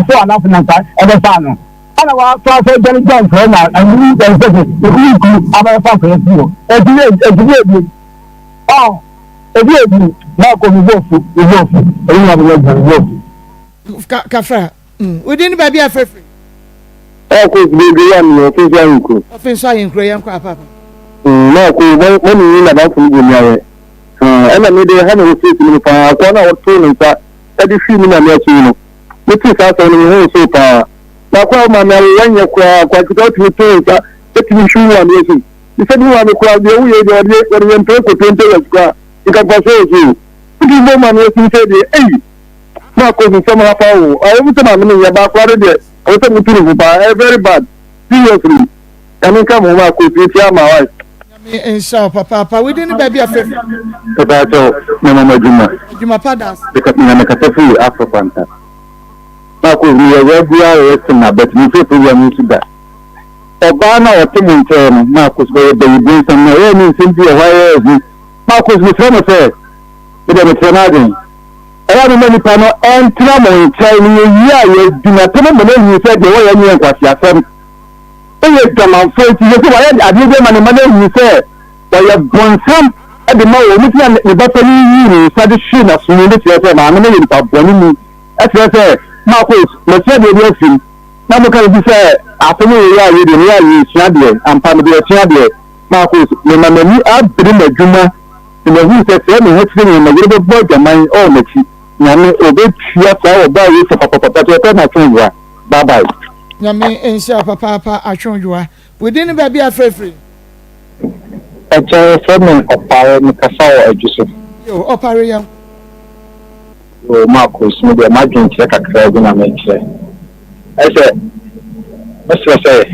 for nothing at the time. And I want to say, Johnny John, and we the other fucker. Oh, if you now go Kafra. Within baby afrefree Akos baby am no offense ayinkro yam kwa papa Maa Akos when you na ba fu go nyawe ena me dey ha no fit me pa kwa na woto nta e di fi mi na me achi no me ti sa so no ho so pa na kwa ma na wanya kwa kita to nta e ti shu wa me so ni se ni wa me kwa de wuye de ode mpe ko tente wa kwa ika kwa so so ti bo ma me si se de Maa Akos in some of our every time I'm in your backward there. I was very bad. Seriously. I mean, come on, Maa Akos, you see my wife. Inshallah, papa, we didn't baby afraid. Papa, no, Mama Juma Padas. Because I'm a catapult after Fanta. Maa Akos, we are regular listener, but we feel we to that. Obana or Timon term, Maa Akos, where they bring some money, simply a wire. Maa Akos, we friend say, we don't know. I many panel and Tramo in China, you do not tell me you said the way I knew what you said. Oh, come on, 40 years ago, I did them and the money you said. But you have gone some at the moment, the better you said the sheen as soon as you said, I'm going to pop me. As I said, Maa Akos, let's say the reason. Now, look at this, after me, you are reading, you are Shadia and Pamela Shadia. Maa Akos, when my menu are bring a Juma in the who said, I'm in the little boy, the mind all the cheap. Nyame obetua kwa oba yi papa to na twonwa bye bye Nyame ensha papa atwonwa within baby afrefree from opare ni kasa o ajuso yo opare yam o Maa Akos me de imagine che kakra bi na me che ese say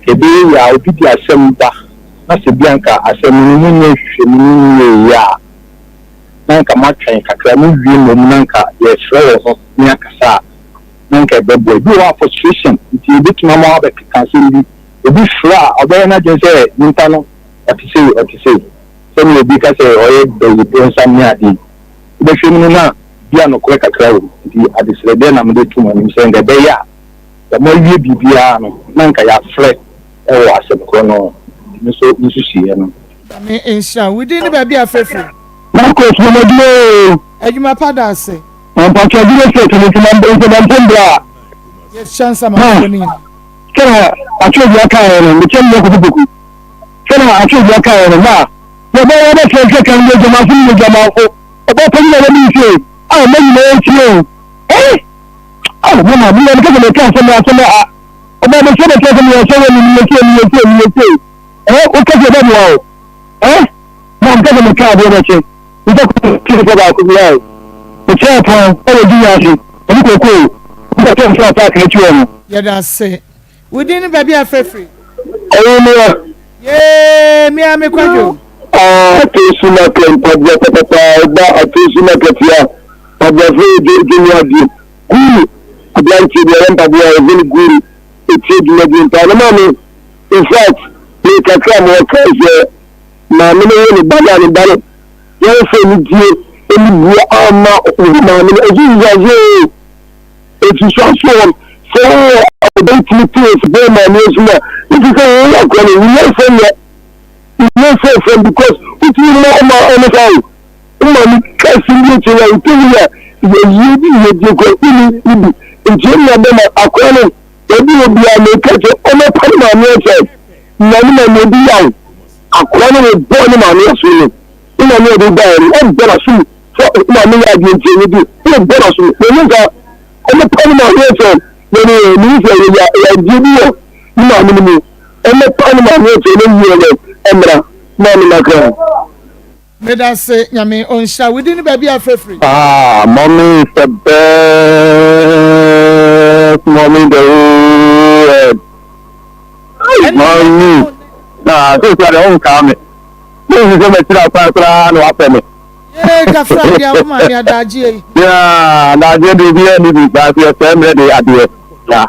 kebi ya obiti asem ba na se bianka asem ni ni hwemi ya nanka matwen kakra mu wie no nanka ye frɛ ho nya kasa nanka bebo bi wa frustration nti bi tuma ma ba kanse bi obi fra obere na je say nta no ati say so me bi ka say oye be bi nsam ni adi be hwemi na bia no kɔ kakra wo nti adisre de na me de tuma ni say nga be ya da mo wie bibia no nanka ya frɛ e wo asem ko no ni so hie no me insha within baby afrefree Maa Akos mo do Ejuma Padas on pa cho dire se to na mbra yes chance ma ko ni kena acho dia ka ere mi chen mo ko buku kena acho dia ka ere ma yo ba yo ba se kan yo jama fu yo jama ko o ba pa ni na mi se a ma ni na ti o mo mi ni ka ka se ma a o ba se ka se mi se ni o ka se ba mo mo ka se ka do na che ito ko ba ko ya o che pa o di ya si o ko ito ke so ta ka chi o yeah that's it within baby afrefree oh no yeah me am kwajo attention market papa papa ba attention market ya papa fe de wadi guru ablanti de ramba bo ya vini guru eti de medin ta na me in fact me kakra mo kaje ma me ne bala ni bala ya fe ni die eni bu ama o ma me eji jaje eti so so don't please be my name if you say you are going to listen no say because if you know my own side woman can see you to you you go in Nigeria be my Akoma ebi obi a me kaje o me pa ma me say na me bi yawo Akoma we born ma me so ni ina me do ba ri e bora so so ma me ya di nti ni bi e bora so me ga o me pa ma me say ni say ya jibiyo ni ma me eme pani ma ni to ni yele emra ma ni makra me da say nyame onsha we din ba bia frefree mommy is the best mommy the world mommy na so so de on ka me ni se me tira pa no ape me ka fra dia o ma mi adaje ya adaje de bia ni bi ba se semre de adie ya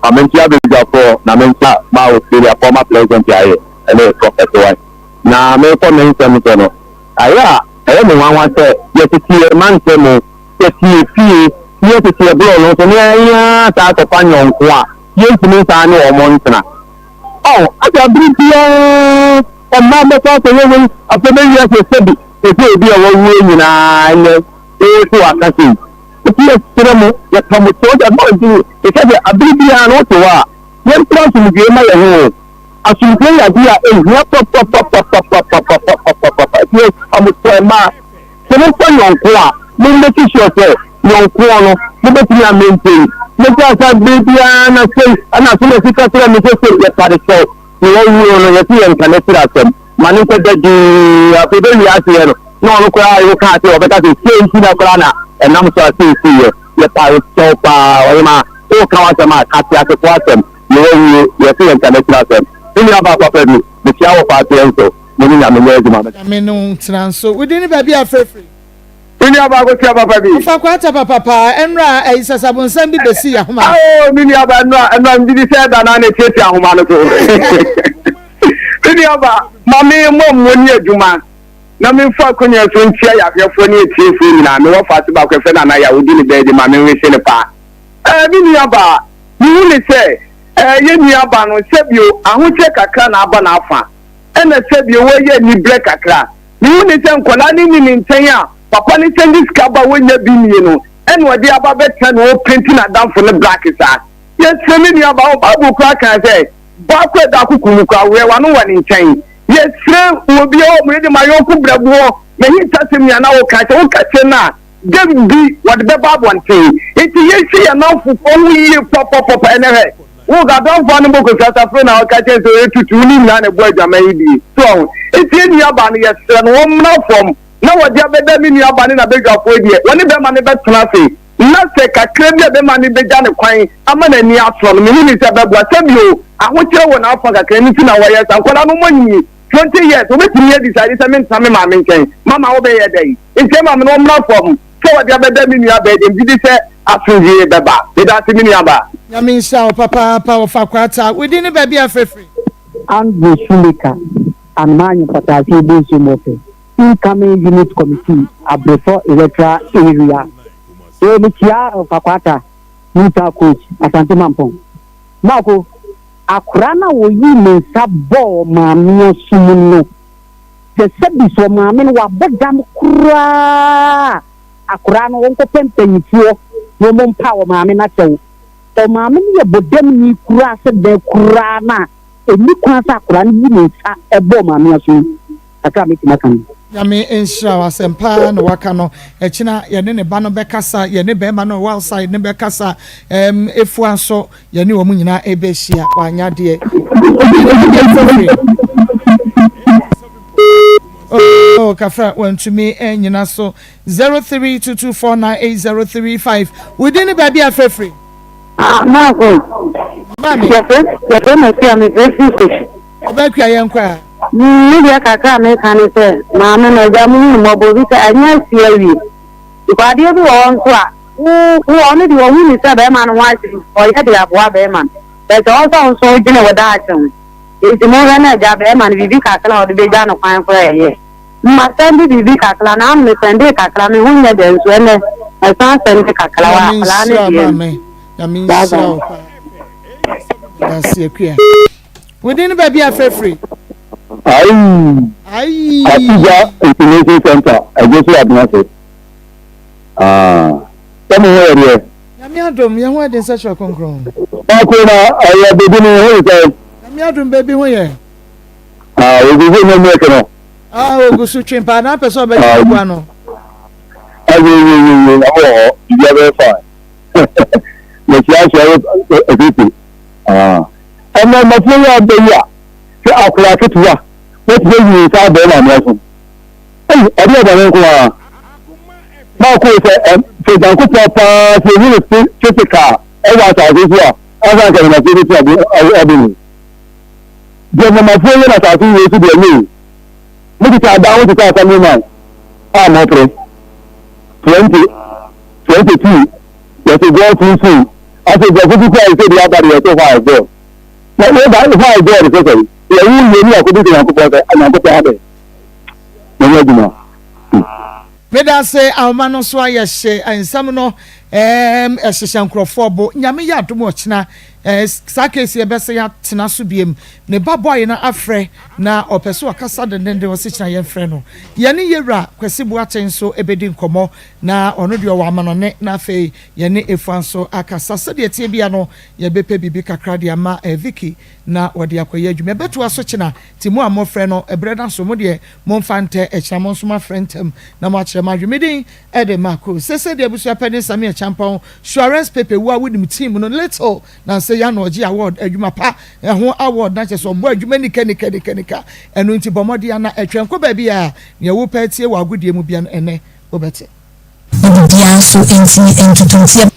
Amentia Bejafo, Namentia, Australia, former president here, and a professor. Now, me for me, Senator. Aya, everyone wants to get to see a man, get to see, get to see a blow, no, so yeah, that's a fun young one. Yes, Miss Anno or Montana. Oh, I can be here. And Mamma thought the woman of the many years said, it will be a woman, and who are catching. Yes, you come with so that do because a baby and also when plus in the game I know as you play idea yes I'm with my so no fun on kwa no make sure say no kwa no make me maintain make us baby and say and as soon as you can me say yes for the show you see and connect us man say that the after ask you no kwa you can't say better to say na kwa and I'm so see you pa so pa ma o ka wa sama ka ti ase kwa sem you see international sem ni aba papa bi the chair pa ti enso ni na me le ma me no transo we din ba bia frefree ni aba go ti papa bi fa kwa ta papa enra ai sasabon sam bi besi ya homa ni aba enra ndi di se da na na ti ahoma no so ni aba ma me mo ni adwuma na me fa konya so ntia ya hwefo ni etiefo nyina me wo fa se ba kwefe na na ya wodi ni bedi ma me wese ne pa bi ni aba ni ni se ye ni aba no sebio ahoche kakra na aba na afa ena sebio wo ye ni break kakra ni ni se nkola ni ni nten a papa ni se dis ka ba wonya bi ni no ena odi aba beta no painting na damfo ne black sa ye se ni aba o ba bu kwa kan se ba kwa da kukunu kwa we wa no wa ni nten yes obi o mre de mayoku brabo na hita semia na o ka che na debi what the bab one thing it yes ya na fu o yi pop ene wo ga don fa no boko sasa fro na o ka che so etutu ni na na bo adwama yi bi so it ni aba no yes no wo mna fom na wo dia beda mi ni aba ni na begafo die woni be ma ne betena fe na se kakra bi be ma ni beja ne kwan ama na ni aso no mi ni se be bo asebio ahokyere wo na afa kakra ni ti na wo yes ankola no monyi 20 years we be me decide say me ntame ma me nken mama wo be ye dai nke ma me no mna fom so wo dia beda mi ni aba e dem bi say afunje beba be da ti mi ni aba ya me sha papa pa fa kwata we din ba bia frefree and the Shulika and man patati be sumote incoming unit committee before electoral area so me chia fa kwata Maa Akos asante mampong mako akurana wo yi mensa bo maame sumu se sebi so maame wa bodam kura akurana wonko pempenyifuo wo mompa wo maame na chew o maame ye bodam ni kura se de kura na eni kwa sa akurana yi mensa ebo maame sumu aka me timakan yame ensha wasempa no waka no echina ye ne ba no bekasa ye ne be ma no outside ne bekasa efu anso ye ne wo mu nyina ebehia wanya de oh kafra wantumi enyina so 0322498035 within baby afrefree Maa Akos mami ye me ti am very fish obekua ye nkwa Media Kaka make any say, Mamma, no jamming, mobile, and yes, you. If I did on who only the woman is a man watching, or yet you have one man. There's also so general that. It's more than a job, man, Vivi Kakla or the big of fine for a year. My son, Vivi Kakla, I'm the Sunday Kakla, me when you're there, when I can't send the Kakla. That's your queer. Within baby, I feel free. Aye. Information Center. I just have nothing. Tell me where you are. Yamiadum, you want in such a concron. Akoma, I have been in here. Yamiadum, baby, where? We will not make it. Oh, go to Chimpa, and I person by Guano. I will, you are very fine. Let's just a bit. And then my friend out there. I'll crack it. What will you say about American? Hey, I don't know. Maa Akos for Danko Papa, for you, Jessica, I was out this year. I was going to do it. Then my friend was out to be a new. Look at that, what is that? I'm not. I'm okay. 22. There's a girl too soon. I said, the physical is the other way to fire girl. Now, if I go to the I could do it, and I could have it. Meda say our man so ayehye ansam no ehyehyam krofo nyame ya adom ochina sakesi ebese ya tena so biem ne baboy na afre na opeso akasa dendende wo sechina ye frɛ no ye ne yewra kwasi bu aten so ebedi nkomo na ono de wo amano ne na fe ye ne efanso akasa se de tie bia no ye bepe bibi kakra de ama Vicky na wode akoye adwuma beto aso china timu amofrɛ no ebreda so mo de momfante echamo nso ma frentem na mo akere ma dwumedin ede mako sese de abusu apene sami echampon insurance paper wo awudim team no little na say ya no oji award adwuma pa ho award na cheso bo adwuma nika enu nti bomodi ya na etwenko ba bia ne wo patie wo agudie mu bia ene wo bete Dia so enti entutuntie